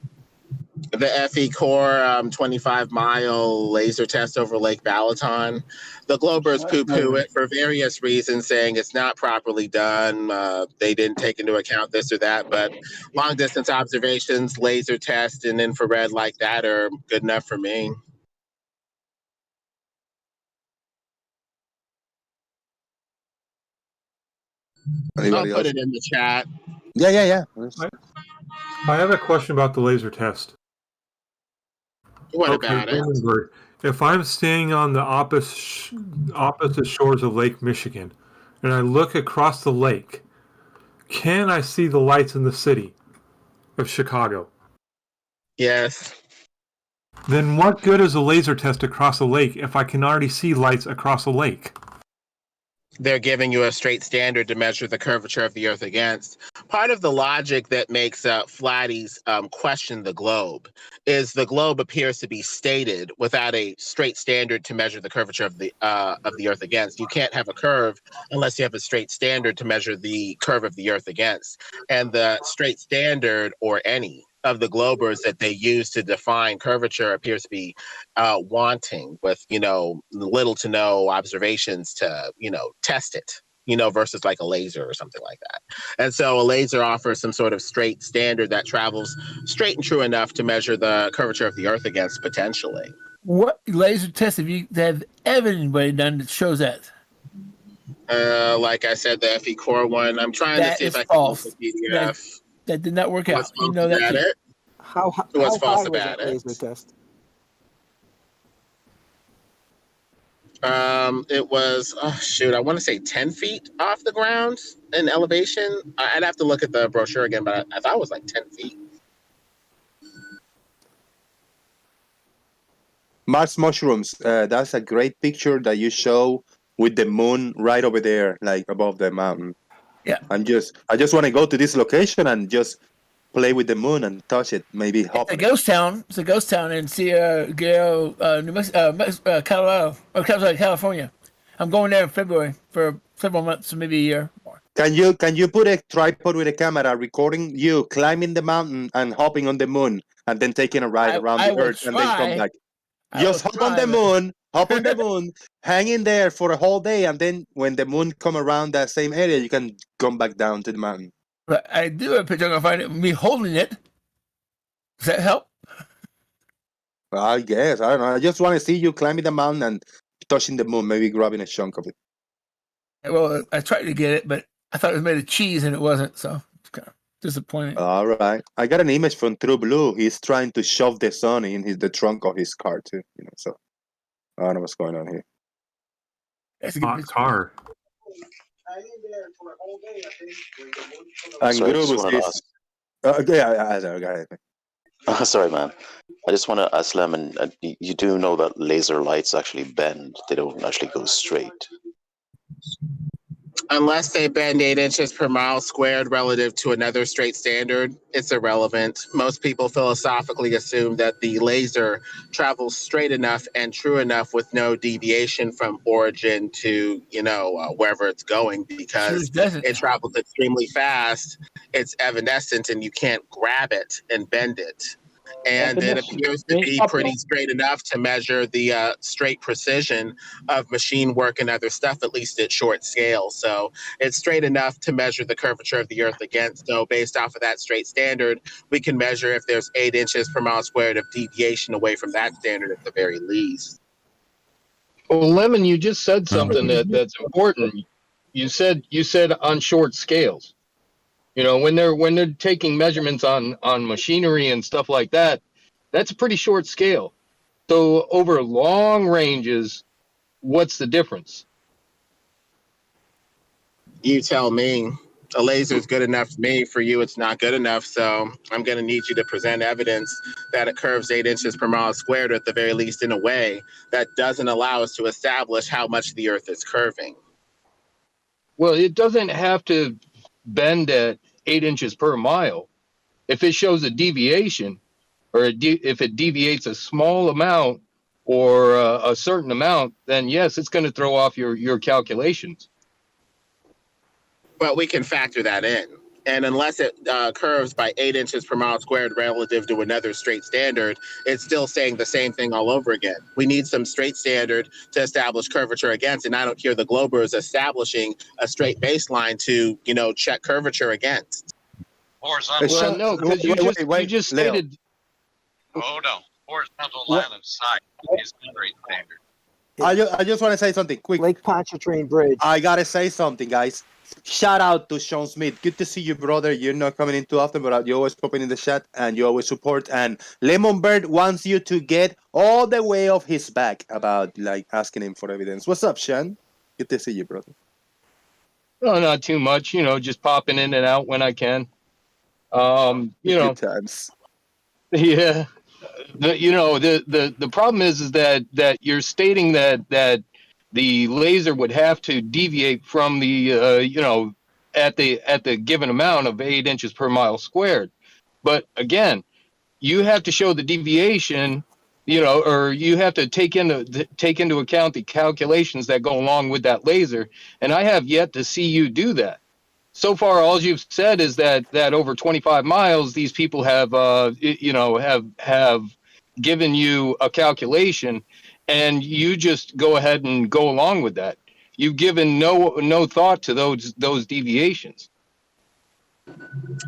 Speaker 14: The FE Core 25-mile laser test over Lake Balaton. The Globers poo-poo it for various reasons, saying it's not properly done. They didn't take into account this or that, but long-distance observations, laser test, and infrared like that are good enough for me.
Speaker 1: Anybody
Speaker 14: I'll put
Speaker 1: else?
Speaker 14: it in the chat.
Speaker 1: Yeah.
Speaker 5: I have a question about the laser test.
Speaker 14: What about it?
Speaker 5: Blumenberg, if I'm staying on the opposite shores of Lake Michigan and I look across the lake, can I see the lights in the city of Chicago?
Speaker 14: Yes.
Speaker 5: Then what good is a laser test across the lake if I can already see lights across the lake?
Speaker 14: They're giving you a straight standard to measure the curvature of the Earth against. Part of the logic that makes Flatties question the globe is the globe appears to be stated without a straight standard to measure the curvature of the Earth against. You can't have a curve unless you have a straight standard to measure the curve of the Earth against. And the straight standard, or any of the globers that they use to define curvature, appears to be wanting, with little to no observations to test it, versus like a laser or something like that. And so a laser offers some sort of straight standard that travels straight and true enough to measure the curvature of the Earth against, potentially.
Speaker 15: What laser test have anybody done that shows that?
Speaker 14: Like I said, the FE Core one. I'm trying to see if I can
Speaker 15: false.
Speaker 14: get the PDF.
Speaker 15: That did not work out.
Speaker 14: What's false about it?
Speaker 4: How
Speaker 14: What's false
Speaker 4: high was
Speaker 14: about
Speaker 4: that
Speaker 14: it?
Speaker 4: laser test?
Speaker 14: It was, I want to say 10 feet off the ground in elevation. I'd have to look at the brochure again, but I thought it was like 10 feet.
Speaker 1: Mars mushrooms. That's a great picture that you show with the moon right over there, like above the mountain.
Speaker 15: Yeah.
Speaker 1: I just want to go to this location and just play with the moon and touch it. Maybe hop.
Speaker 15: It's a ghost town. It's a ghost town in Colorado, or California. I'm going there in February for several months, maybe a year more.
Speaker 1: Can you put a tripod with a camera recording you climbing the mountain and hopping on the moon and then taking a ride around the Earth and then come back? Just hop on the moon, hang in there for a whole day, and then when the moon come around that same area, you can come back down to the mountain.
Speaker 15: But I do have a picture. I'm gonna find it. Me holding it. Does that help?
Speaker 1: Well, I guess. I don't know. I just want to see you climbing the mountain and touching the moon, maybe grabbing a chunk of it.
Speaker 15: Well, I tried to get it, but I thought it was made of cheese and it wasn't, so it's kind of disappointing.
Speaker 1: All right. I got an image from True Blue. He's trying to shove the sun in the trunk of his car too. So I don't know what's going on here.
Speaker 15: That's a
Speaker 5: good car.
Speaker 1: And
Speaker 16: Sorry,
Speaker 1: Guru
Speaker 16: just wanna
Speaker 1: is. Go ahead.
Speaker 16: Sorry, man. I just want to ask Lemon, you do know that laser lights actually bend. They don't actually go straight.
Speaker 14: Unless they bend 8 inches per mile squared relative to another straight standard, it's irrelevant. Most people philosophically assume that the laser travels straight enough and true enough with no deviation from origin to, wherever it's going, because it travels extremely fast. It's evanescent and you can't grab it and bend it. And it appears to be pretty straight enough to measure the straight precision of machine work and other stuff, at least at short scale. So it's straight enough to measure the curvature of the Earth against. So based off of that straight standard, we can measure if there's 8 inches per mile squared of deviation away from that standard at the very least.
Speaker 9: Well, Lemon, you just said something that's important. You said on short scales. When they're taking measurements on machinery and stuff like that, that's a pretty short scale. So over long ranges, what's the difference?
Speaker 14: You tell me. A laser is good enough for me. For you, it's not good enough. So I'm going to need you to present evidence that it curves 8 inches per mile squared, or at the very least in a way that doesn't allow us to establish how much the Earth is curving.
Speaker 9: Well, it doesn't have to bend at 8 inches per mile. If it shows a deviation, or if it deviates a small amount or a certain amount, then yes, it's going to throw off your calculations.
Speaker 14: But we can factor that in. And unless it curves by 8 inches per mile squared relative to another straight standard, it's still saying the same thing all over again. We need some straight standard to establish curvature against, and I don't hear the Globers establishing a straight baseline to, check curvature against.
Speaker 17: Horizontal.
Speaker 9: Well, no, because you just
Speaker 1: Leo.
Speaker 9: stated.
Speaker 17: Hold on. Horizontal line of sight is the straight standard.
Speaker 1: I just want to say something quick.
Speaker 4: Lake Pontchartrain Bridge.
Speaker 1: I gotta say something, guys. Shout out to Sean Smith. Good to see you, brother. You're not coming in too often, but you always popping in the chat and you always support. And Lemon Bird wants you to get all the way off his back about asking him for evidence. What's up, Sean? Good to see you, brother.
Speaker 9: No, not too much. Just popping in and out when I can.
Speaker 1: Good times.
Speaker 9: Yeah. The problem is that you're stating that the laser would have to deviate from the at the given amount of 8 inches per mile squared. But again, you have to show the deviation, or you have to take into account the calculations that go along with that laser. And I have yet to see you do that. So far, all you've said is that over 25 miles, these people have given you a calculation, and you just go ahead and go along with that. You've given no thought to those deviations.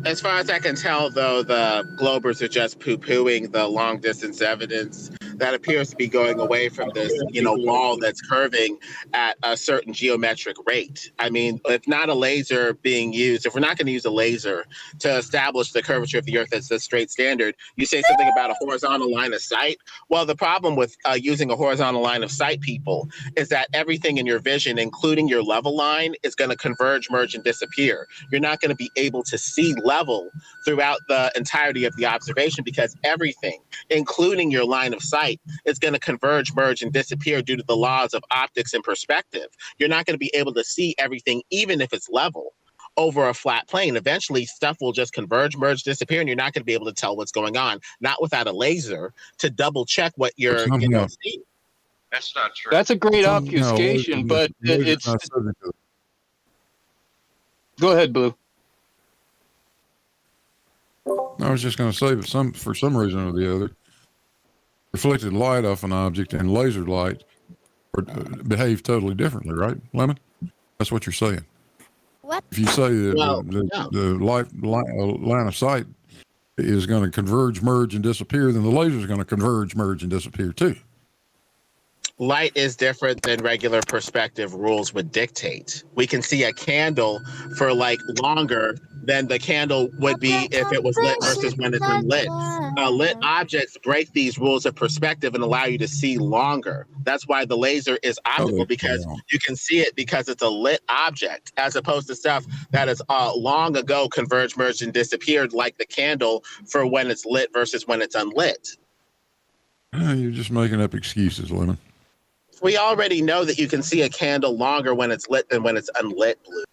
Speaker 14: As far as I can tell, though, the Globers are just poo-pooing the long-distance evidence that appears to be going away from this, wall that's curving at a certain geometric rate. I mean, if not a laser being used, if we're not going to use a laser to establish the curvature of the Earth as the straight standard, you say something about a horizontal line of sight. Well, the problem with using a horizontal line of sight, people, is that everything in your vision, including your level line, is going to converge, merge, and disappear. You're not going to be able to see level throughout the entirety of the observation because everything, including your line of sight, is going to converge, merge, and disappear due to the laws of optics and perspective. You're not going to be able to see everything, even if it's level, over a flat plane. Eventually, stuff will just converge, merge, disappear, and you're not going to be able to tell what's going on, not without a laser to double check what you're seeing.
Speaker 17: That's not true.
Speaker 9: That's a great obfuscation, but it's... Go ahead, Blue.
Speaker 12: I was just going to say that for some reason or the other, reflected light off an object and laser light behave totally differently, right, Lemon? That's what you're saying.
Speaker 18: What?
Speaker 12: If you say that the line of sight is going to converge, merge, and disappear, then the laser is going to converge, merge, and disappear too.
Speaker 14: Light is different than regular perspective rules would dictate. We can see a candle for longer than the candle would be if it was lit versus when it's unlit. Lit objects break these rules of perspective and allow you to see longer. That's why the laser is optical, because you can see it because it's a lit object, as opposed to stuff that is long ago converged, merged, and disappeared, like the candle for when it's lit versus when it's unlit.
Speaker 12: You're just making up excuses, Lemon.
Speaker 14: We already know that you can see a candle longer when it's lit than when it's unlit, Blue.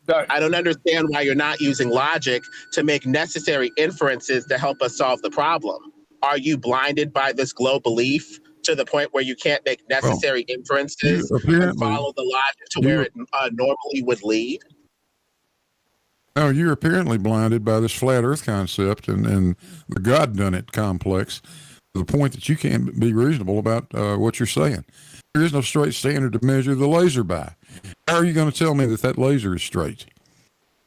Speaker 14: I don't understand why you're not using logic to make necessary inferences to help us solve the problem. Are you blinded by this glow belief to the point where you can't make necessary inferences and follow the logic to where it normally would lead?
Speaker 12: No, you're apparently blinded by this flat earth concept and the God done it complex to the point that you can't be reasonable about what you're saying. There is no straight standard to measure the laser by. How are you going to tell me that laser is straight?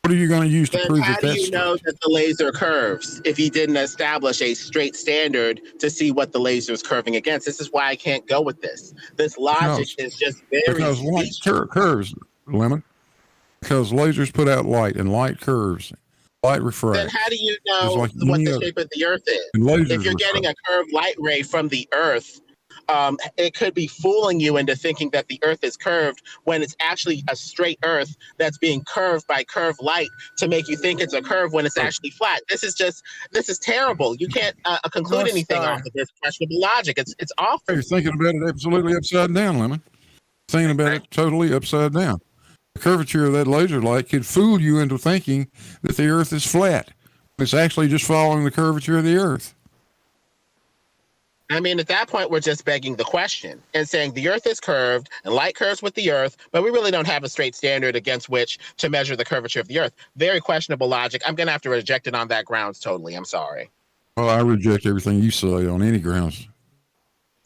Speaker 12: What are you going to use to prove that that's straight? How do you know
Speaker 14: that the laser curves if you didn't establish a straight standard to see what the laser is curving against? This is why I can't go with this. This logic is just very...
Speaker 12: Because light curves, Lemon. Because lasers put out light, and light curves. Light refracts.
Speaker 14: Then how do you know what the shape of the Earth is? If you're getting a curved light ray from the Earth, it could be fooling you into thinking that the Earth is curved when it's actually a straight Earth that's being curved by curved light to make you think it's a curve when it's actually flat. This is terrible. You can't conclude anything off of this questionable logic. It's awful.
Speaker 12: You're thinking about it absolutely upside down, Lemon. Thinking about it totally upside down. The curvature of that laser light could fool you into thinking that the Earth is flat. It's actually just following the curvature of the Earth.
Speaker 14: I mean, at that point, we're just begging the question and saying the Earth is curved and light curves with the Earth, but we really don't have a straight standard against which to measure the curvature of the Earth. Very questionable logic. I'm going to have to reject it on that grounds totally. I'm sorry.
Speaker 12: Well, I reject everything you say on any grounds.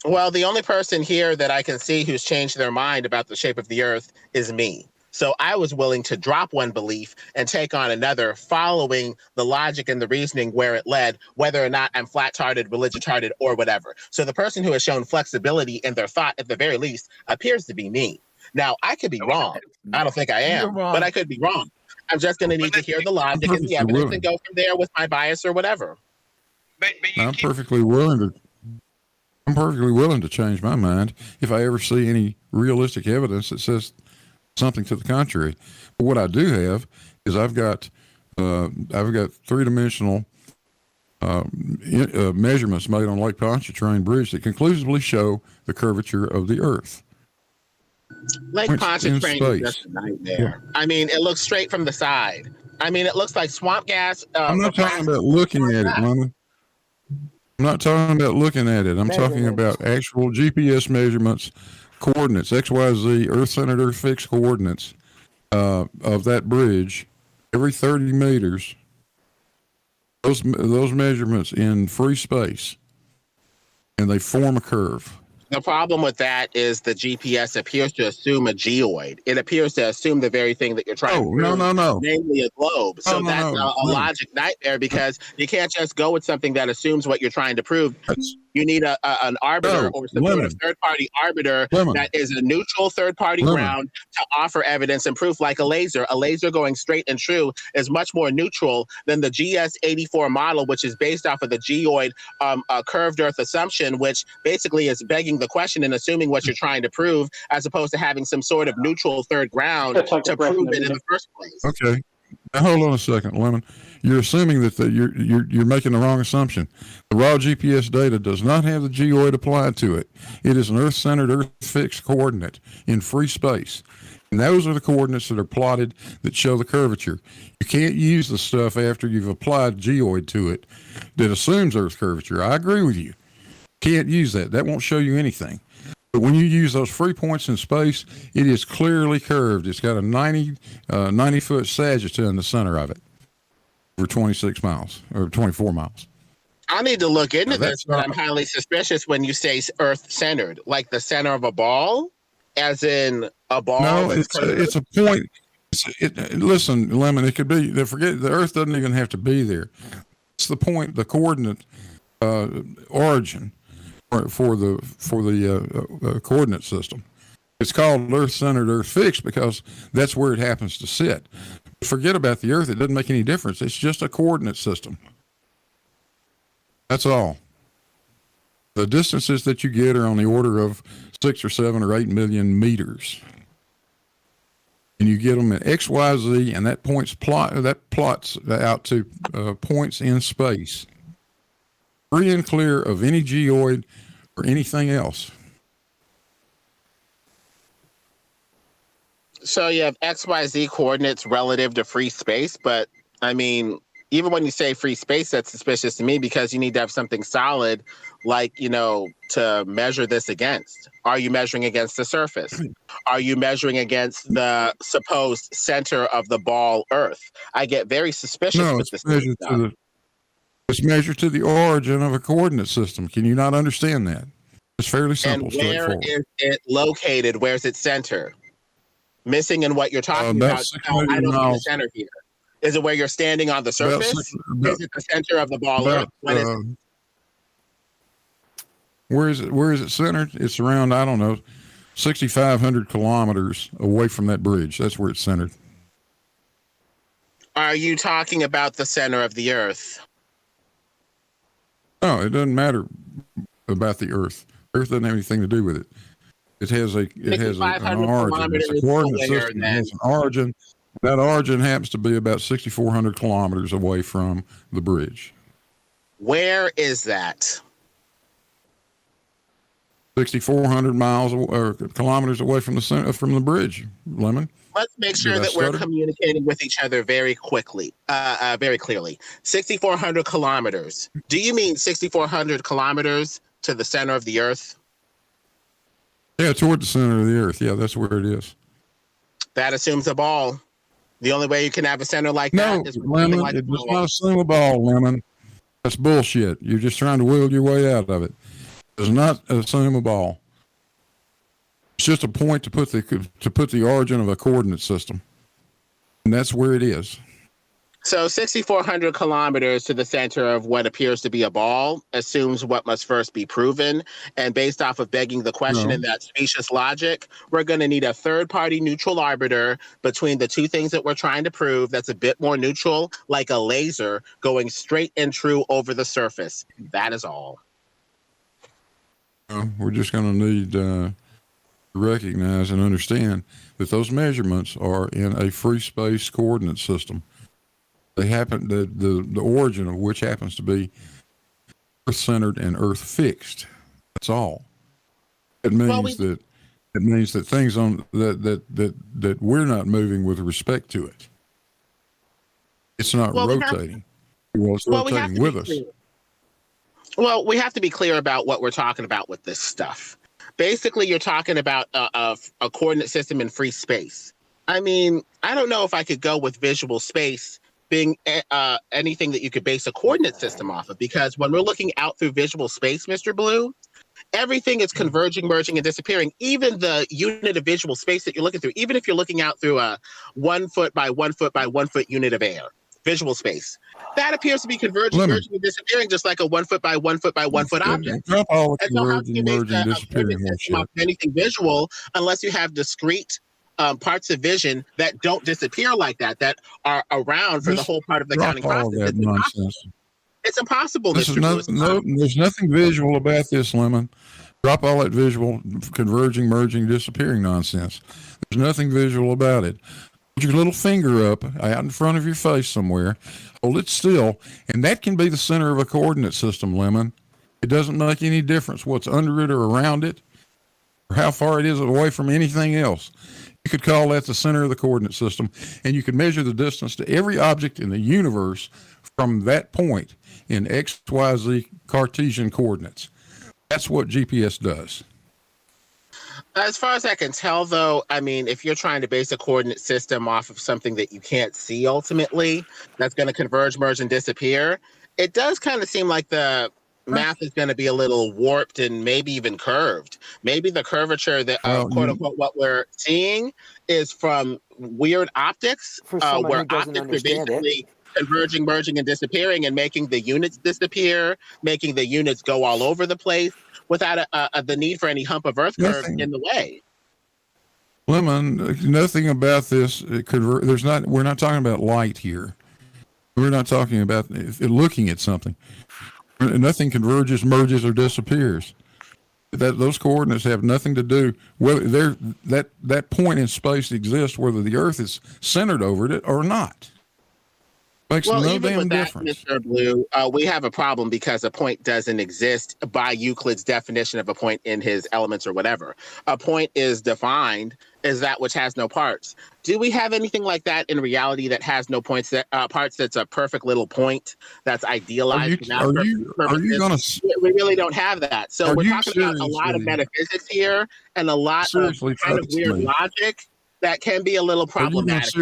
Speaker 14: Well, the only person here that I can see who's changed their mind about the shape of the Earth is me. So I was willing to drop one belief and take on another, following the logic and the reasoning where it led, whether or not I'm flat-tarded, religion-tarded, or whatever. So the person who has shown flexibility in their thought, at the very least, appears to be me. Now, I could be wrong. I don't think I am, but I could be wrong. I'm just going to need to hear the logic and the evidence and go from there with my bias or whatever.
Speaker 12: I'm perfectly willing to change my mind if I ever see any realistic evidence that says something to the contrary. But what I do have is I've got three-dimensional measurements made on Lake Pontchartrain Bridge that conclusively show the curvature of the Earth.
Speaker 14: Lake Pontchartrain is just a nightmare. Yeah. I mean, it looks straight from the side. I mean, it looks like swamp gas.
Speaker 12: I'm not talking about looking at it, London. I'm not talking about looking at it. I'm talking about actual GPS measurements, coordinates, XYZ, Earth-centered, Earth-fixed coordinates of that bridge every 30 meters. Those measurements in free space, and they form a curve.
Speaker 14: The problem with that is the GPS appears to assume a geoid. It appears to assume the very thing that you're trying to prove, namely a globe. So that's a logic nightmare, because you can't just go with something that assumes what you're trying to prove. You need an arbiter or some sort of third-party arbiter that is a neutral third-party ground to offer evidence and proof, like a laser. A laser going straight and true is much more neutral than the GS84 model, which is based off of the geoid curved Earth assumption, which basically is begging the question and assuming what you're trying to prove, as opposed to having some sort of neutral third ground to prove it in the first place.
Speaker 12: Okay. Now, hold on a second, Lemon. You're assuming that you're making the wrong assumption. The raw GPS data does not have the geoid applied to it. It is an Earth-centered, Earth-fixed coordinate in free space. And those are the coordinates that are plotted that show the curvature. You can't use the stuff after you've applied geoid to it that assumes Earth curvature. I agree with you. Can't use that. That won't show you anything. But when you use those free points in space, it is clearly curved. It's got a 90-foot sagitta in the center of it for 26 miles or 24 miles.
Speaker 14: I need to look into this, but I'm highly suspicious when you say Earth-centered, like the center of a ball, as in a ball.
Speaker 12: No, it's a point. Listen, Lemon, it could be. Forget the Earth doesn't even have to be there. It's the point, the coordinate origin for the coordinate system. It's called Earth-centered, Earth-fixed because that's where it happens to sit. Forget about the Earth. It doesn't make any difference. It's just a coordinate system. That's all. The distances that you get are on the order of 6 or 7 or 8 million meters. And you get them at X, Y, Z, and that plots out to points in space. Free and clear of any geoid or anything else.
Speaker 14: So you have XYZ coordinates relative to free space, but I mean, even when you say free space, that's suspicious to me because you need to have something solid, like, to measure this against. Are you measuring against the surface? Are you measuring against the supposed center of the ball Earth? I get very suspicious with this stuff.
Speaker 12: It's measured to the origin of a coordinate system. Can you not understand that? It's fairly simple.
Speaker 14: And where is it located? Where's its center? Missing in what you're talking about. I don't see the center here. Is it where you're standing on the surface? Is it the center of the ball?
Speaker 12: Where is it centered? It's around, 6,500 kilometers away from that bridge. That's where it's centered.
Speaker 14: Are you talking about the center of the Earth?
Speaker 12: No, it doesn't matter about the Earth. Earth doesn't have anything to do with it. It has an origin. It's a coordinate system. It has an origin. That origin happens to be about 6,400 kilometers away from the bridge.
Speaker 14: Where is that?
Speaker 12: 6,400 miles or kilometers away from the bridge, Lemon.
Speaker 14: Let's make sure that we're communicating with each other very quickly, very clearly. 6,400 kilometers. Do you mean 6,400 kilometers to the center of the Earth?
Speaker 12: Yeah, toward the center of the Earth. Yeah, that's where it is.
Speaker 14: That assumes a ball. The only way you can have a center like
Speaker 12: No,
Speaker 14: that is with
Speaker 12: Lemon,
Speaker 14: something like a
Speaker 12: it does
Speaker 14: ball.
Speaker 12: not assume a ball, Lemon. That's bullshit. You're just trying to wiggle your way out of it. It does not assume a ball. It's just a point to put the origin of a coordinate system, and that's where it is.
Speaker 14: So 6,400 kilometers to the center of what appears to be a ball assumes what must first be proven. And based off of begging the question
Speaker 12: No.
Speaker 14: in that specious logic, we're going to need a third-party neutral arbiter between the two things that we're trying to prove that's a bit more neutral, like a laser going straight and true over the surface. That is all.
Speaker 12: We're just going to need to recognize and understand that those measurements are in a free space coordinate system. They happen the origin of which happens to be Earth centered and Earth fixed. That's all. It means that things on that we're not moving with respect to it. It's not rotating. It's rotating with us.
Speaker 14: Well, we have to be clear about what we're talking about with this stuff. Basically, you're talking about a coordinate system in free space. I mean, I don't know if I could go with visual space being anything that you could base a coordinate system off of, because when we're looking out through visual space, Mr. Blue, everything is converging, merging, and disappearing. Even the unit of visual space that you're looking through, even if you're looking out through a 1 foot by 1 foot by 1 foot unit of air, visual space, that appears to be converging, merging, and disappearing, just like a 1 foot by 1 foot by 1 foot object.
Speaker 12: Drop all the
Speaker 14: And so how can you
Speaker 12: converging,
Speaker 14: base
Speaker 12: merging,
Speaker 14: a
Speaker 12: disappearing
Speaker 14: coordinate system off of anything visual unless you have discrete parts of vision that don't disappear like that, that are around for the whole part of the counting
Speaker 12: all
Speaker 14: process?
Speaker 12: that nonsense.
Speaker 14: It's impossible,
Speaker 12: This
Speaker 14: Mr.
Speaker 12: is
Speaker 14: Blue.
Speaker 12: there's nothing visual about this, Lemon. Drop all that visual, converging, merging, disappearing nonsense. There's nothing visual about it. Put your little finger up out in front of your face somewhere. Hold it still, and that can be the center of a coordinate system, Lemon. It doesn't make any difference what's under it or around it, or how far it is away from anything else. You could call that the center of the coordinate system, and you could measure the distance to every object in the universe from that point in X, Y, Z Cartesian coordinates. That's what GPS does.
Speaker 14: As far as I can tell, though, I mean, if you're trying to base a coordinate system off of something that you can't see ultimately, that's going to converge, merge, and disappear, it does kind of seem like the math is going to be a little warped and maybe even curved. Maybe the curvature that, quote unquote, what we're seeing is from weird optics, where optics are basically converging, merging, and disappearing, and making the units disappear, making the units go all over the place without the need for any hump of Earth curve in the way.
Speaker 12: Lemon, nothing about this. We're not talking about light here. We're not talking about looking at something. Nothing converges, merges, or disappears. Those coordinates have nothing to do whether that point in space exists, whether the Earth is centered over it or not. Makes no
Speaker 14: even
Speaker 12: damn
Speaker 14: with that,
Speaker 12: difference.
Speaker 14: Mr. Blue, we have a problem because a point doesn't exist by Euclid's definition of a point in his Elements or whatever. A point is defined as that which has no parts. Do we have anything like that in reality that has no parts? That's a perfect little point that's idealized.
Speaker 12: Are you going to?
Speaker 14: We really don't have that. So
Speaker 12: Are
Speaker 14: we're
Speaker 12: you
Speaker 14: talking about a lot of
Speaker 12: seriously-
Speaker 14: metaphysics here and a lot of
Speaker 12: Seriously,
Speaker 14: kind of
Speaker 12: trust
Speaker 14: weird
Speaker 12: me.
Speaker 14: logic that can be a little problematic.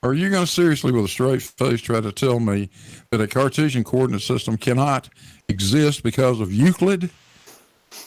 Speaker 12: Are you going to seriously, with a straight face, try to tell me that a Cartesian coordinate system cannot exist because of Euclid?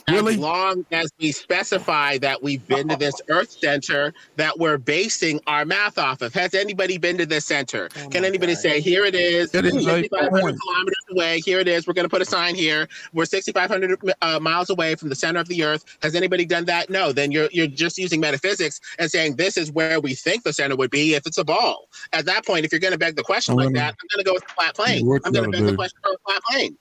Speaker 12: Really?
Speaker 14: As long as we specify that we've been to this Earth center that we're basing our math off of. Has anybody been to this center? Can anybody say, here it is,
Speaker 12: It is a
Speaker 14: 6,500
Speaker 12: point.
Speaker 14: kilometers away, here it is, we're going to put a sign here, we're 6,500 miles away from the center of the Earth. Has anybody done that? No. Then you're just using metaphysics and saying this is where we think the center would be if it's a ball. At that point, if you're going to beg the question like that, I'm going to go with a flat plane.
Speaker 12: What
Speaker 14: I'm going to
Speaker 12: you
Speaker 14: beg the
Speaker 12: gotta
Speaker 14: question for a flat plane.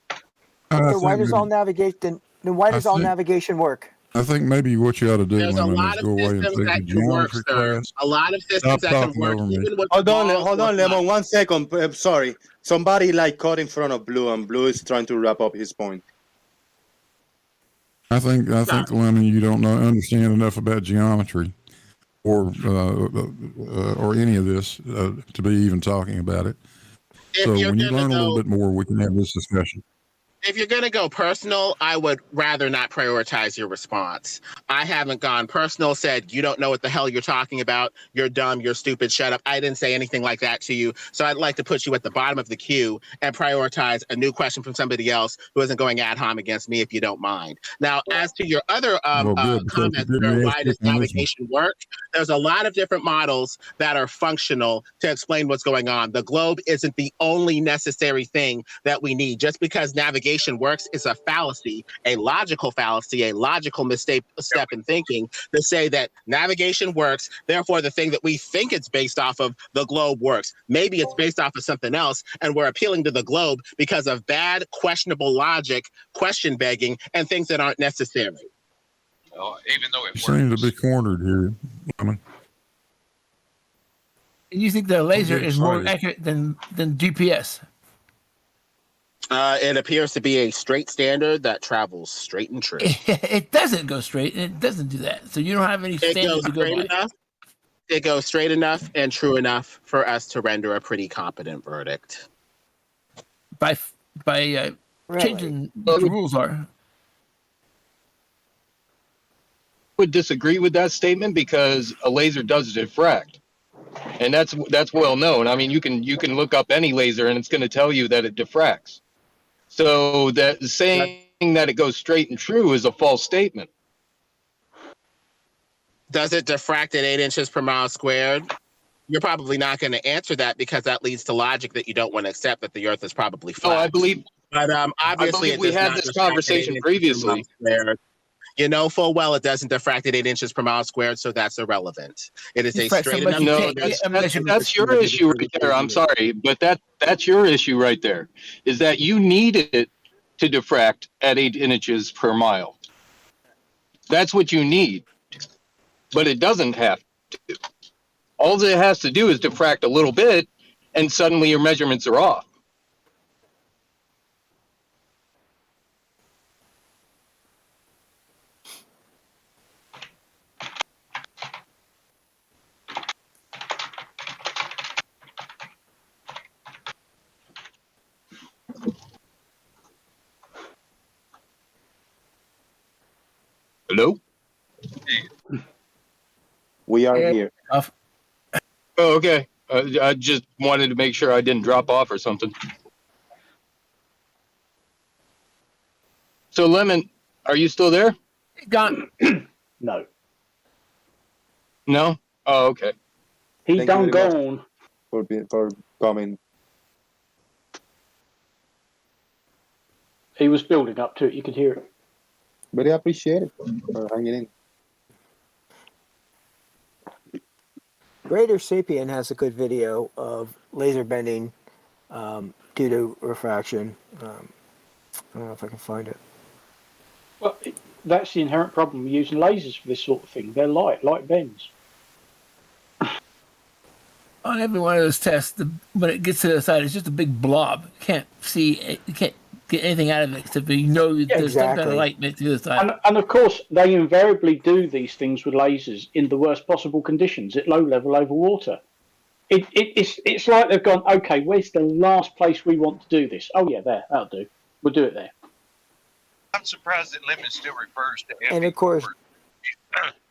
Speaker 4: So why does all navigation? Then why does all
Speaker 12: think-
Speaker 4: navigation work?
Speaker 12: I think maybe what you ought to do,
Speaker 14: There's a
Speaker 12: Lemon,
Speaker 14: lot
Speaker 12: is
Speaker 14: of
Speaker 12: go away and
Speaker 14: systems
Speaker 12: take
Speaker 14: that
Speaker 12: a
Speaker 14: can work,
Speaker 12: geometry
Speaker 14: sir.
Speaker 12: class.
Speaker 14: A lot of
Speaker 12: Stop
Speaker 14: systems that can
Speaker 12: talking
Speaker 14: work
Speaker 12: over me.
Speaker 14: even with
Speaker 1: Hold on,
Speaker 14: balls
Speaker 1: hold on,
Speaker 14: or
Speaker 1: Lemon. 1 second. I'm sorry. Somebody caught in front of Blue, and Blue is trying to wrap up his point.
Speaker 12: I think, Lemon, you don't understand enough about geometry or any of this to be even talking about it.
Speaker 14: If
Speaker 12: So
Speaker 14: you're
Speaker 12: when you
Speaker 14: gonna
Speaker 12: learn a little
Speaker 14: go-
Speaker 12: bit more, we can have this discussion.
Speaker 14: If you're going to go personal, I would rather not prioritize your response. I haven't gone personal, said, you don't know what the hell you're talking about. You're dumb. You're stupid. Shut up. I didn't say anything like that to you. So I'd like to put you at the bottom of the queue and prioritize a new question from somebody else who isn't going ad hom against me, if you don't mind. Now, as to your other comments, why does navigation work? There's a lot of different models that are functional to explain what's going on. The globe isn't the only necessary thing that we need. Just because navigation works is a fallacy, a logical fallacy, a logical step in thinking to say that navigation works, therefore the thing that we think it's based off of, the globe, works. Maybe it's based off of something else, and we're appealing to the globe because of bad, questionable logic, question begging, and things that aren't necessary.
Speaker 17: Even though it
Speaker 12: You seem to be cornered here.
Speaker 15: And you think the laser
Speaker 12: getting
Speaker 15: is more
Speaker 12: excited.
Speaker 15: accurate than GPS?
Speaker 14: It appears to be a straight standard that travels straight and true.
Speaker 15: It doesn't go straight, and it doesn't do that. So you don't have any
Speaker 14: It
Speaker 15: standard
Speaker 14: goes
Speaker 15: to go
Speaker 14: straight
Speaker 15: by.
Speaker 14: enough. It goes straight enough and true enough for us to render a pretty competent verdict.
Speaker 15: By changing what the rules are.
Speaker 9: Would disagree with that statement because a laser does diffract, and that's well known. I mean, you can look up any laser and it's going to tell you that it diffracts. So that saying that it goes straight and true is a false statement.
Speaker 14: Does it diffract at 8 inches per mile squared? You're probably not going to answer that because that leads to logic that you don't want to accept, that the Earth is probably flat.
Speaker 9: Oh, I believe.
Speaker 14: But obviously,
Speaker 9: I believe we had this conversation previously.
Speaker 14: You know full well it doesn't diffract at 8 inches per mile squared, so that's irrelevant. It is a straight enough.
Speaker 9: No, that's your issue right there. I'm sorry, but that's your issue right there. Is that you need it to diffract at 8 inches per mile. That's what you need, but it doesn't have to. All it has to do is diffract a little bit, and suddenly your measurements are off. Hello?
Speaker 18: We are here.
Speaker 9: Oh, okay. I just wanted to make sure I didn't drop off or something. So, Lemon, are you still there?
Speaker 15: Gone.
Speaker 7: No.
Speaker 9: No? Oh, okay.
Speaker 7: He
Speaker 18: Thank
Speaker 7: done
Speaker 18: you very
Speaker 7: gone.
Speaker 18: for coming.
Speaker 7: He was building up to it. You could hear it.
Speaker 18: Very appreciated for hanging in.
Speaker 4: Greater Sapien has a good video of laser bending due to refraction. I don't know if I can find it.
Speaker 7: Well, that's the inherent problem with using lasers for this sort of thing. They're light bends.
Speaker 15: On every one of those tests, when it gets to the side, it's just a big blob. You can't see it. You can't get anything out of it except you know there's some kind of light to the other side.
Speaker 7: And of course, they invariably do these things with lasers in the worst possible conditions at low level over water. It's like they've gone, okay, where's the last place we want to do this? Oh yeah, there, that'll do. We'll do it there.
Speaker 17: I'm surprised that Lemon still refers to
Speaker 4: And of course,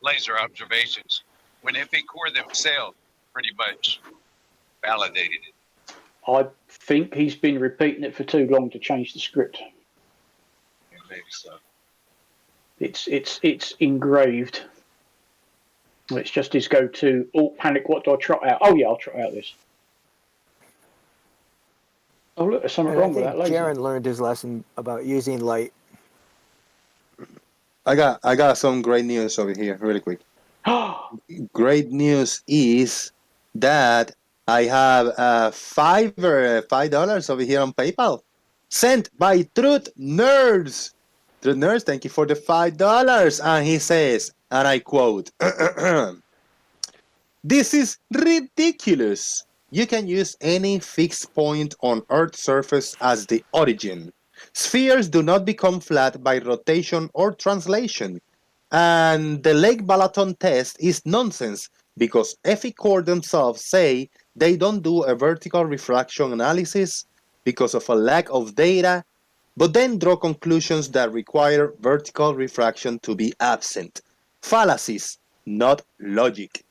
Speaker 17: laser observations when FECOR themselves pretty much validated it.
Speaker 7: I think he's been repeating it for too long to change the script.
Speaker 17: Yeah, maybe so.
Speaker 7: It's engraved. It's just his go-to. Oh, panic! What do I trot out? Oh yeah, I'll trot out this. Oh look, there's something
Speaker 4: and
Speaker 7: wrong
Speaker 4: I
Speaker 7: with
Speaker 4: think
Speaker 7: that laser.
Speaker 4: Jaron learned his lesson about using light.
Speaker 1: I got some great news over here, really quick. Great news is that I have $5 over here on PayPal, sent by Truth Nerds. Truth Nerds, thank you for the $5. And he says, and I quote, "This is ridiculous. You can use any fixed point on Earth's surface as the origin. Spheres do not become flat by rotation or translation. And the Lake Balaton test is nonsense because FECOR themselves say they don't do a vertical refraction analysis because of a lack of data but then draw conclusions that require vertical refraction to be absent. Fallacies, not logic.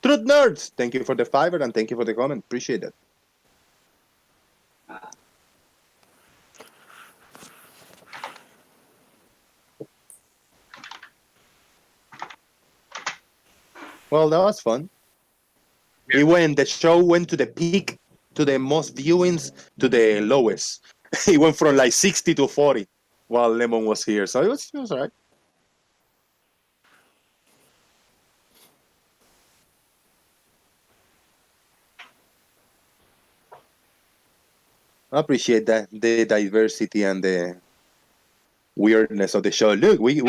Speaker 1: Truth nerds, thank you for the fiver and thank you for the comment. Appreciate it. Well, that was fun. The show went to the peak, to the most viewings, to the lowest. It went from like 60 to 40 while Lemon was here. So it was all right. I appreciate that, the diversity and the weirdness of the show. Look, we've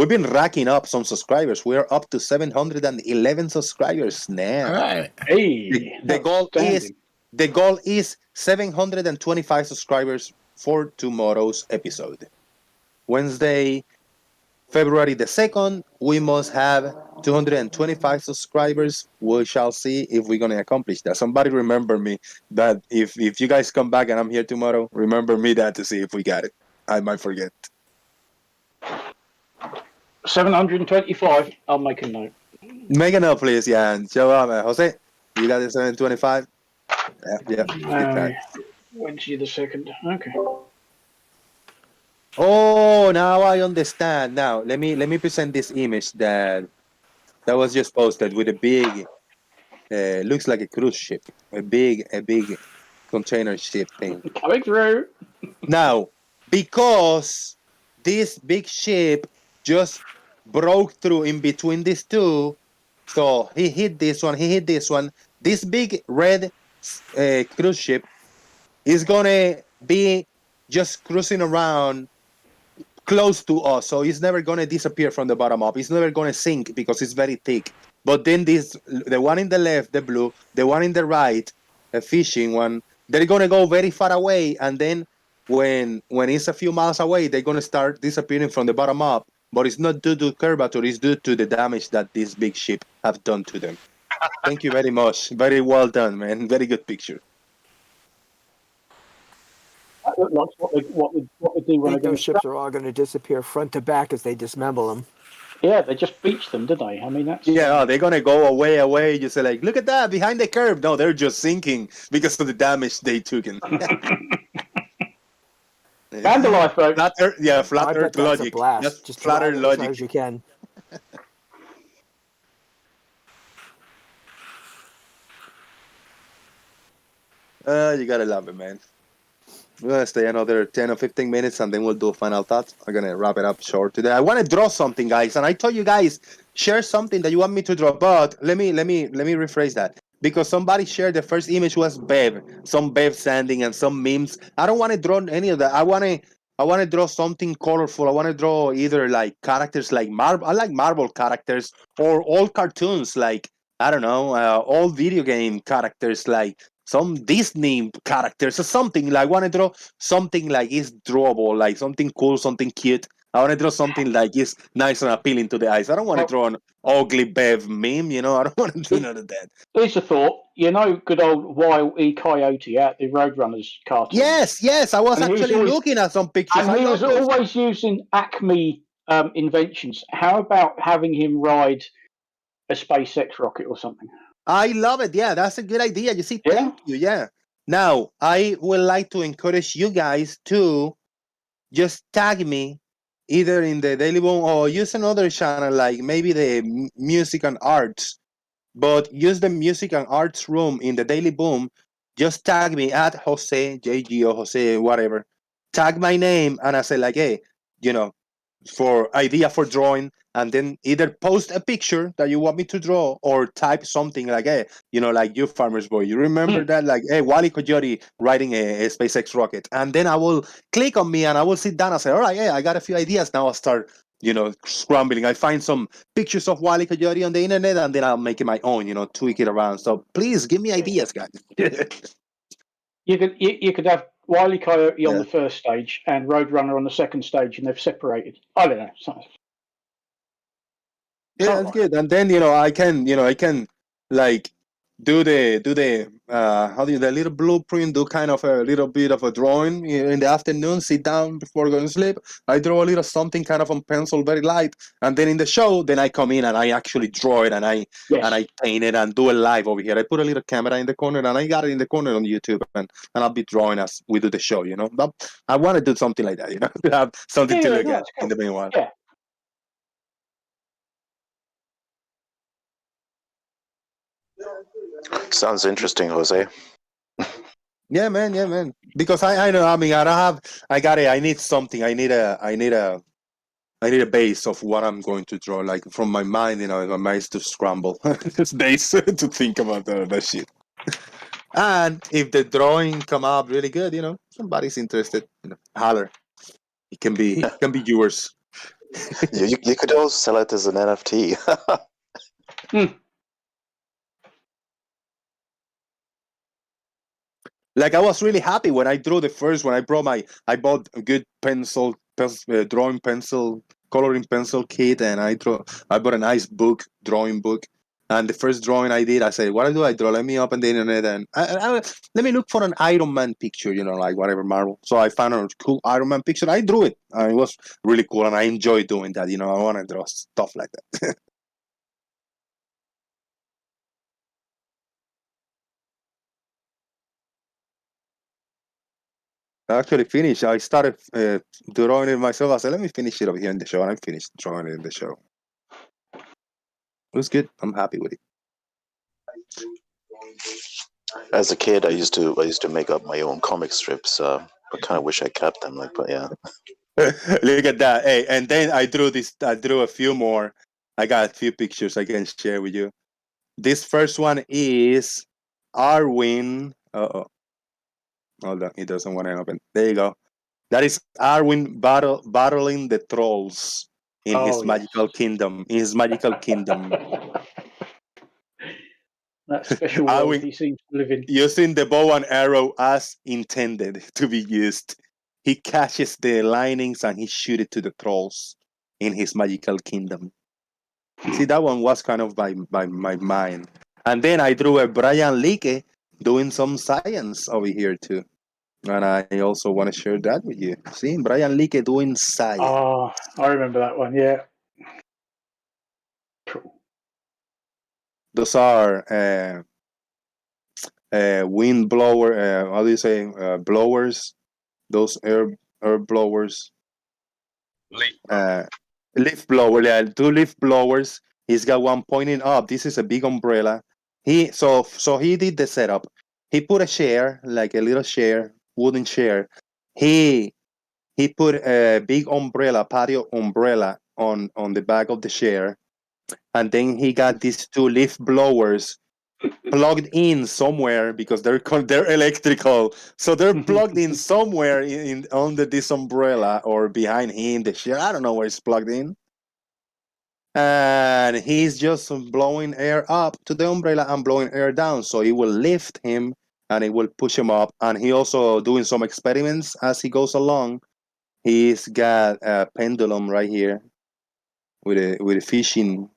Speaker 1: been racking up some subscribers. We're up to 711 subscribers now.
Speaker 15: All right.
Speaker 7: Hey,
Speaker 1: the goal is 725 subscribers for tomorrow's episode. Wednesday, February the 2nd, we must have 225 subscribers. We shall see if we're going to accomplish that. Somebody remember me that if you guys come back and I'm here tomorrow, remember me that to see if we got it. I might forget.
Speaker 7: 725. I'll make a note.
Speaker 1: Make a note, please. Yeah, and show up. Jose, you got the 725? Yeah.
Speaker 7: Wednesday the 2nd. Okay.
Speaker 1: Oh, now I understand. Now let me present this image that was just posted with a big, looks like a cruise ship, a big container ship thing.
Speaker 7: Coming through.
Speaker 1: Now, because this big ship just broke through in between these two, so he hit this one. This big red cruise ship is gonna be just cruising around close to us, so it's never going to disappear from the bottom up. It's never going to sink because it's very thick. But then the one in the left, the blue, the one in the right, a fishing one, they're going to go very far away, and then when it's a few miles away, they're going to start disappearing from the bottom up. But it's not due to curvature, it's due to the damage that this big ship have done to them. Thank you very much. Very well done, man. Very good picture.
Speaker 7: That looked like what they do when
Speaker 4: those ships are all going to disappear front to back as they dismember them.
Speaker 7: Yeah, they just beach them, did they? I mean, that's...
Speaker 1: Yeah, they're going to go away. You say, like, look at that, behind the curve. No, they're just sinking because of the damage they took.
Speaker 7: Vandalize, folks.
Speaker 1: Flat Earth logic.
Speaker 4: Just
Speaker 1: flat Earth logic.
Speaker 4: As far as you can.
Speaker 1: You got to love it, man. We're going to stay another 10 or 15 minutes and then we'll do final thoughts. I'm going to wrap it up short today. I want to draw something, guys. And I told you guys, share something that you want me to draw. But let me rephrase that. Because somebody shared the first image was Bev. Some Bev standing and some memes. I don't want to draw any of that. I want to draw something colorful. I want to draw either like characters like Marvel. I like Marvel characters or old cartoons like, I don't know, old video game characters like some Disney characters or something. Like, I want to draw something like it's drawable, like something cool, something cute. I want to draw something like it's nice and appealing to the eyes. I don't want to draw an ugly Bev meme, I don't want to do none of that.
Speaker 7: Here's a thought. Good old Wile E. Coyote out the Roadrunners cartoon.
Speaker 1: Yes. I was actually looking at some pictures.
Speaker 7: And he was always using Acme inventions. How about having him ride a SpaceX rocket or something?
Speaker 1: I love it. Yeah, that's a good idea. You see, thank you. Yeah. Now, I would like to encourage you guys to just tag me either in the Daily Boom or use another channel like maybe the Music and Arts. But use the Music and Arts room in the Daily Boom. Just tag me at Jose, JGO, Jose, whatever. Tag my name and I say like, hey, for idea for drawing, and then either post a picture that you want me to draw or type something like, hey, like you Farmer's Boy. You remember that? Like, hey, Wile E. Coyote riding a SpaceX rocket. And then I will click on me and I will sit down and say, all right, hey, I got a few ideas. Now I'll start, scrambling. I find some pictures of Wile E. Coyote on the internet and then I'll make it my own, tweak it around. So please give me ideas, guys.
Speaker 7: You could have Wile E. Coyote on the first stage and Roadrunner on the second stage, and they've separated. I don't know.
Speaker 1: Yeah, that's good. And then I can like do the how do you the little blueprint, do kind of a little bit of a drawing in the afternoon, sit down before going to sleep. I draw a little something kind of on pencil, very light, and then in the show, then I come in and I actually draw it and I paint it and do it live over here. I put a little camera in the corner and I got it in the corner on YouTube, and I'll be drawing as we do the show, you know. But I want to do something like that, you know, to have something to look at in the meanwhile.
Speaker 7: Yeah.
Speaker 16: Sounds interesting, Jose.
Speaker 1: Yeah, man. Because I know. I mean, I need something. I need a base of what I'm going to draw. Like from my mind, you know, my mind's to scramble. It's days to think about that shit. And if the drawing come up really good, you know, somebody's interested, you know, holler. It can be yours.
Speaker 16: you could also sell it as an NFT.
Speaker 1: Like I was really happy when I drew the first one. I bought a good drawing pencil, coloring pencil kit, and I bought a nice drawing book. And the first drawing I did, I said, "What do I draw? Let me open the internet and let me look for an Iron Man picture, you know, like whatever Marvel." So I found a cool Iron Man picture. I drew it. It was really cool, and I enjoy doing that. You know, I want to draw stuff like that. I actually finished. I started drawing it myself. I said, let me finish it over here in the show. And I finished drawing it in the show. It was good. I'm happy with it.
Speaker 16: As a kid, I used to make up my own comic strips. I kind of wish I kept them. But yeah.
Speaker 1: Look at that. Hey, and then I drew a few more. I got a few pictures I can share with you. This first one is Arwin. Hold on, it doesn't want to open. There you go. That is Arwin battling the trolls in his magical kingdom. In his magical kingdom.
Speaker 7: That special world he seems to live in.
Speaker 1: Using the bow and arrow as intended to be used. He catches the lightnings and he shoots it to the trolls in his magical kingdom. See, that one was kind of by my mind. And then I drew a Brian Leakey doing some science over here too. And I also want to share that with you. See, Brian Leakey doing science.
Speaker 7: Oh, I remember that one, yeah. Cool.
Speaker 1: Those are wind blower, how do you say, blowers? Those air blowers. Leaf blower, yeah, 2 leaf blowers. He's got one pointing up. This is a big umbrella. So he did the setup. He put a chair, like a little chair, wooden chair. He put a big umbrella, patio umbrella on the back of the chair. And then he got these 2 leaf blowers plugged in somewhere because they're electrical. So they're plugged in somewhere in under this umbrella or behind him, the chair. I don't know where it's plugged in. And he's just blowing air up to the umbrella and blowing air down. So it will lift him and it will push him up. And he also doing some experiments as he goes along. He's got a pendulum right here with a fishing,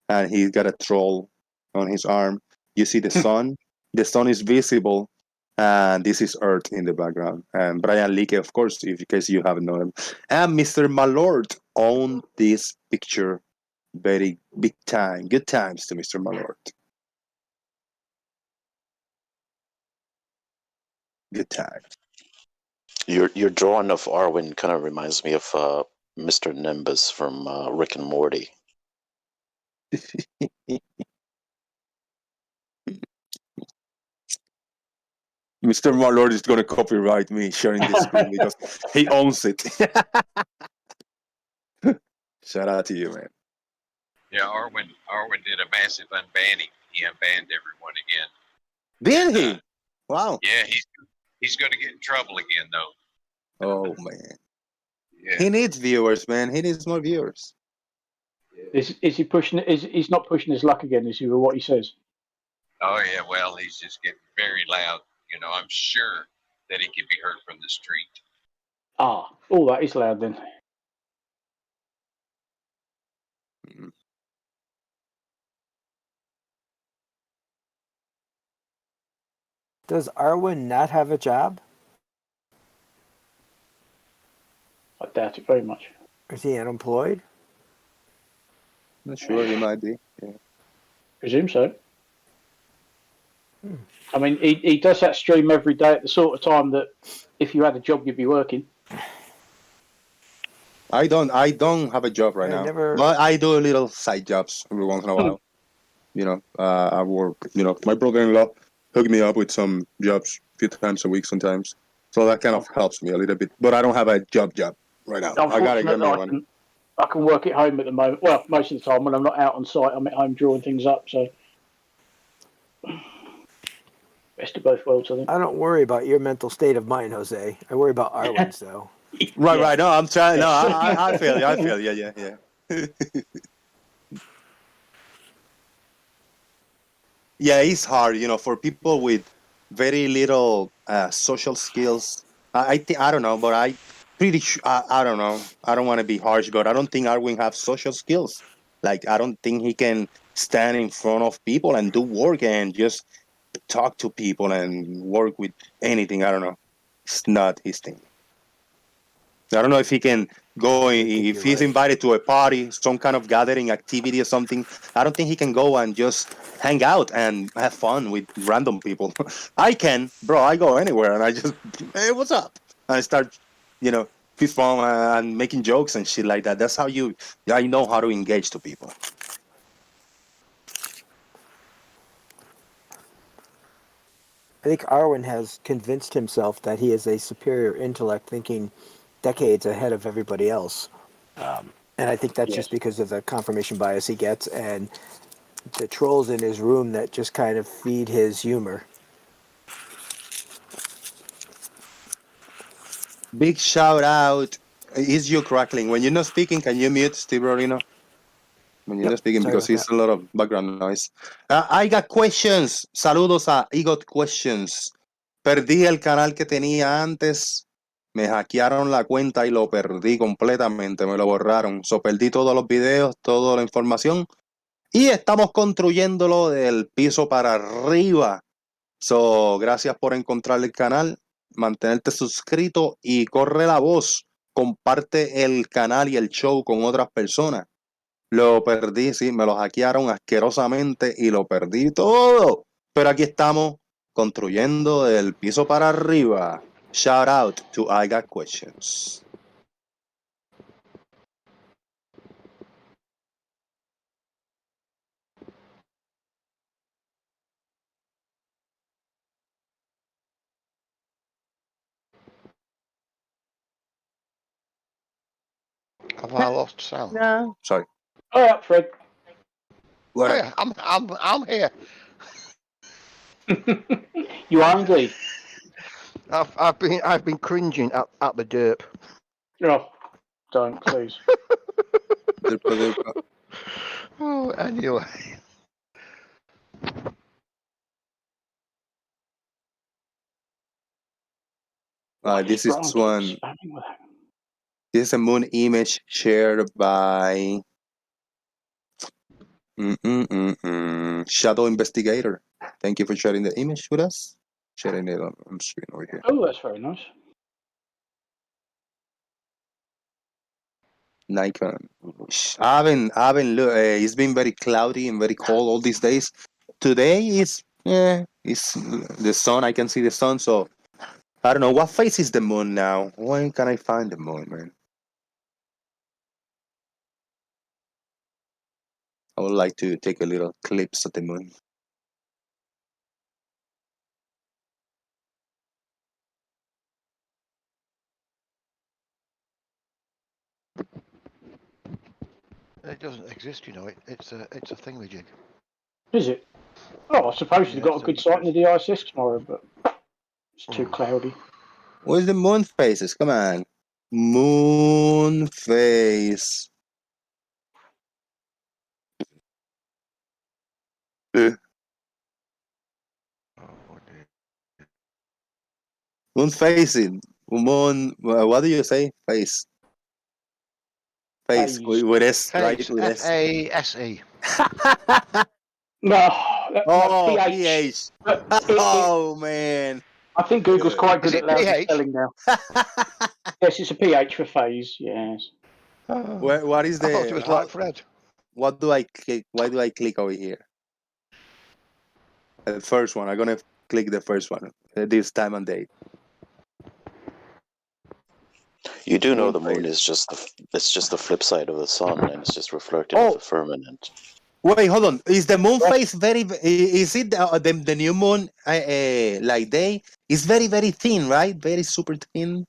Speaker 1: and he's got a troll on his arm. You see the sun. The sun is visible, and this is Earth in the background. And Brian Leakey, of course, in case you haven't known him, and Mr. Malort owned this picture. Very big time. Good times to Mr. Malort. Good times.
Speaker 16: Your drawing of Arwen kind of reminds me of Mr. Nimbus from Rick and Morty.
Speaker 1: Mr. Malort is going to copyright me sharing this screen because he owns it. Shout out to you, man.
Speaker 17: Yeah, Arwen did a massive unbanning. He unbanned everyone again.
Speaker 1: Did he? Wow.
Speaker 17: Yeah, he's going to get in trouble again, though.
Speaker 1: Oh, man.
Speaker 17: Yeah.
Speaker 1: He needs viewers, man. He needs more viewers.
Speaker 7: Is he pushing? He's not pushing his luck again? Is he with what he says?
Speaker 17: Oh yeah, well, he's just getting very loud. You know, I'm sure that he can be heard from the street.
Speaker 7: Oh, that is loud then.
Speaker 4: Does Arwen not have a job?
Speaker 7: I doubt it very much.
Speaker 4: Is he unemployed?
Speaker 18: Not sure, he might be. Yeah.
Speaker 7: Presume so. I mean, he does that stream every day at the sort of time that if you had a job, you'd be working.
Speaker 1: I don't have a job right now, but I do little side jobs every once in a while. You know, I work. You know, my brother-in-law hooked me up with some jobs a few times a week sometimes, so that kind of helps me a little bit. But I don't have a job right now. I gotta get me one.
Speaker 7: I can work at home at the moment. Well, most of the time when I'm not out on site, I'm at home drawing things up. So best of both worlds, I think.
Speaker 4: I don't worry about your mental state of mind, Jose. I worry about Arwen's, though.
Speaker 1: Right. No, I'm trying. No, I feel you. I feel you. Yeah. Yeah, it's hard, you know, for people with very little social skills. I think I don't know, but I pretty sure I don't know. I don't want to be harsh, but I don't think Arwen have social skills. Like I don't think he can stand in front of people and do work and just talk to people and work with anything. I don't know. It's not his thing. I don't know if he can go, if he's invited to a party, some kind of gathering activity or something. I don't think he can go and just hang out and have fun with random people. I can, bro. I go anywhere and I just, hey, what's up? And I start, you know, fist bump and making jokes and shit like that. That's how I know how to engage to people.
Speaker 4: I think Arwen has convinced himself that he is a superior intellect, thinking decades ahead of everybody else. And I think that's just because of the confirmation bias he gets and the trolls in his room that just kind of feed his humor.
Speaker 1: Big shout out. Is you crackling? When you're not speaking, can you mute Steve Rorino? When you're not speaking, because it's a lot of background noise. I got questions. Saludos a I got questions. Perdí el canal que tenía antes. Me hackearon la cuenta y lo perdí completamente. Me lo borraron. So perdí todos los videos, toda la información. Y estamos construyéndolo del piso para arriba. So, gracias por encontrar el canal. Mantenerte suscrito y corre la voz. Comparte el canal y el show con otras personas. Lo perdí, sí, me lo hackearon asquerosamente y lo perdí todo. Pero aquí estamos construyendo del piso para arriba. Shout out to I Got Questions.
Speaker 19: Have I lost sound?
Speaker 7: No.
Speaker 1: Sorry.
Speaker 7: All right, Fred.
Speaker 19: Oh, yeah, I'm here.
Speaker 7: You are indeed.
Speaker 19: I've been cringing at the derp.
Speaker 7: No, don't please.
Speaker 19: Oh, anyway.
Speaker 1: This is one. This is a moon image shared by Shadow Investigator. Thank you for sharing the image with us. Sharing it on screen over here.
Speaker 7: Oh, that's very nice.
Speaker 1: Nikon. I haven't looked. It's been very cloudy and very cold all these days. Today it's the sun. I can see the sun. So I don't know what face is the moon now. When can I find the moon, man? I would like to take a little clips of the moon.
Speaker 19: It doesn't exist, you know. It's a thingamajig.
Speaker 7: Is it? Oh, I suppose you've got a good sight in the DISS tomorrow, but it's too cloudy.
Speaker 1: Where's the moon faces? Come on. Moon face. Moon facing. Moon. What do you say? Face. Face. With S, right? With S.
Speaker 19: F-A-S-E.
Speaker 7: No,
Speaker 1: Oh,
Speaker 7: pH.
Speaker 1: Oh man.
Speaker 7: I think Google's quite good
Speaker 19: Is
Speaker 7: at
Speaker 19: it
Speaker 7: lousy
Speaker 19: pH?
Speaker 7: spelling now. Yes, it's a pH for phase. Yes.
Speaker 1: What is
Speaker 19: I thought it
Speaker 1: the
Speaker 19: was like Fred.
Speaker 1: what do I click? Why do I click over here? The first one. I'm gonna click the first one. This time and date.
Speaker 16: You do know
Speaker 1: Moon
Speaker 16: the moon
Speaker 1: phase.
Speaker 16: is just the flip side of the sun, and it's just reflecting off the firmament.
Speaker 1: Wait, hold on. Is the moon phase very? Is it the new moon like day? It's very thin, right? Very super thin.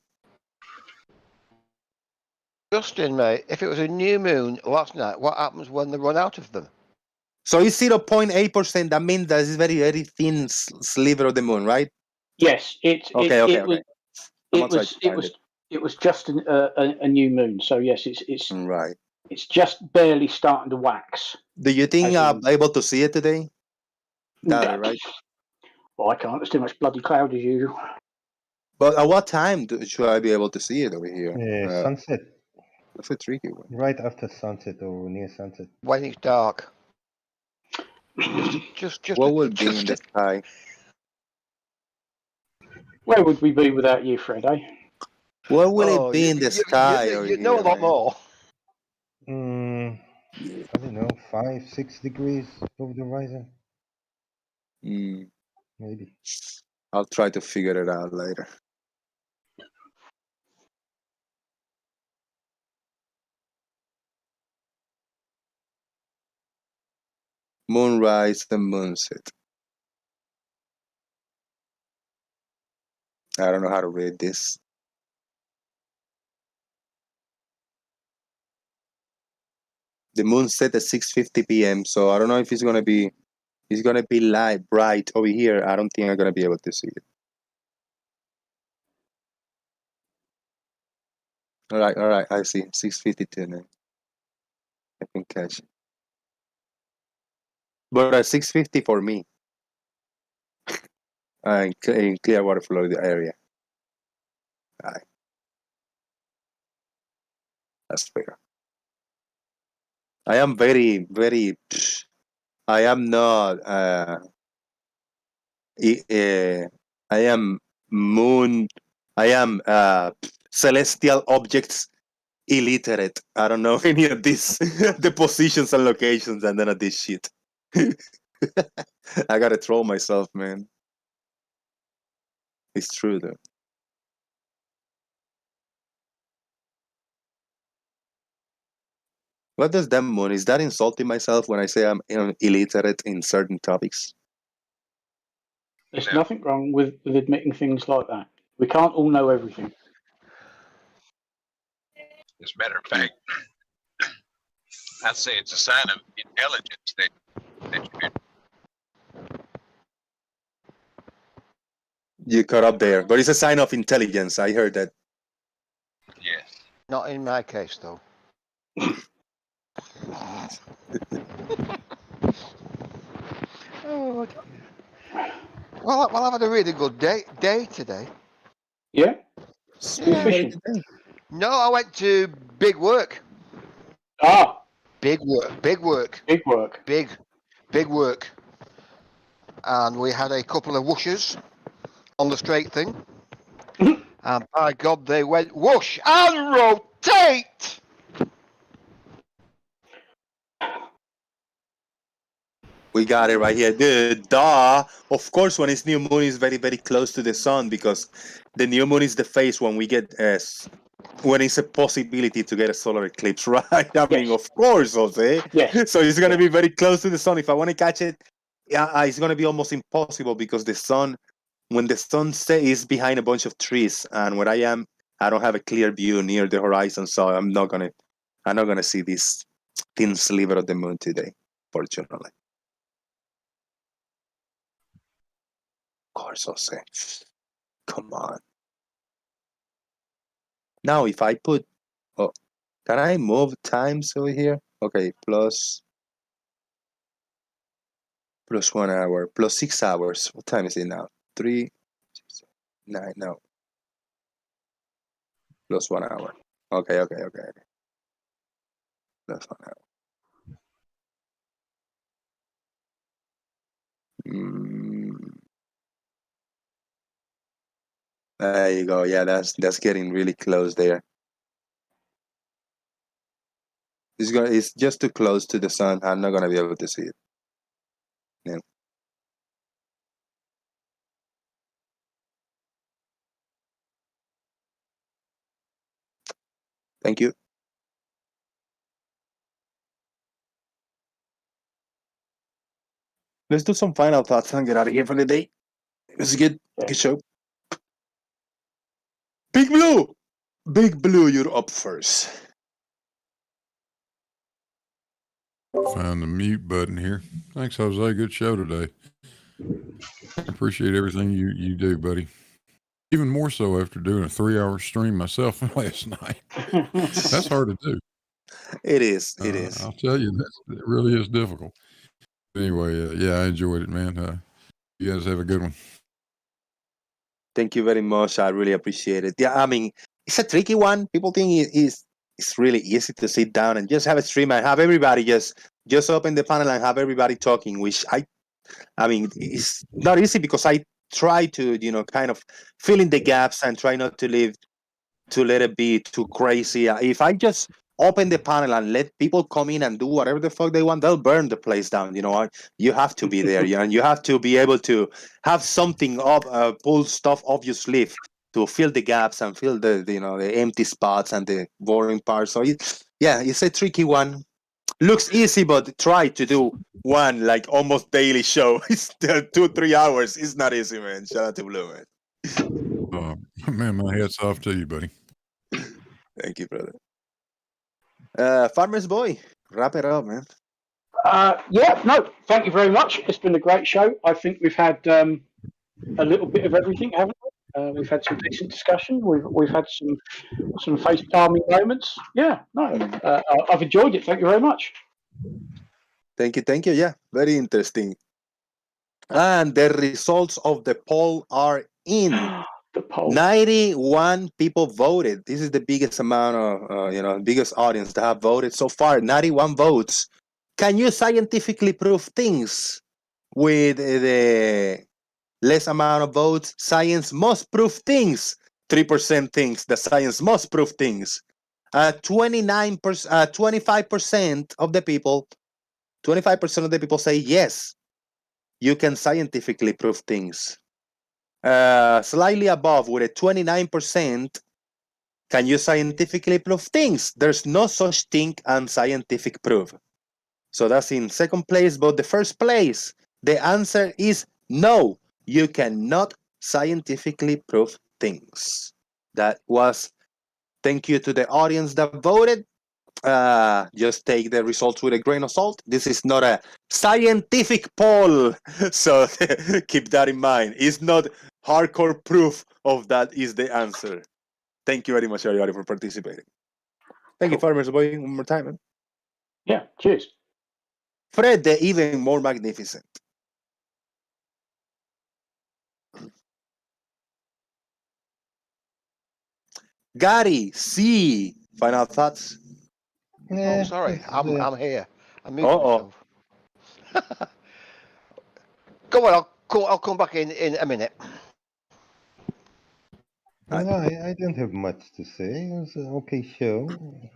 Speaker 19: Justin, mate, if it was a new moon last night, what happens when they run out of them?
Speaker 1: So it's 0.8%. That means that it's very thin sliver of the moon, right?
Speaker 7: Yes, it
Speaker 1: Okay.
Speaker 7: was just a new moon. So yes, it's
Speaker 1: right.
Speaker 7: It's just barely starting to wax.
Speaker 1: Do you think I'm able to see it today? Got it, right?
Speaker 7: Well, I can't. There's too much bloody cloud as usual.
Speaker 1: But at what time should I be able to see it over here?
Speaker 10: Sunset.
Speaker 1: That's a tricky one.
Speaker 10: Right after sunset or near sunset.
Speaker 19: When it's dark. Just
Speaker 1: what would be in the sky?
Speaker 7: Where would we be without you, Fred? Eh?
Speaker 1: What will it be in the sky?
Speaker 19: You know a lot more.
Speaker 10: I don't know, 5-6 degrees over the horizon. Maybe.
Speaker 1: I'll try to figure it out later. Moonrise and moonset. I don't know how to read this. The moon set at 6:50 p.m. So I don't know if it's gonna be live bright over here. I don't think I'm gonna be able to see it. All right. I see 6:52 now. I can catch it. But at 6:50 for me. In Clearwater, Florida area. All right. That's fair. I am very. I am not. I am moon. I am celestial objects illiterate. I don't know any of these the positions and locations and none of this shit. I gotta troll myself, man. It's true though. What does that mean? Is that insulting myself when I say I'm illiterate in certain topics?
Speaker 7: There's nothing wrong with admitting things like that. We can't all know everything.
Speaker 17: As a matter of fact, I'd say it's a sign of intelligence that
Speaker 1: You cut up there, but it's a sign of intelligence. I heard that.
Speaker 17: Yes.
Speaker 19: Not in my case, though. Oh, well, I've had a really good day today.
Speaker 7: Yeah?
Speaker 19: Yeah. No, I went to Big Work.
Speaker 7: Ah.
Speaker 19: Big work.
Speaker 7: Big work.
Speaker 19: Big work. And we had a couple of whooshes on the straight thing. And by God, they went whoosh and rotate.
Speaker 1: We got it right here. Duh. Of course, when it's new moon, it's very close to the sun because the new moon is the phase when we get when it's a possibility to get a solar eclipse, right? I mean, of course, Jose.
Speaker 7: Yes.
Speaker 1: So it's gonna be very close to the sun. If I want to catch it, it's gonna be almost impossible because the sun, when the sun is behind a bunch of trees, and where I am, I don't have a clear view near the horizon, so I'm not gonna see this thin sliver of the moon today, fortunately. Of course, Jose. Come on. Now, if I put, can I move times over here? Okay, plus 1 hour, plus 6 hours. What time is it now? 3, 6, 9, no. Plus 1 hour. Okay. Plus 1 hour. There you go. Yeah, that's getting really close there. It's just too close to the sun. I'm not gonna be able to see it. Yeah. Thank you. Let's do some final thoughts and get out of here for the day. It was a good show. Big Blue, you're up first.
Speaker 12: Find the mute button here. Thanks, Jose. Good show today. I appreciate everything you do, buddy. Even more so after doing a 3-hour stream myself last night. That's hard to do.
Speaker 1: It is. It is.
Speaker 12: I'll tell you, it really is difficult. Anyway, yeah, I enjoyed it, man. You guys have a good one.
Speaker 1: Thank you very much. I really appreciate it. Yeah, I mean, it's a tricky one. People think it's really easy to sit down and just have a stream and have everybody just open the panel and have everybody talking, which I mean, it's not easy because I try to, kind of fill in the gaps and try not to let it be too crazy. If I just open the panel and let people come in and do whatever the fuck they want, they'll burn the place down. You have to be there, and you have to be able to have something up, pull stuff off your sleeve to fill the gaps and fill the empty spots and the boring parts. So it's a tricky one. Looks easy, but try to do one like almost daily show. It's 2-3 hours. It's not easy, man. Shout out to Blue, man.
Speaker 12: Man, my hat's off to you, buddy.
Speaker 1: Thank you, brother. Farmer's Boy, wrap it up, man.
Speaker 7: Thank you very much. It's been a great show. I think we've had a little bit of everything, haven't we? We've had some decent discussion. We've had some face palming moments. I've enjoyed it. Thank you very much.
Speaker 1: Thank you. Yeah, very interesting. And the results of the poll are in.
Speaker 7: The poll.
Speaker 1: 91 people voted. This is the biggest amount of, biggest audience that have voted so far. 91 votes. Can you scientifically prove things? With the less amount of votes, science must prove things. 3% thinks that science must prove things. 25% of the people, 25% of the people say yes, you can scientifically prove things. Slightly above with a 29%, can you scientifically prove things? There's no such thing as scientific proof. So that's in second place, but the first place, the answer is no. You cannot scientifically prove things. That was, thank you to the audience that voted. Just take the results with a grain of salt. This is not a scientific poll. So keep that in mind. It's not hardcore proof of that is the answer. Thank you very much, everybody, for participating. Thank you, Farmers Boy, one more time, man.
Speaker 7: Yeah, cheers.
Speaker 1: Fred, the even more magnificent. Gary, C. Final thoughts?
Speaker 19: Oh, sorry. I'm here. I moved myself. Go on, I'll come back in a minute.
Speaker 10: No, I don't have much to say. It was an okay show.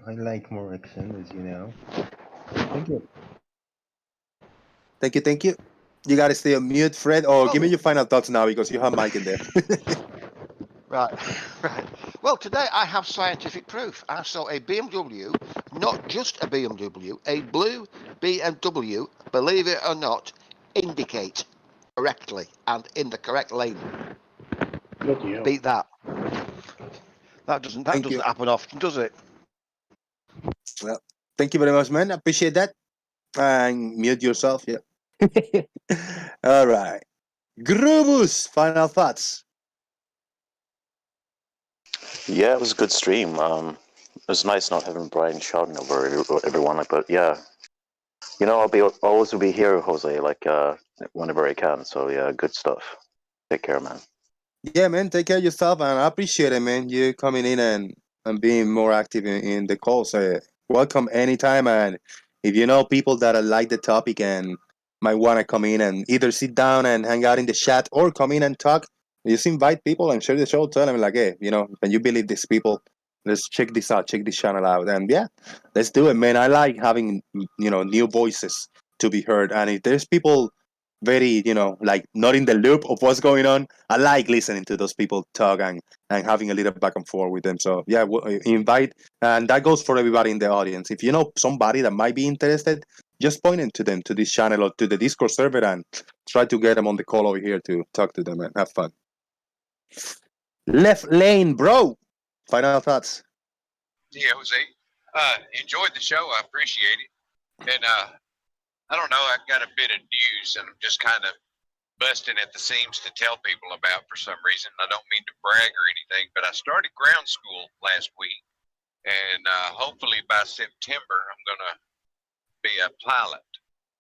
Speaker 10: I like more action, as you know. Thank you.
Speaker 1: Thank you. You gotta stay on mute, Fred. Give me your final thoughts now because you have Mike in there.
Speaker 19: Right. Well, today I have scientific proof. I saw a BMW, not just a BMW, a blue BMW, believe it or not, indicate correctly and in the correct lane. Beat that. That doesn't happen often, does it?
Speaker 1: Well, thank you very much, man. I appreciate that. And mute yourself, yeah. All right. Grubus, final thoughts.
Speaker 16: Yeah, it was a good stream. It was nice not having Brian shouting over everyone, but yeah, I'll always be here, Jose, whenever I can. So yeah, good stuff. Take care, man.
Speaker 1: Yeah, man, take care of yourself, and I appreciate it, man. You coming in and being more active in the calls. Welcome anytime, and if you know people that like the topic and might want to come in and either sit down and hang out in the chat or come in and talk. Just invite people and share the show. Tell them like, hey, can you believe these people? Let's check this out, check this channel out. And yeah, let's do it, man. I like having, new voices to be heard. And if there's people very, like not in the loop of what's going on, I like listening to those people talk and having a little back and forth with them. So yeah, invite, and that goes for everybody in the audience. If you know somebody that might be interested, just point them to them, to this channel or to the Discord server, and try to get them on the call over here to talk to them and have fun. Left lane, bro. Final thoughts.
Speaker 17: Yeah, Jose. Enjoyed the show. I appreciate it. And I don't know, I've got a bit of news and I'm just kind of busting at the seams to tell people about for some reason. I don't mean to brag or anything, but I started ground school last week. And hopefully by September, I'm going to be a pilot.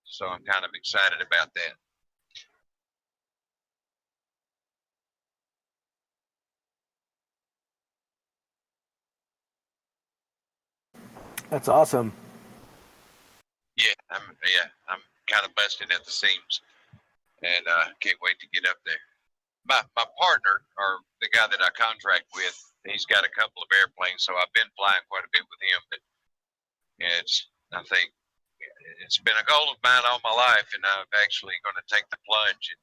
Speaker 17: So I'm kind of excited about that.
Speaker 4: That's awesome.
Speaker 17: Yeah, I'm kind of busting at the seams, and can't wait to get up there. My partner, or the guy that I contract with, he's got a couple of airplanes, so I've been flying quite a bit with him. But I think it's been a goal of mine all my life, and I'm actually going to take the plunge and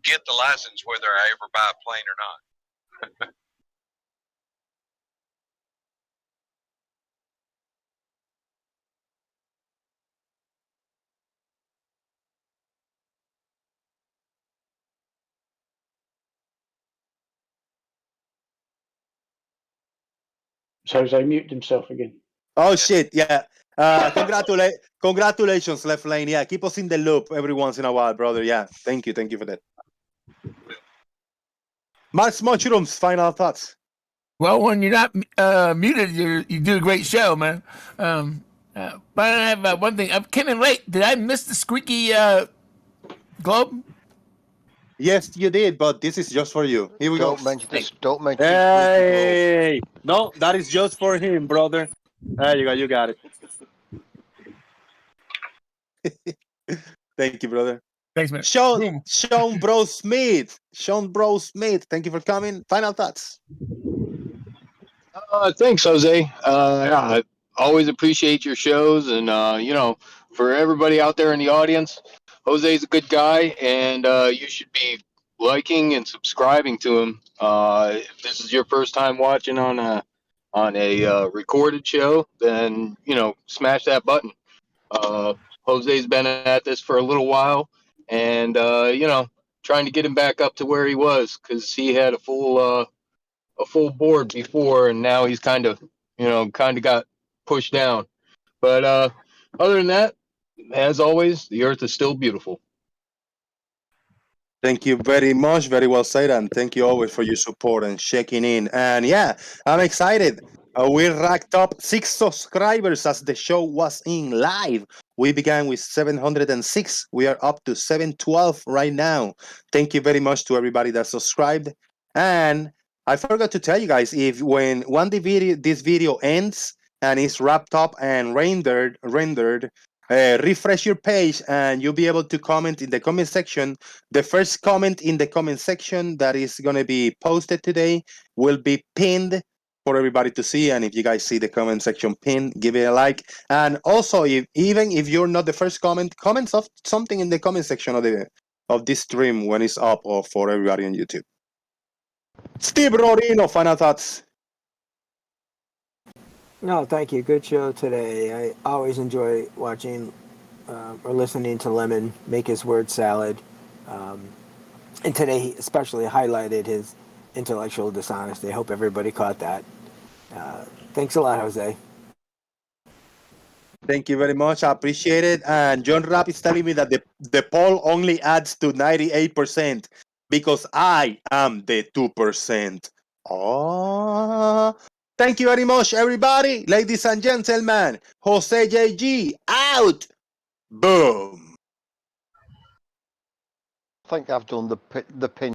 Speaker 17: get the license, whether I ever buy a plane or not.
Speaker 7: Jose muted himself again.
Speaker 1: Oh shit! Yeah. Congratulations, Left Lane. Yeah, keep us in the loop every once in a while, brother. Yeah, thank you for that. Mark Mushrooms, final thoughts.
Speaker 15: Well, when you're not muted, you do a great show, man. But I have one thing. I came in late. Did I miss the squeaky globe?
Speaker 1: Yes, you did, but this is just for you. Here we go.
Speaker 19: Don't mention
Speaker 1: Hey! No, that is just for him, brother. There you go. You got it. Thank you, brother.
Speaker 15: Thanks, man.
Speaker 1: Sean Bro Smith. Sean Bro Smith. Thank you for coming. Final thoughts.
Speaker 9: Thanks, Jose. I always appreciate your shows, and for everybody out there in the audience, Jose's a good guy, and you should be liking and subscribing to him. If this is your first time watching on a recorded show, then smash that button. Jose's been at this for a little while, and trying to get him back up to where he was, because he had a full board before, and now he's kind of got pushed down. But other than that, as always, the earth is still beautiful.
Speaker 1: Thank you very much. Very well said. And thank you always for your support and checking in. And yeah, I'm excited. We racked up 6 subscribers as the show was in live. We began with 706. We are up to 712 right now. Thank you very much to everybody that subscribed. And I forgot to tell you guys, if when this video ends and is wrapped up and rendered, refresh your page and you'll be able to comment in the comment section. The first comment in the comment section that is going to be posted today will be pinned for everybody to see. And if you guys see the comment section pinned, give it a like. And also, even if you're not the first comment something in the comment section of this stream when it's up, or for everybody on YouTube. Steve Rodino, final thoughts.
Speaker 4: No, thank you. Good show today. I always enjoy watching or listening to Lemon make his word salad. And today he especially highlighted his intellectual dishonesty. I hope everybody caught that. Thanks a lot, Jose.
Speaker 1: Thank you very much. I appreciate it. And John Rapp is telling me that the poll only adds to 98% because I am the 2%. Oh. Thank you very much, everybody. Ladies and gentlemen, Jose JG out. Boom.
Speaker 19: I think I've done the pin.